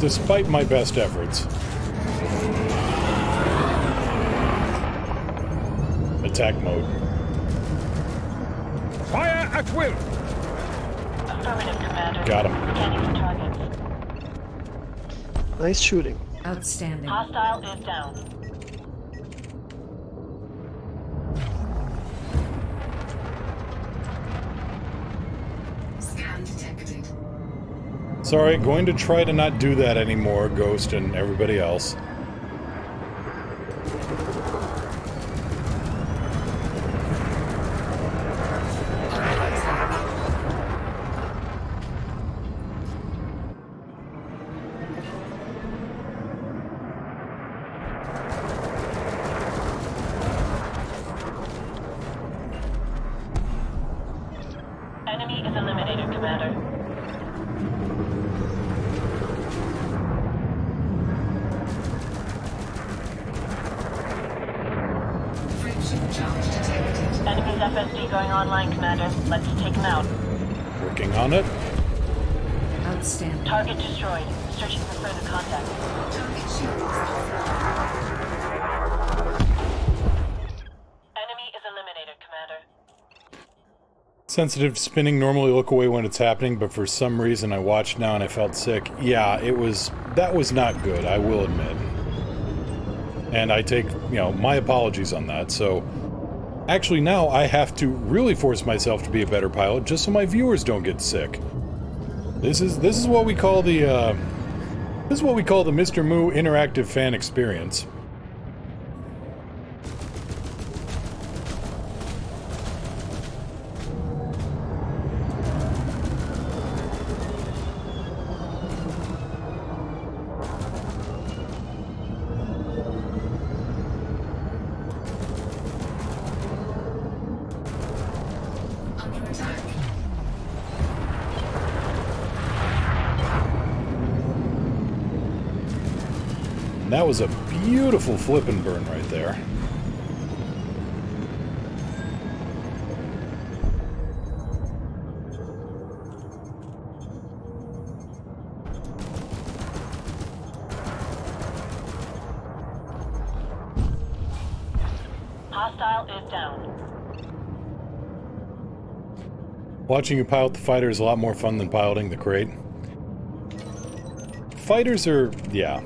Despite my best efforts. Attack mode. Fire at will! Affirmative, Commander. Got him. Scanning for targets. Nice shooting. Outstanding. Hostile is down. Scan detected. Sorry, going to try to not do that anymore, Ghost and everybody else. Enemy is eliminated, Commander. Friction charge detected. Enemy's FSD going online, Commander. Let's take him out. Working on it. Outstanding. Target destroyed. Searching for further contact. Target shields. Enemy is eliminated, Commander. Sensitive to spinning, normally look away when it's happening, but for some reason I watched now and I felt sick. Yeah, that was not good, I will admit. And I take, my apologies on that, so... Actually now I have to really force myself to be a better pilot just so my viewers don't get sick. This is what we call the, this is what we call the Mr. Moo interactive fan experience. And that was a beautiful flip and burn right there. down. Watching you pilot the fighter is a lot more fun than piloting the crate. Fighters are... yeah.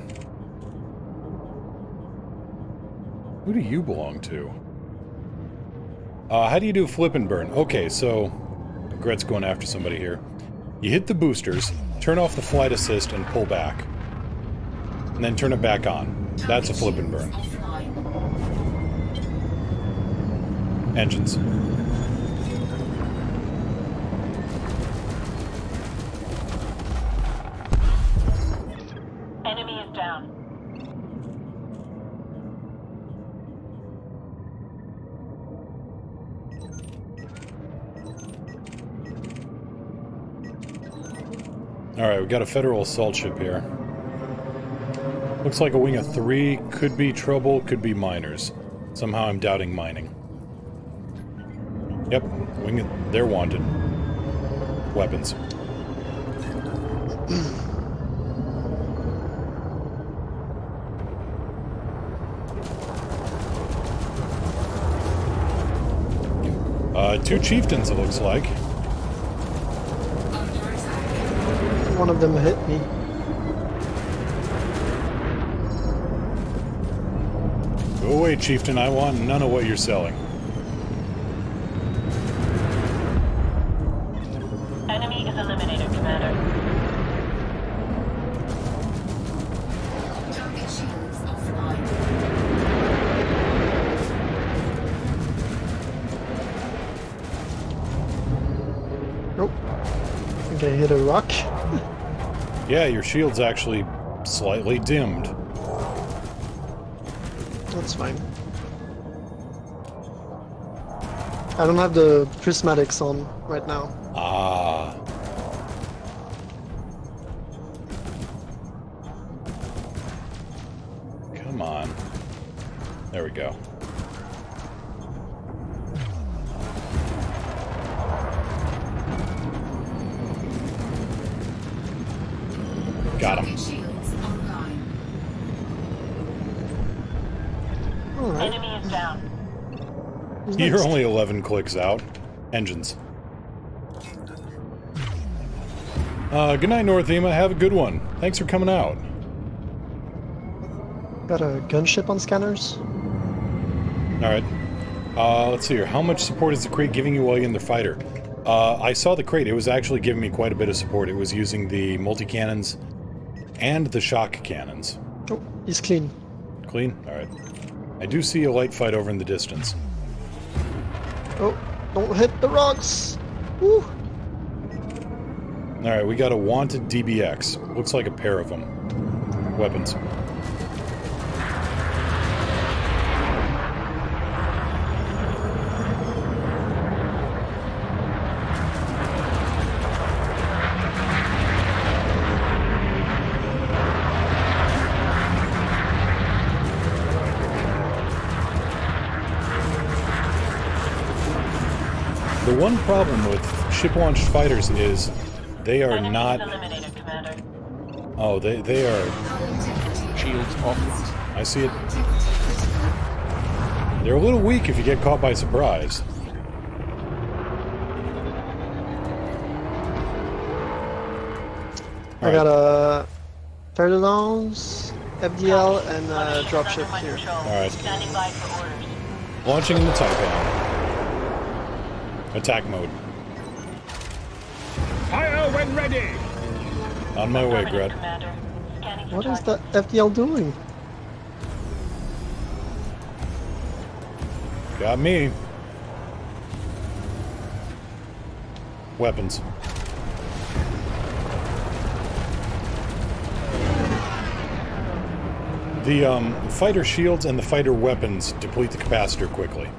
Who do you belong to? How do you do flip and burn? Okay, so... Gret's going after somebody here. You hit the boosters, turn off the flight assist, and pull back. And then turn it back on. That's a flip and burn. Engines. Enemy is down. Alright, we got a federal assault ship here. Looks like a wing of 3, could be trouble, could be miners. Somehow I'm doubting mining. Yep, wing of, they're wanted. Weapons. Two chieftains, it looks like. One of them hit me. Go away, chieftain. I want none of what you're selling. Enemy is eliminated, Commander. Target shields offline. Nope. I think I hit a rock. Yeah, your shield's actually slightly dimmed. That's fine. I don't have the prismatics on right now. Ah. Come on. There we go. Got him. Alright. Enemy is down. You're only 11 clicks out. Engines. Good night, Northema. Have a good one. Thanks for coming out. Got a gunship on scanners. Alright. Let's see here. How much support is the crate giving you while you're in the fighter? I saw the crate. It was actually giving me quite a bit of support. It was using the multi-cannons and the shock cannons. Oh, he's clean. Clean? Alright. I do see a light fight over in the distance. Oh, don't hit the rocks! Woo! Alright, we got a wanted DBX. Looks like a pair of them. Weapons. The one problem with ship-launched fighters is they are not... Oh, they are... Shields off. I see it. They're a little weak if you get caught by surprise. I got a Ferdinand's, FDL, and a dropship here. Alright. Launching in the Taipan. Attack mode. Fire when ready! On my way, Gret. What is that FDL doing? Got me. Weapons. The fighter shields and the fighter weapons deplete the capacitor quickly.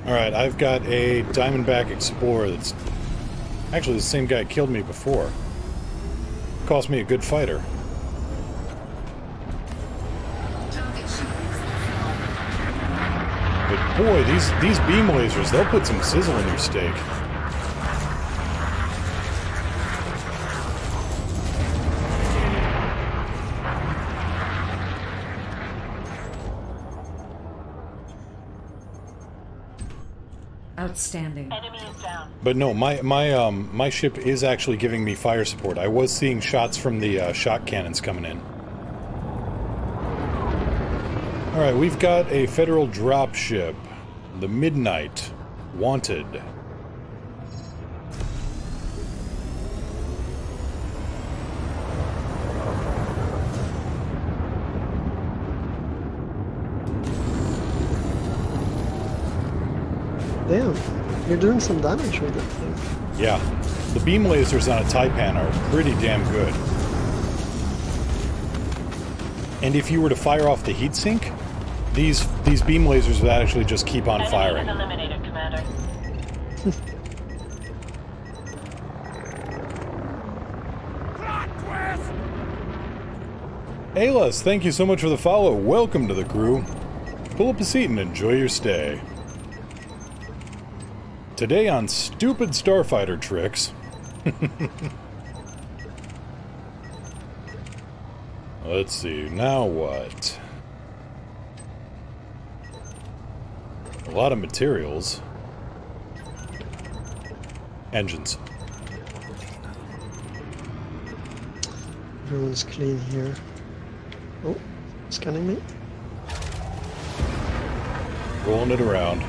Alright, I've got a Diamondback Explorer that's actually the same guy killed me before. Cost me a good fighter. But boy, these beam lasers, they'll put some sizzle in your steak. Outstanding. Enemy is down. But no, my ship is actually giving me fire support. I was seeing shots from the shot cannons coming in. Alright, we've got a federal dropship. The Midnight. Wanted. Damn, you're doing some damage with that thing. Yeah, the beam lasers on a Taipan are pretty damn good. And if you were to fire off the heatsink, these beam lasers would actually just keep on firing. Enemy is eliminated, Commander. Aylas, thank you so much for the follow. Welcome to the crew. Pull up a seat and enjoy your stay. Today on Stupid Starfighter Tricks. Let's see, now what? A lot of materials. Engines. Everyone's clean here. Oh, scanning me. Rolling it around.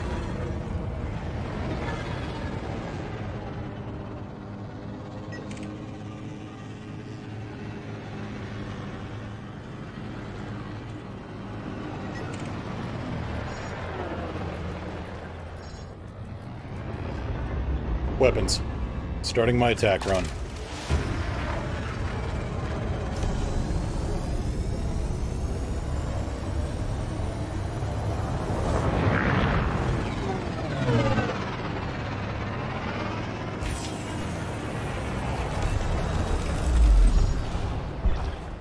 Weapons. Starting my attack run.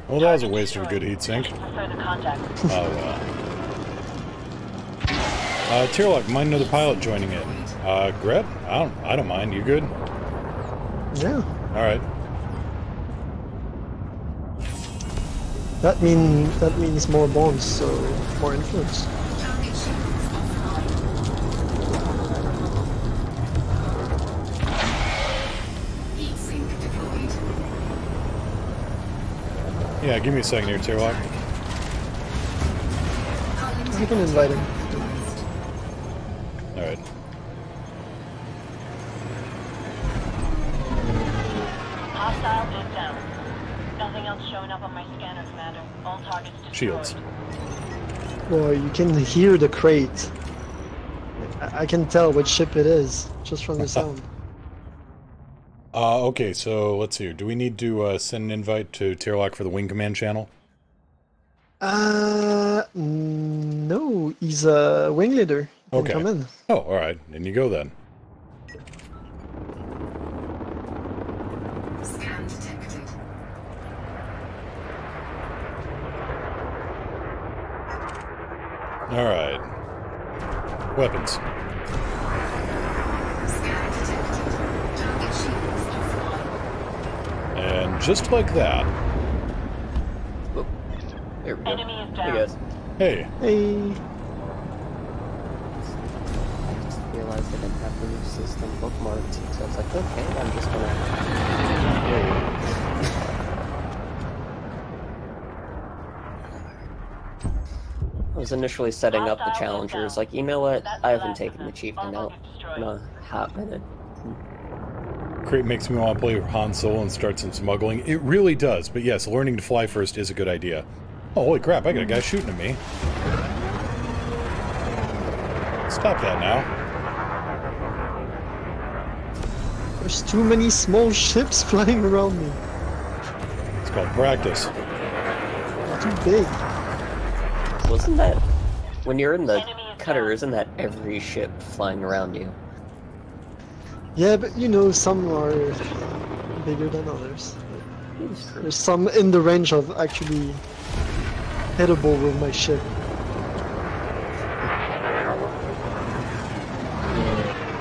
Well, that was a waste of a good heatsink. Oh, well. Tierlock, might another pilot joining in. Greb? I don't mind. You good? Yeah. Alright. That means more bonds, so more influence. Yeah, give me a second here, Tierlock. I can invite him. Alright. Hostile is down. Nothing else showing up on my scanner, Commander. All targets destroyed. Shields. Well, you can hear the crate. I can tell which ship it is, just from the sound. Okay, so let's see here. Do we need to send an invite to Tierlock for the Wing Command channel? No, he's a wing leader. He can come in. Oh, alright. In you go then. Scan detected. Alright. Weapons. Scan detected. Target shields offline. And just like that. Oh, there we go. Enemy is down. Hey guys. Hey. Hey. I just realized I didn't have the new system bookmarked, so I was like, okay, I'm just gonna... I was initially setting up the challengers, like, email it. I haven't taken the chieftain out in a hot minute. Crate makes me want to play Han Solo and start some smuggling. It really does, but yes, learning to fly first is a good idea. Oh, holy crap, I got a guy shooting at me. Stop that now. There's too many small ships flying around me. It's called practice. Too big. Wasn't that... When you're in the cutter, isn't that every ship flying around you? Yeah, but you know, some are bigger than others. There's some in the range of actually hittable with my ship.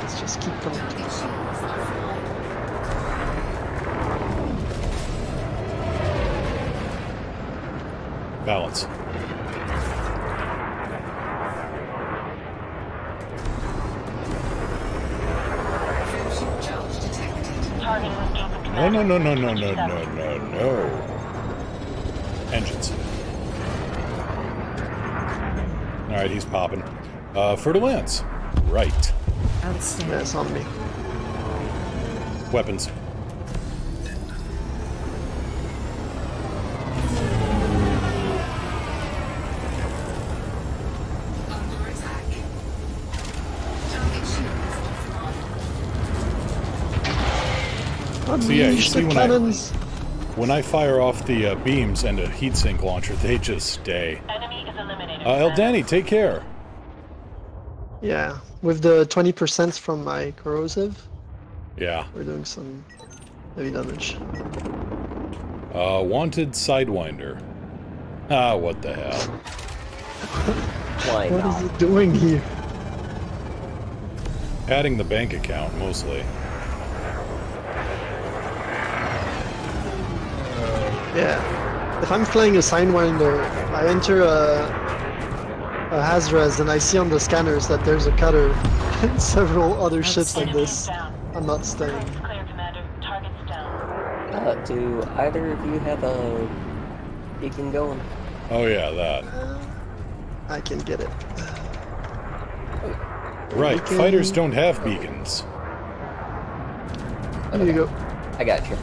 Let's just keep going. Balance. No, no, no, no, no, no, no, no, no. Engines. Alright, he's popping. Fertile Lance. Right. Outstanding. That's on me. Weapons. So yeah, you see when I fire off the beams and a heatsink launcher, they just stay. Enemy is eliminated. Eldani, take care. Yeah, with the 20% from my corrosive. Yeah. We're doing some heavy damage. Wanted Sidewinder. Ah, what the hell? Why What not? is it doing here? Adding the bank account, mostly. Yeah. If I'm playing a Sidewinder, I enter a Hazres and I see on the scanners that there's a cutter and several other ships like this. I'm not staying. Clear, Commander. Target's down. Do either of you have a beacon going? Oh yeah, that. I can get it. Right, Beacon. fighters don't have beacons. Here you go. I got you.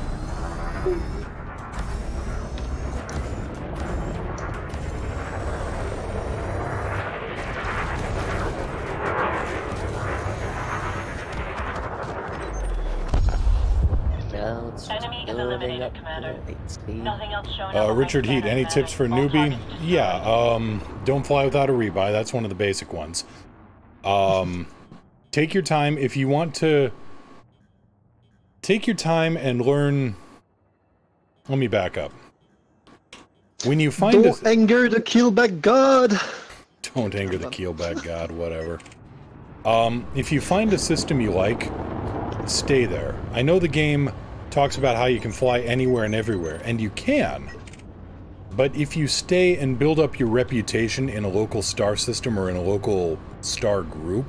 Enemy is eliminated, Commander. Nothing else showing up. Richard Heat, any tips for a newbie? Yeah, don't fly without a rebuy. That's one of the basic ones. Take your time. If you want to... Take your time and learn... Let me back up. When you find Don't anger the keelback god! Don't anger the keelback god, whatever. If you find a system you like, stay there. I know the game talks about how you can fly anywhere and everywhere, and you can. But if you stay and build up your reputation in a local star system or in a local star group,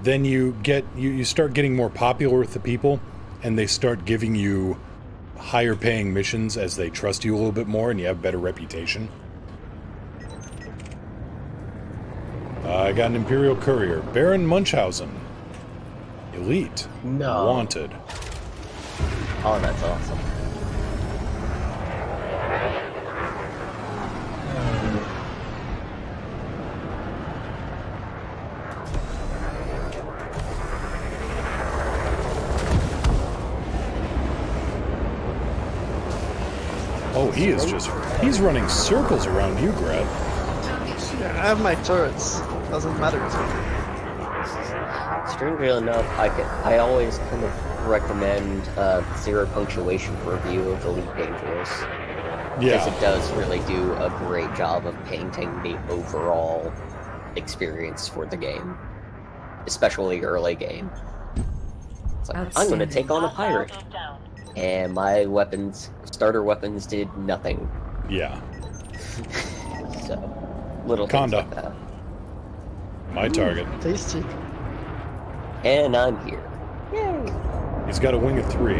then you start getting more popular with the people, and they start giving you higher paying missions as they trust you a little bit more and you have better reputation. I got an Imperial Courier. Baron Munchausen. Elite. No. Wanted. Oh, that's awesome. Oh, he is just... He's running circles around you, Grab. Yeah, I have my turrets. Doesn't matter to me. Strangely enough, I always kind of recommend zero punctuation review of Elite Dangerous. Yeah. Because it does really do a great job of painting the overall experience for the game. Especially early game. It's like, I'm gonna take on a pirate. And my weapons, starter weapons, did nothing. Yeah. So, little things Conda. like that. My target. Tasty. And I'm here. Yay! He's got a wing of 3.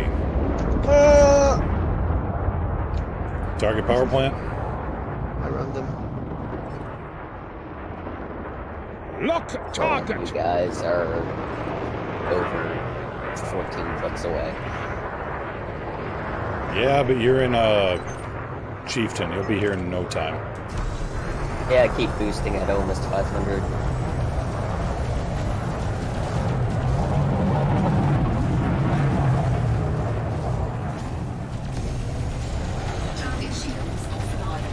Target power plant. I run them. Look, target! You guys are over 14 clicks away. Yeah, but you're in Chieftain. You'll be here in no time. Yeah, I keep boosting at almost 500. Target shields offline.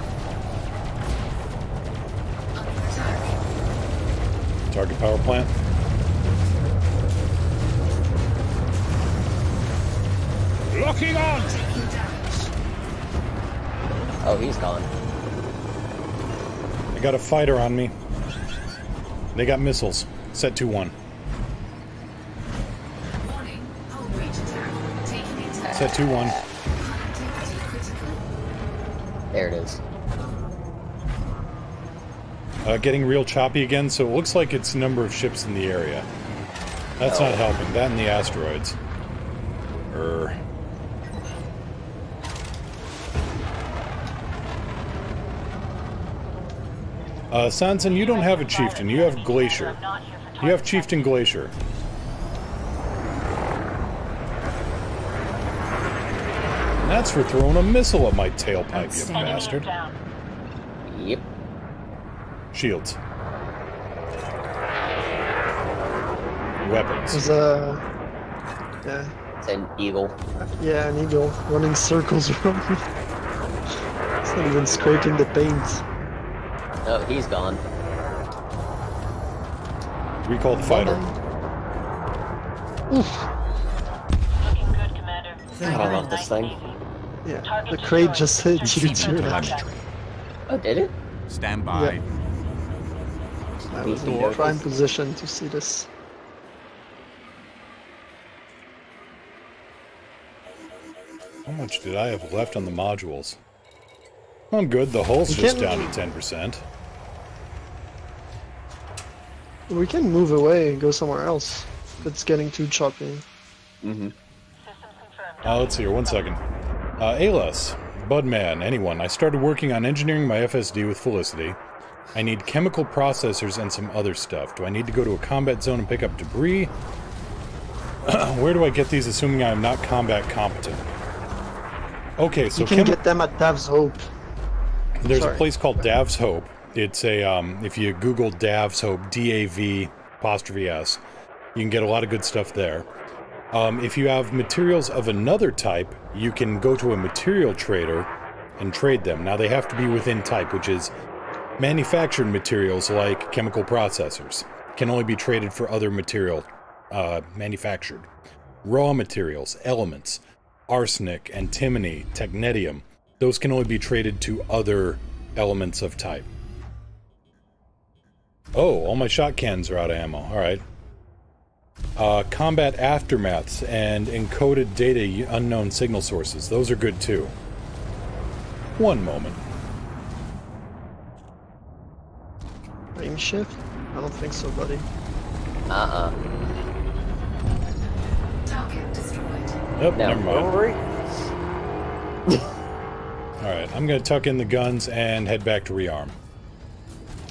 Under attack. Target power plant. Locking on! Oh, he's gone. I got a fighter on me. They got missiles. Set 2-1. Warning. Hull breach attack. Taking attack. Set 2-1. Connectivity critical. There it is. Getting real choppy again, so it looks like it's number of ships in the area. That's not helping. That and the asteroids. Sanson, you don't have a chieftain. You have Glacier. You have Chieftain Glacier. And that's for throwing a missile at my tailpipe, you bastard. Yep. Shields. Weapons. There's yeah. It's an eagle. Yeah, an eagle running circles around me. It's not even scraping the paint. Oh, he's gone. Recall the fighter. Oof. Looking good, Commander. I love this thing. Yeah, the crate just hit you too. Oh, did it? Stand by. Yeah. I was in a prime position to see this. How much did I have left on the modules? I'm good. The hull's just down to 10%. We can move away and go somewhere else. If it's getting too choppy. Mm-hmm. Let's see here. 1 second. Alas, Budman, anyone. I started working on engineering my FSD with Felicity. I need chemical processors and some other stuff. Do I need to go to a combat zone and pick up debris? Where do I get these, assuming I am not combat competent? Okay, so you can get them at Dav's Hope. There's a place called Dav's Hope. It's a, if you Google Dav's Hope, D-A-V''S, you can get a lot of good stuff there. If you have materials of another type, you can go to a material trader and trade them. Now, they have to be within type, which is manufactured materials like chemical processors. Can only be traded for other material manufactured. Raw materials, elements, arsenic, antimony, technetium, those can only be traded to other elements of type. Oh, all my shot cannons are out of ammo. Alright. Combat aftermaths and encoded data unknown signal sources. Those are good too. One moment. Frame shift? I don't think so, buddy. Target destroyed. Yep, No, never mind. don't worry. Alright, I'm gonna tuck in the guns and head back to rearm.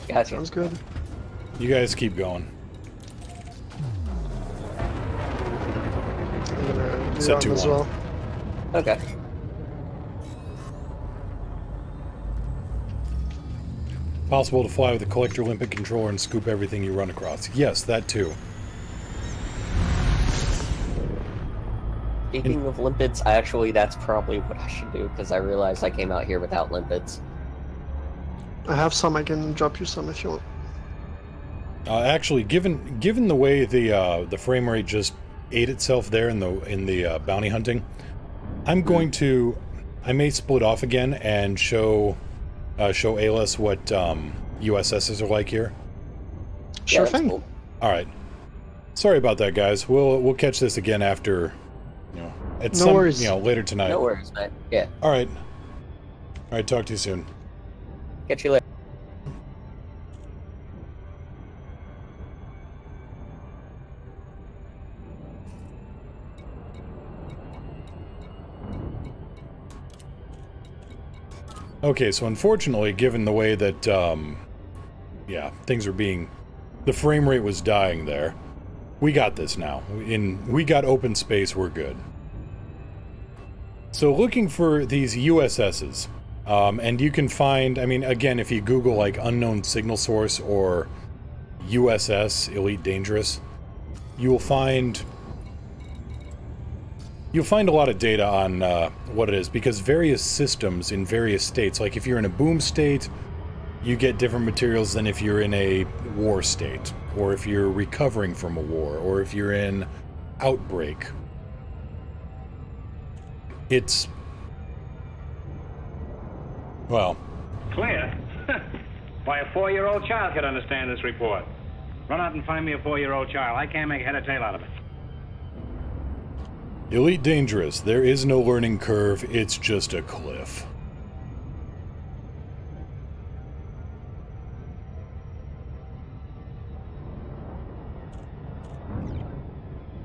Gotcha. Sounds good. You guys keep going. I'm gonna do Set that as 2-1. well. Okay. Possible to fly with a collector limpet controller and scoop everything you run across. Yes, that too. Speaking of limpets, that's probably what I should do, because I realized I came out here without limpets. I have some. I can drop you some if you want. Actually, given the way the frame rate just ate itself there in the bounty hunting, I'm going to, I may split off again and show Alis what USSs are like here. Sure that's thing. Cool. All right. Sorry about that, guys. We'll catch this again after, at No worries. later tonight. No worries, man. Yeah. All right. All right. Talk to you soon. Catch you later. Okay, so unfortunately, given the way that, things are being... The frame rate was dying there. We got this now. We got open space, we're good. So looking for these USSs, and you can find, I mean, again, if you Google, like, unknown signal source or USS, Elite Dangerous, you'll find a lot of data on what it is, because various systems in various states, like if you're in a boom state, you get different materials than if you're in a war state, or if you're recovering from a war, or if you're in outbreak. It's... well... Clear? Why, a 4-year-old child could understand this report. Run out and find me a 4-year-old child. I can't make head or tail out of it. Elite Dangerous. There is no learning curve, it's just a cliff.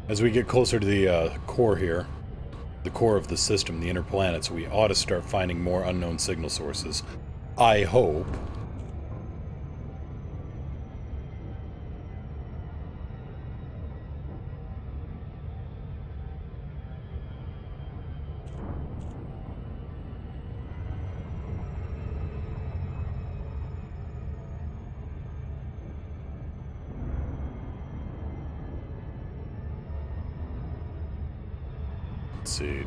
As we get closer to the core here, the core of the system, the inner planets, we ought to start finding more unknown signal sources. I hope. Let's see.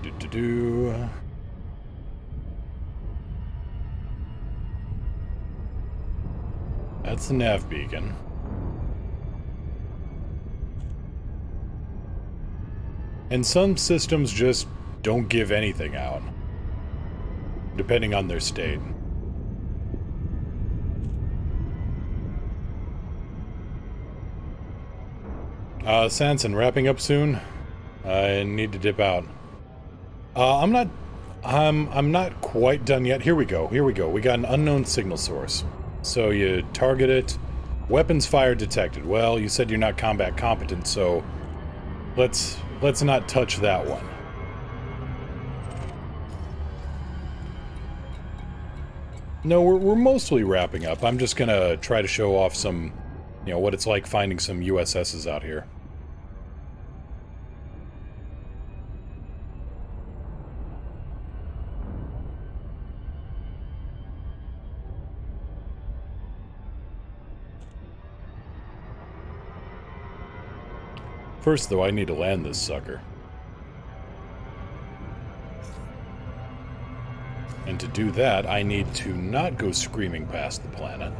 That's the nav beacon. And some systems just don't give anything out, depending on their state. Sanson, wrapping up soon? I need to dip out. I'm not quite done yet. Here we go. We got an unknown signal source. So you target it. Weapons fire detected. Well, you said you're not combat competent, so let's not touch that one. No, we're mostly wrapping up. I'm just gonna try to show off some, you know, what it's like finding some USSs out here. First, though, I need to land this sucker. And to do that, I need to not go screaming past the planet.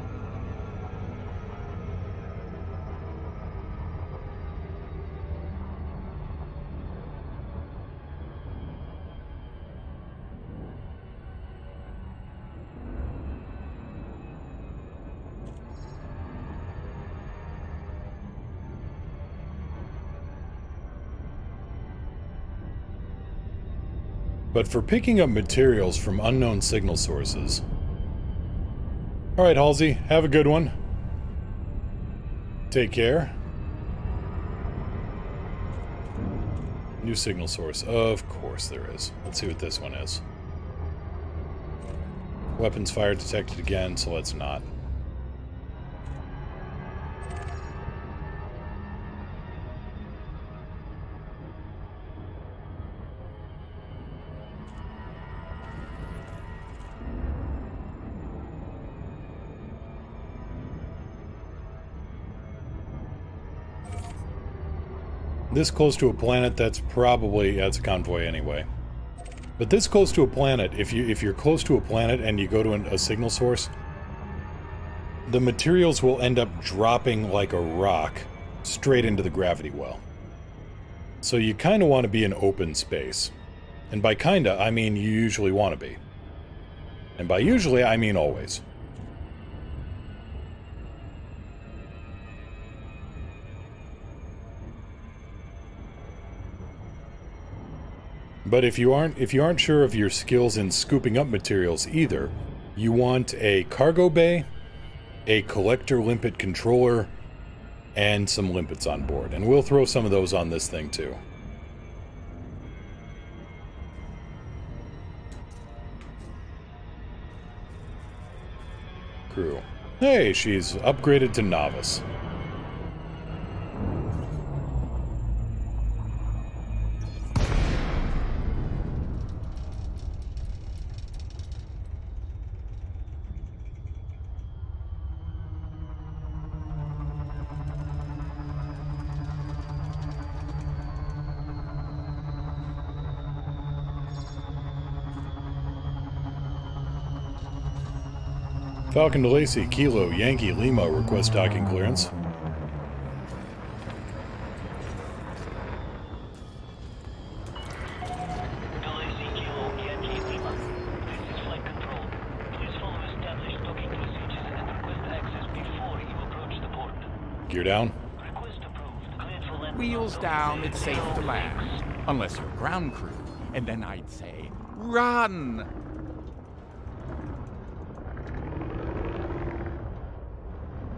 But for picking up materials from unknown signal sources... Alright, Halsey, have a good one. Take care. New signal source. Of course there is. Let's see what this one is. Weapons fire detected again, so let's not. This close to a planet, that's probably... yeah, it's a convoy anyway. But this close to a planet, if you're close to a planet and you go to a signal source, the materials will end up dropping like a rock straight into the gravity well. So you kind of want to be in open space. And by kinda, I mean you usually want to be. And by usually, I mean always. But if you aren't sure of your skills in scooping up materials either, you want a cargo bay, a collector limpet controller, and some limpets on board. And we'll throw some of those on this thing too. Crew. Hey, she's upgraded to novice. Falcon to Lacey, Kilo, Yankee, Lima, request docking clearance. Gear down. Wheels down, it's safe to land. Unless you're ground crew. And then I'd say, run!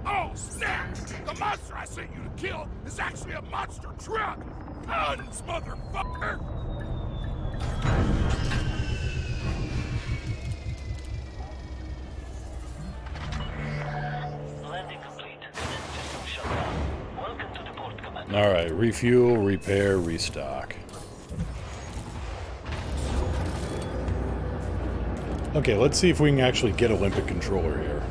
Oh, snap! The monster I sent you to kill is actually a monster truck! Guns, motherfucker! Landing complete. System shut down. Welcome to the port, Commander. Alright, refuel, repair, restock. Okay, let's see if we can actually get a limpet controller here.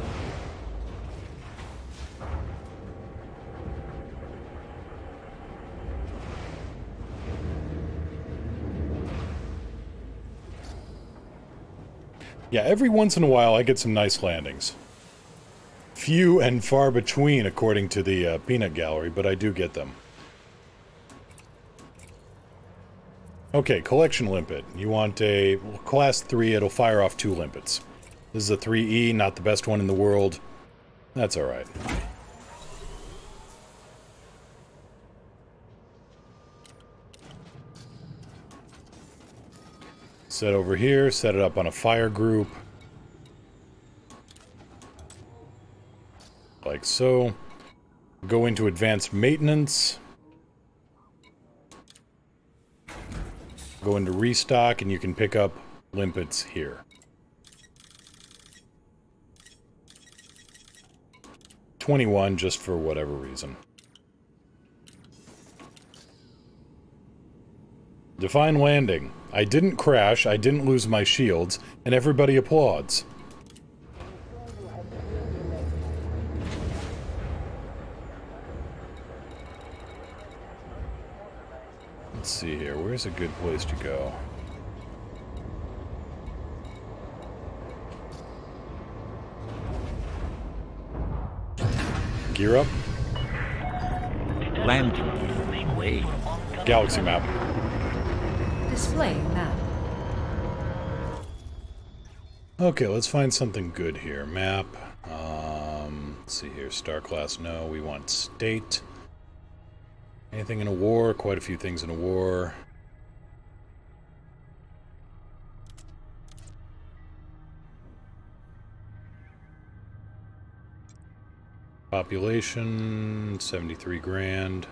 Yeah, every once in a while I get some nice landings. Few and far between, according to the peanut gallery, but I do get them. Okay, collection limpet. You want a class 3, it'll fire off 2 limpets. This is a 3E, not the best one in the world. That's alright. Set over here, set it up on a fire group. Like so. Go into advanced maintenance. Go into restock, and you can pick up limpets here. 21, just for whatever reason. Define landing. I didn't crash, I didn't lose my shields, and everybody applauds. Let's see here, where's a good place to go? Gear up. Landing way. Galaxy map. Display map. Okay, let's find something good here. Map. Let's see here. Star class, no. We want state. Anything in a war? Quite a few things in a war. Population, 73 grand.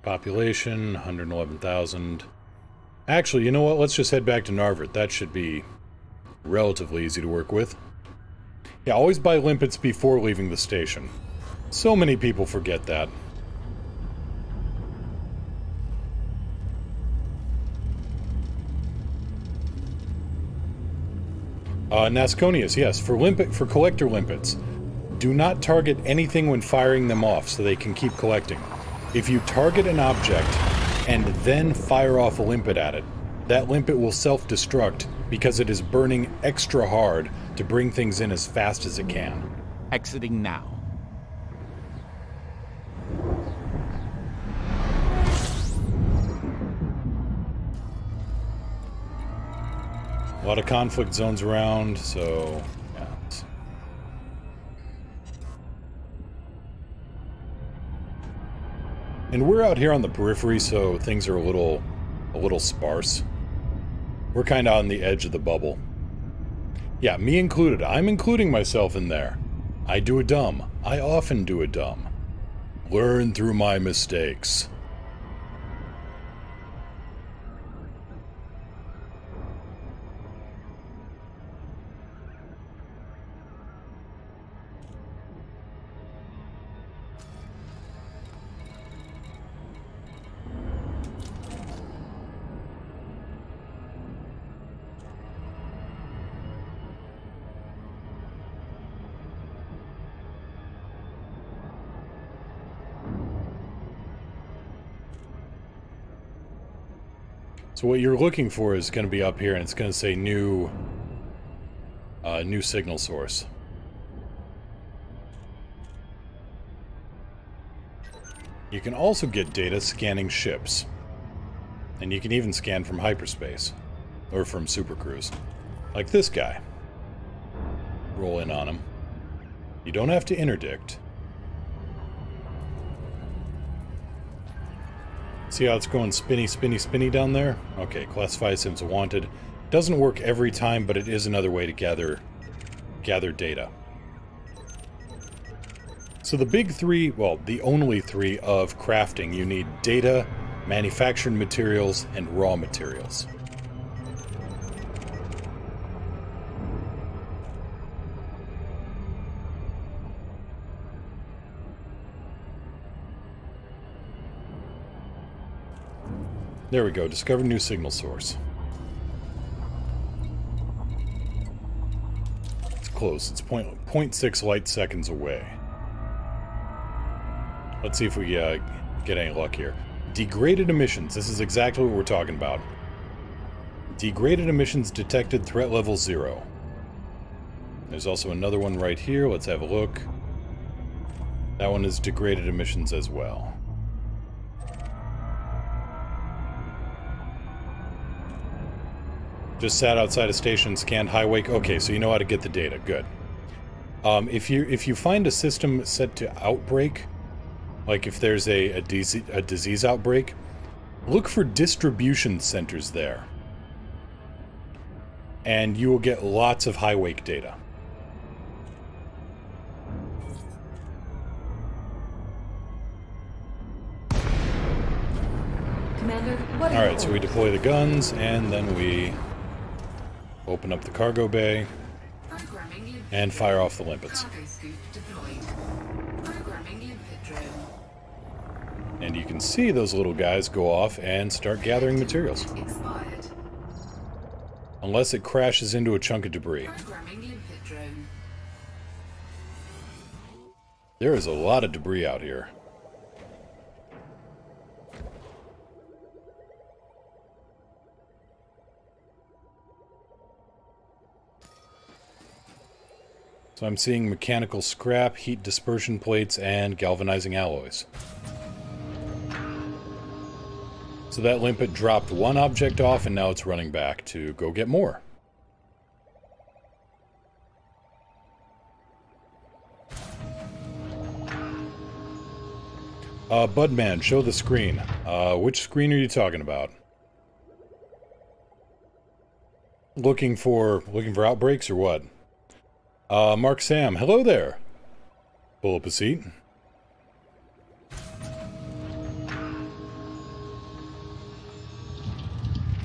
Population, 111,000. Actually, you know what? Let's just head back to Narvert. That should be relatively easy to work with. Yeah, always buy limpets before leaving the station. So many people forget that. Nasconius, yes, for collector limpets. Do not target anything when firing them off so they can keep collecting. If you target an object and then fire off a limpet at it, that limpet will self-destruct because it is burning extra hard to bring things in as fast as it can. Exiting now. A lot of conflict zones around, so yeah. And we're out here on the periphery, so things are a little sparse. We're kind of on the edge of the bubble. Yeah, me included. I'm including myself in there. I do a dumb. I often do a dumb. Learn through my mistakes. So what you're looking for is going to be up here, and it's going to say new signal source. You can also get data scanning ships. And you can even scan from hyperspace. Or from supercruise. Like this guy. Roll in on him. You don't have to interdict. See how it's going spinny, spinny, spinny down there? Okay, classify sims wanted. Doesn't work every time, but it is another way to gather data. So the big three, well, the only three of crafting, you need data, manufactured materials, and raw materials. There we go, discover new signal source. It's close, it's 0.6 light seconds away. Let's see if we get any luck here. Degraded emissions, this is exactly what we're talking about. Degraded emissions detected, threat level 0. There's also another one right here. Let's have a look. That one is degraded emissions as well. Just sat outside a station, scanned high wake. Okay, so you know how to get the data. Good. If you find a system set to outbreak, like if there's a disease outbreak, look for distribution centers there. And you will get lots of high wake data. Commander, what are Alright, so we deploy the guns, and then we open up the cargo bay and fire off the limpets. And you can see those little guys go off and start gathering materials. Unless it crashes into a chunk of debris. There is a lot of debris out here. So I'm seeing mechanical scrap, heat dispersion plates, and galvanizing alloys. So that limpet dropped one object off, and now it's running back to go get more. Budman, show the screen. Which screen are you talking about? Looking for outbreaks or what? Mark Sam, hello there. Pull up a seat.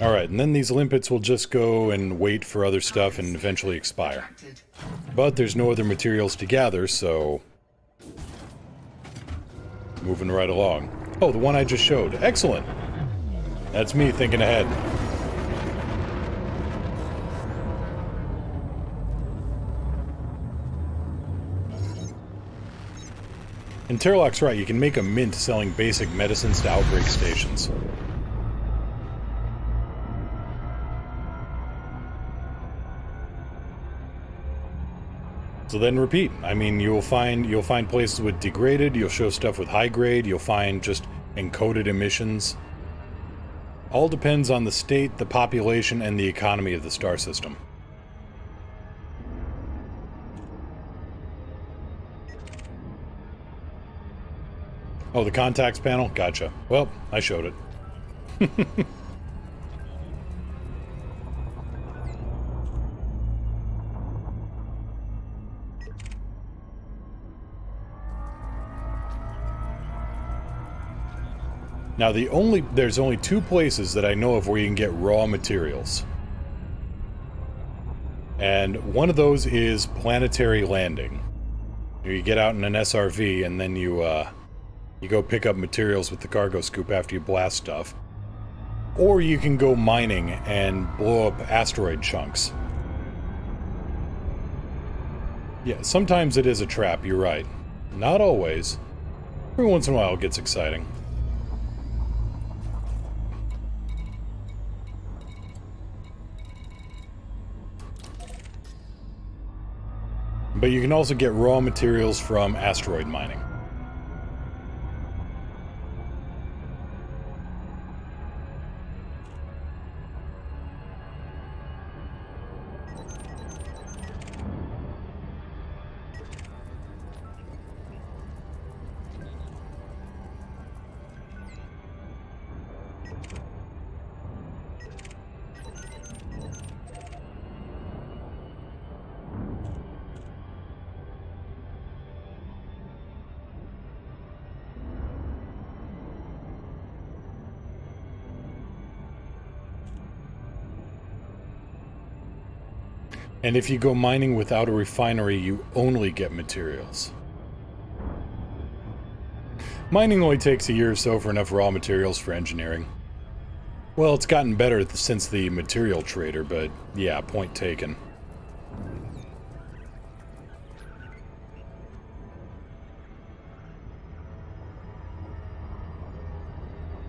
Alright, and then these limpets will just go and wait for other stuff and eventually expire. But there's no other materials to gather, so... moving right along. Oh, the one I just showed. Excellent! That's me thinking ahead. And Terlock's right, you can make a mint selling basic medicines to outbreak stations. So then repeat. I mean, you'll find places with degraded, you'll show stuff with high grade, you'll find just encoded emissions. All depends on the state, the population, and the economy of the star system. Oh, the contacts panel? Gotcha. Well, I showed it. Now, there's only two places that I know of where you can get raw materials. And one of those is Planetary Landing. You get out in an SRV and then you go pick up materials with the cargo scoop after you blast stuff. Or you can go mining and blow up asteroid chunks. Yeah, sometimes it is a trap, you're right. Not always. Every once in a while it gets exciting. But you can also get raw materials from asteroid mining. And if you go mining without a refinery, you only get materials. Mining only takes a year or so for enough raw materials for engineering. Well, it's gotten better since the material trader, but yeah, point taken.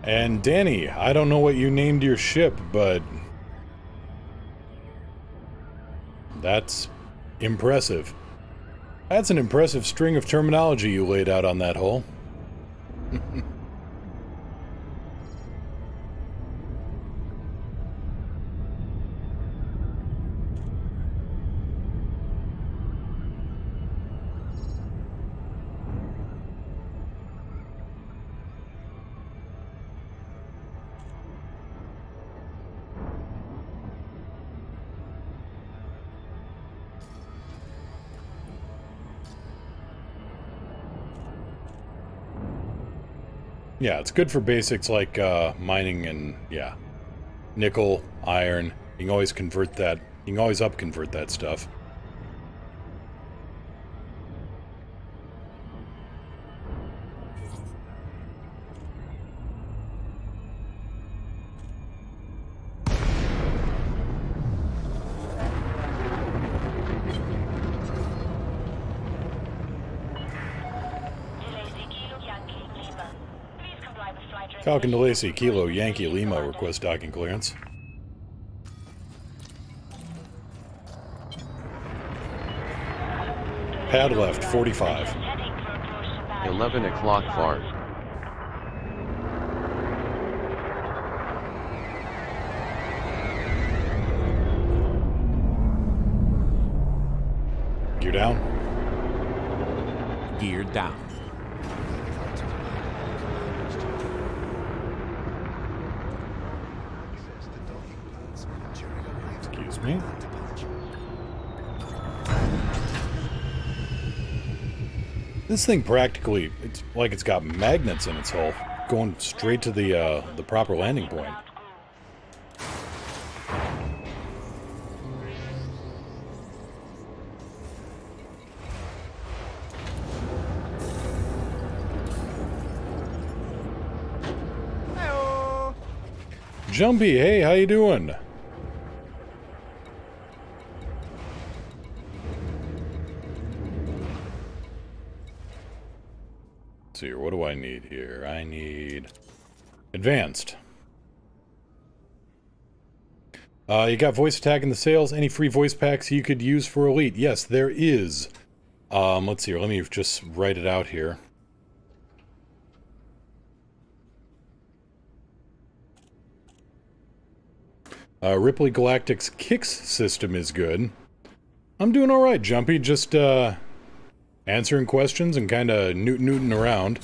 And Danny, I don't know what you named your ship, but That's impressive. That's an impressive string of terminology you laid out on that hole. Yeah, it's good for basics like mining and, yeah, nickel, iron. You can always convert that. You can always up-convert that stuff. Falcon to Lacey, Kilo, Yankee, Lima, request docking clearance. Pad left, 45. 11 o'clock far. Gear down. Gear down. Excuse me. This thing practically, it's like it's got magnets in its hull, going straight to the proper landing point. Hello. Jumpy, hey, how you doing? Let's see here, what do I need here? I need advanced. You got voice attack in the sales. Any free voice packs you could use for Elite? Yes, there is. Let's see here, let me just write it out here. Ripley Galactic's Kicks system is good. I'm doing alright, Jumpy. Just, answering questions and kind of newting around.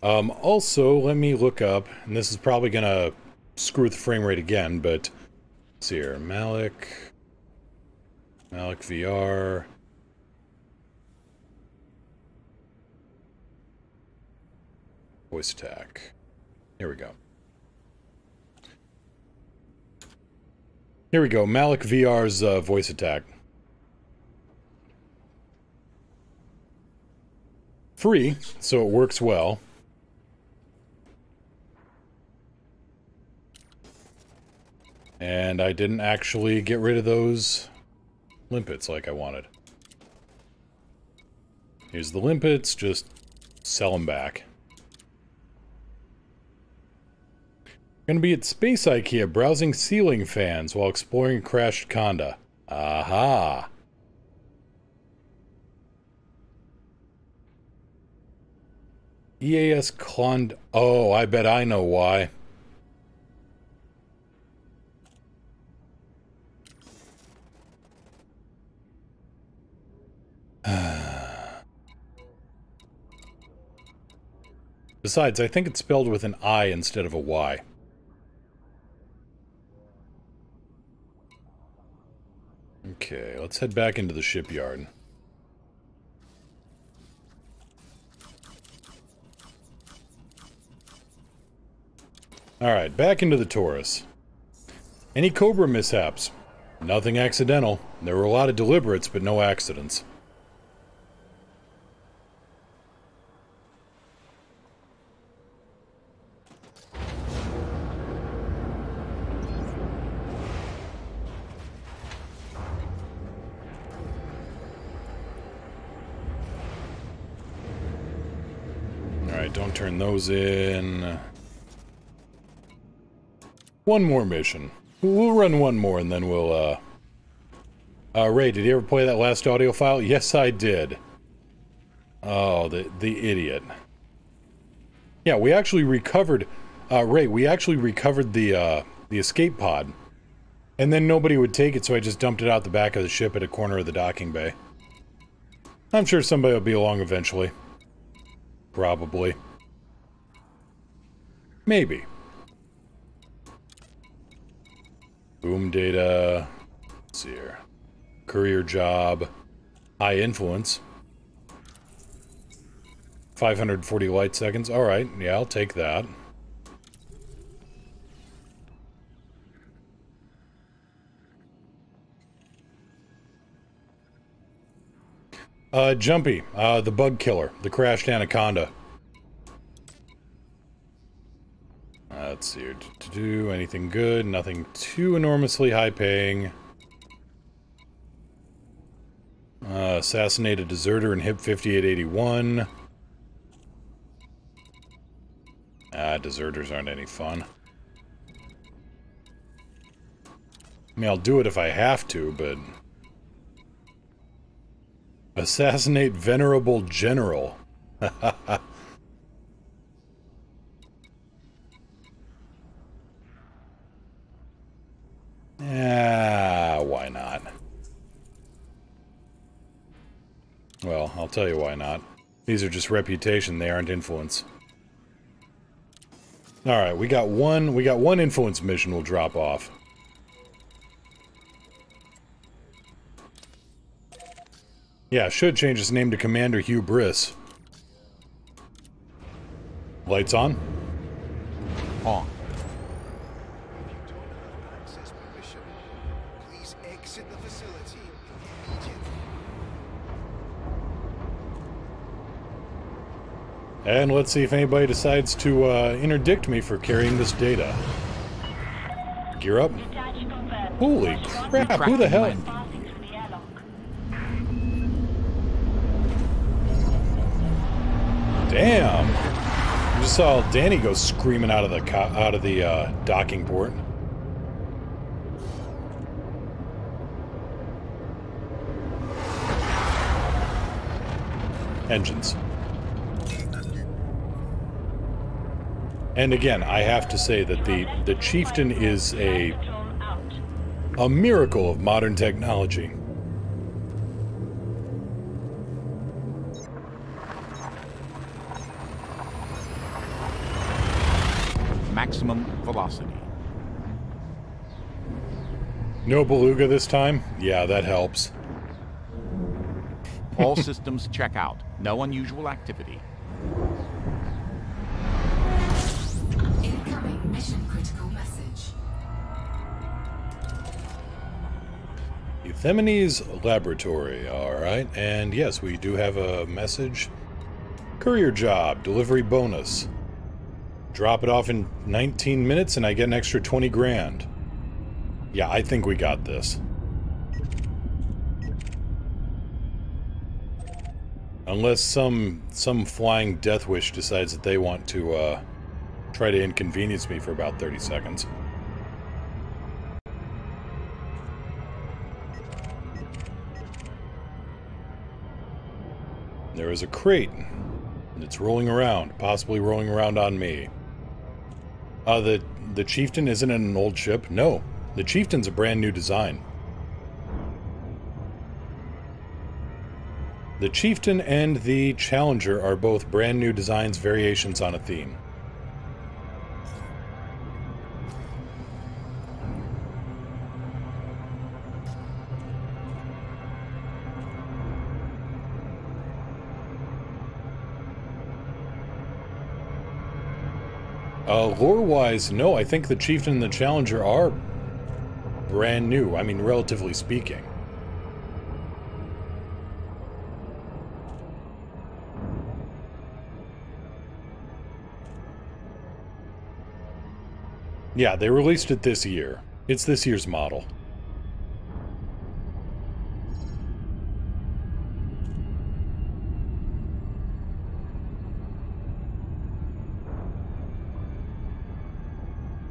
Also, let me look up, and this is probably gonna screw with the frame rate again, but let's see here. Malik VR. Voice attack. Here we go. Here we go, Malik VR's voice attack. Free, so it works well. And I didn't actually get rid of those limpets like I wanted. Here's the limpets, just sell them back. Gonna be at Space IKEA browsing ceiling fans while exploring crashed Conda. Aha! EAS Clond... Oh, I bet I know why. Besides, I think it's spelled with an I instead of a Y. Okay, let's head back into the shipyard. Alright, back into the Taurus. Any Cobra mishaps? Nothing accidental. There were a lot of deliberates, but no accidents. Alright, don't turn those in. One more mission. We'll run one more and then we'll Ray, did you ever play that last audio file? Yes, I did. Oh, the idiot. Yeah, we actually recovered... Ray, we actually recovered the escape pod. And then nobody would take it, so I just dumped it out the back of the ship at a corner of the docking bay. I'm sure somebody will be along eventually. Probably. Maybe. Boom data. Let's see here. Courier job. High influence. 540 light seconds. Alright, yeah, I'll take that. Jumpy. The bug killer. The crashed anaconda. Let's see here. Anything good? Nothing too enormously high paying. Assassinated deserter in HIP 5881. Deserters aren't any fun. I mean, I'll do it if I have to, but... Assassinate Venerable General. Why not? Well, I'll tell you why not. These are just reputation, they aren't influence. Alright, we got one influence mission we'll drop off. Yeah, should change his name to Commander Hugh Briss. Lights on? On. Access permission. Please exit the facility immediately. And let's see if anybody decides to interdict me for carrying this data. Gear up. Holy crap, who the hell? Damn! I just saw Danny go screaming out of the docking port. Engines. And again, I have to say that the Chieftain is a miracle of modern technology. Maximum velocity. No beluga this time? Yeah, that helps. All systems check out. No unusual activity. Incoming mission critical message. Euthemine's laboratory, alright. And yes, we do have a message. Courier job, delivery bonus. Drop it off in 19 minutes and I get an extra 20 grand. Yeah, I think we got this. Unless some flying death wish decides that they want to try to inconvenience me for about 30 seconds. There is a crate. And it's rolling around, possibly rolling around on me. The Chieftain isn't an old ship? No. The Chieftain's a brand new design. The Chieftain and the Challenger are both brand new designs, variations on a theme. Lore-wise, no, I think the Chieftain and the Challenger are brand new, I mean, relatively speaking. Yeah, they released it this year. It's this year's model.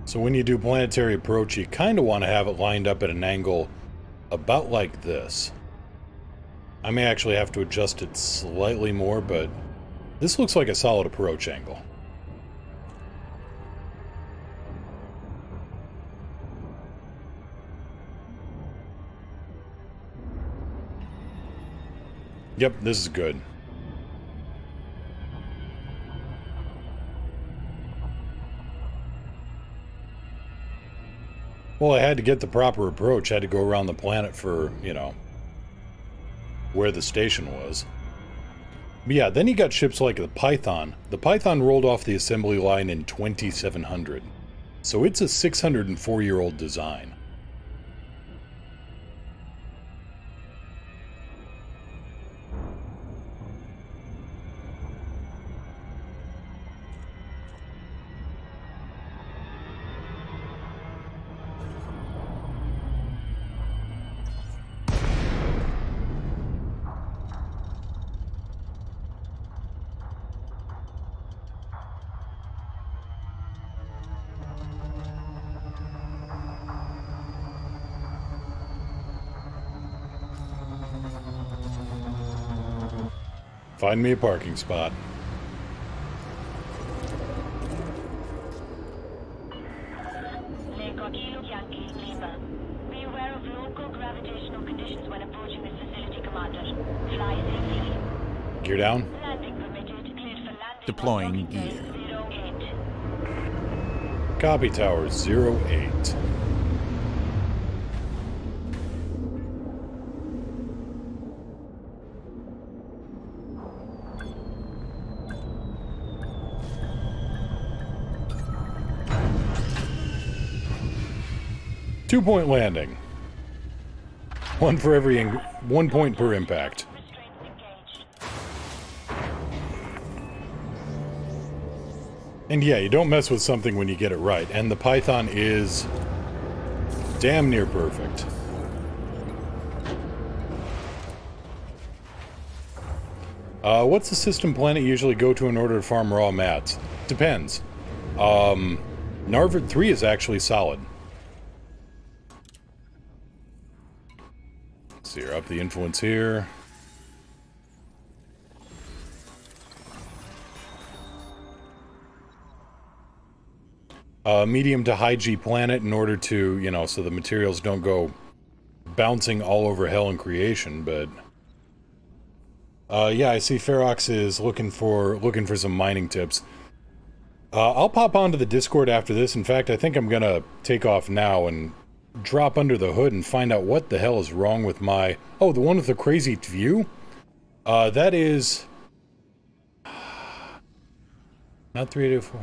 So when you do planetary approach, you kind of want to have it lined up at an angle about like this. I may actually have to adjust it slightly more, but this looks like a solid approach angle. Yep, this is good. Well, I had to get the proper approach. I had to go around the planet for, you know, where the station was. But yeah, then you got ships like the Python. The Python rolled off the assembly line in 2700. So it's a 604-year-old design. Find me a parking spot. Be aware of local gravitational conditions when approaching this facility, Commander. Fly safely. Gear down. Landing permitted. Cleared for landing. Deploying gear. 08. Copy, Tower 08. Two-point landing. 1 point per impact. And yeah, you don't mess with something when you get it right. And the Python is damn near perfect. What's the system planet you usually go to in order to farm raw mats? Depends. Narvard 3 is actually solid. Let's see, up the influence here. Medium to high G planet in order to, you know, so the materials don't go bouncing all over hell and creation, but... yeah, I see Ferox is looking for some mining tips. I'll pop onto the Discord after this. In fact, I think I'm gonna take off now and drop under the hood and find out what the hell is wrong with my... Oh, the one with the crazy view? That is... Not 3804.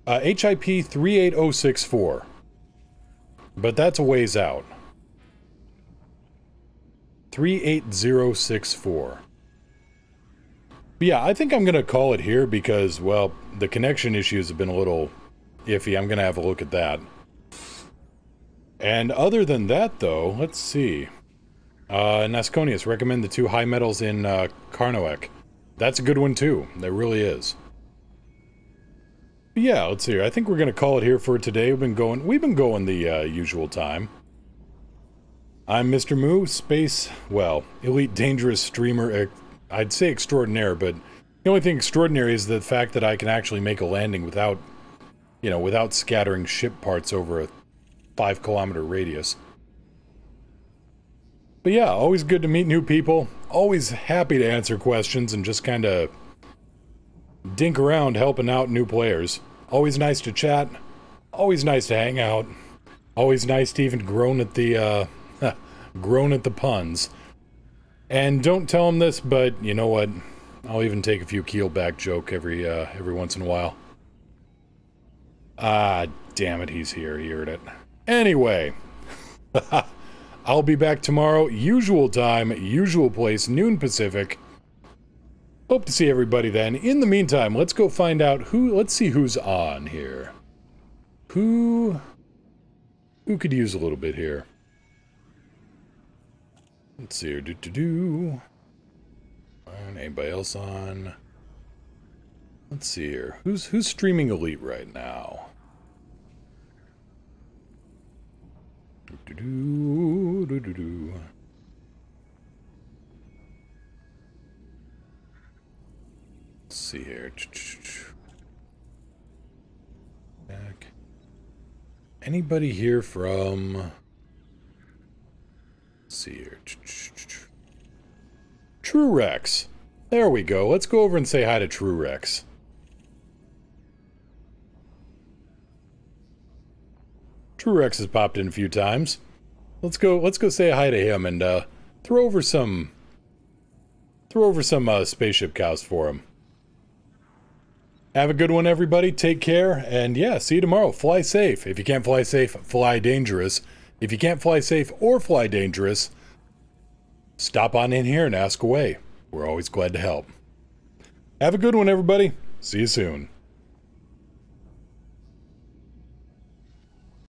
HIP 38064. But that's a ways out. 38064. But yeah, I think I'm gonna call it here because, well, the connection issues have been a little iffy. I'm gonna have a look at that. And other than that, though, let's see. Nasconius, recommend the 2 high metals in Karnoek. That's a good one, too. There really is. But yeah, let's see. I think we're going to call it here for today. We've been going the usual time. I'm Mr. Moo, space, well, elite dangerous streamer, I'd say extraordinaire, but the only thing extraordinary is the fact that I can actually make a landing without, you know, without scattering ship parts over a 5-kilometer radius. But yeah, always good to meet new people. Always happy to answer questions and just kind of dink around helping out new players. Always nice to chat. Always nice to hang out. Always nice to even groan at the puns. And don't tell them this, but you know what? I'll even take a few keelback joke every once in a while. Ah, damn it, he's here. He heard it. Anyway, I'll be back tomorrow, usual time, usual place, noon Pacific. Hope to see everybody then. In the meantime, let's go find out let's see who's on here. Who could use a little bit here? Let's see here, anybody else on? Let's see here, who's streaming Elite right now? Let's see here. Back. Anybody here from... Let's see here. True Rex. There we go. Let's go over and say hi to True Rex. True Rex has popped in a few times. Let's go say hi to him and throw over some spaceship cows for him. Have a good one, everybody. Take care, and yeah, see you tomorrow. Fly safe. If you can't fly safe, fly dangerous. If you can't fly safe or fly dangerous, stop on in here and ask away. We're always glad to help. Have a good one, everybody. See you soon.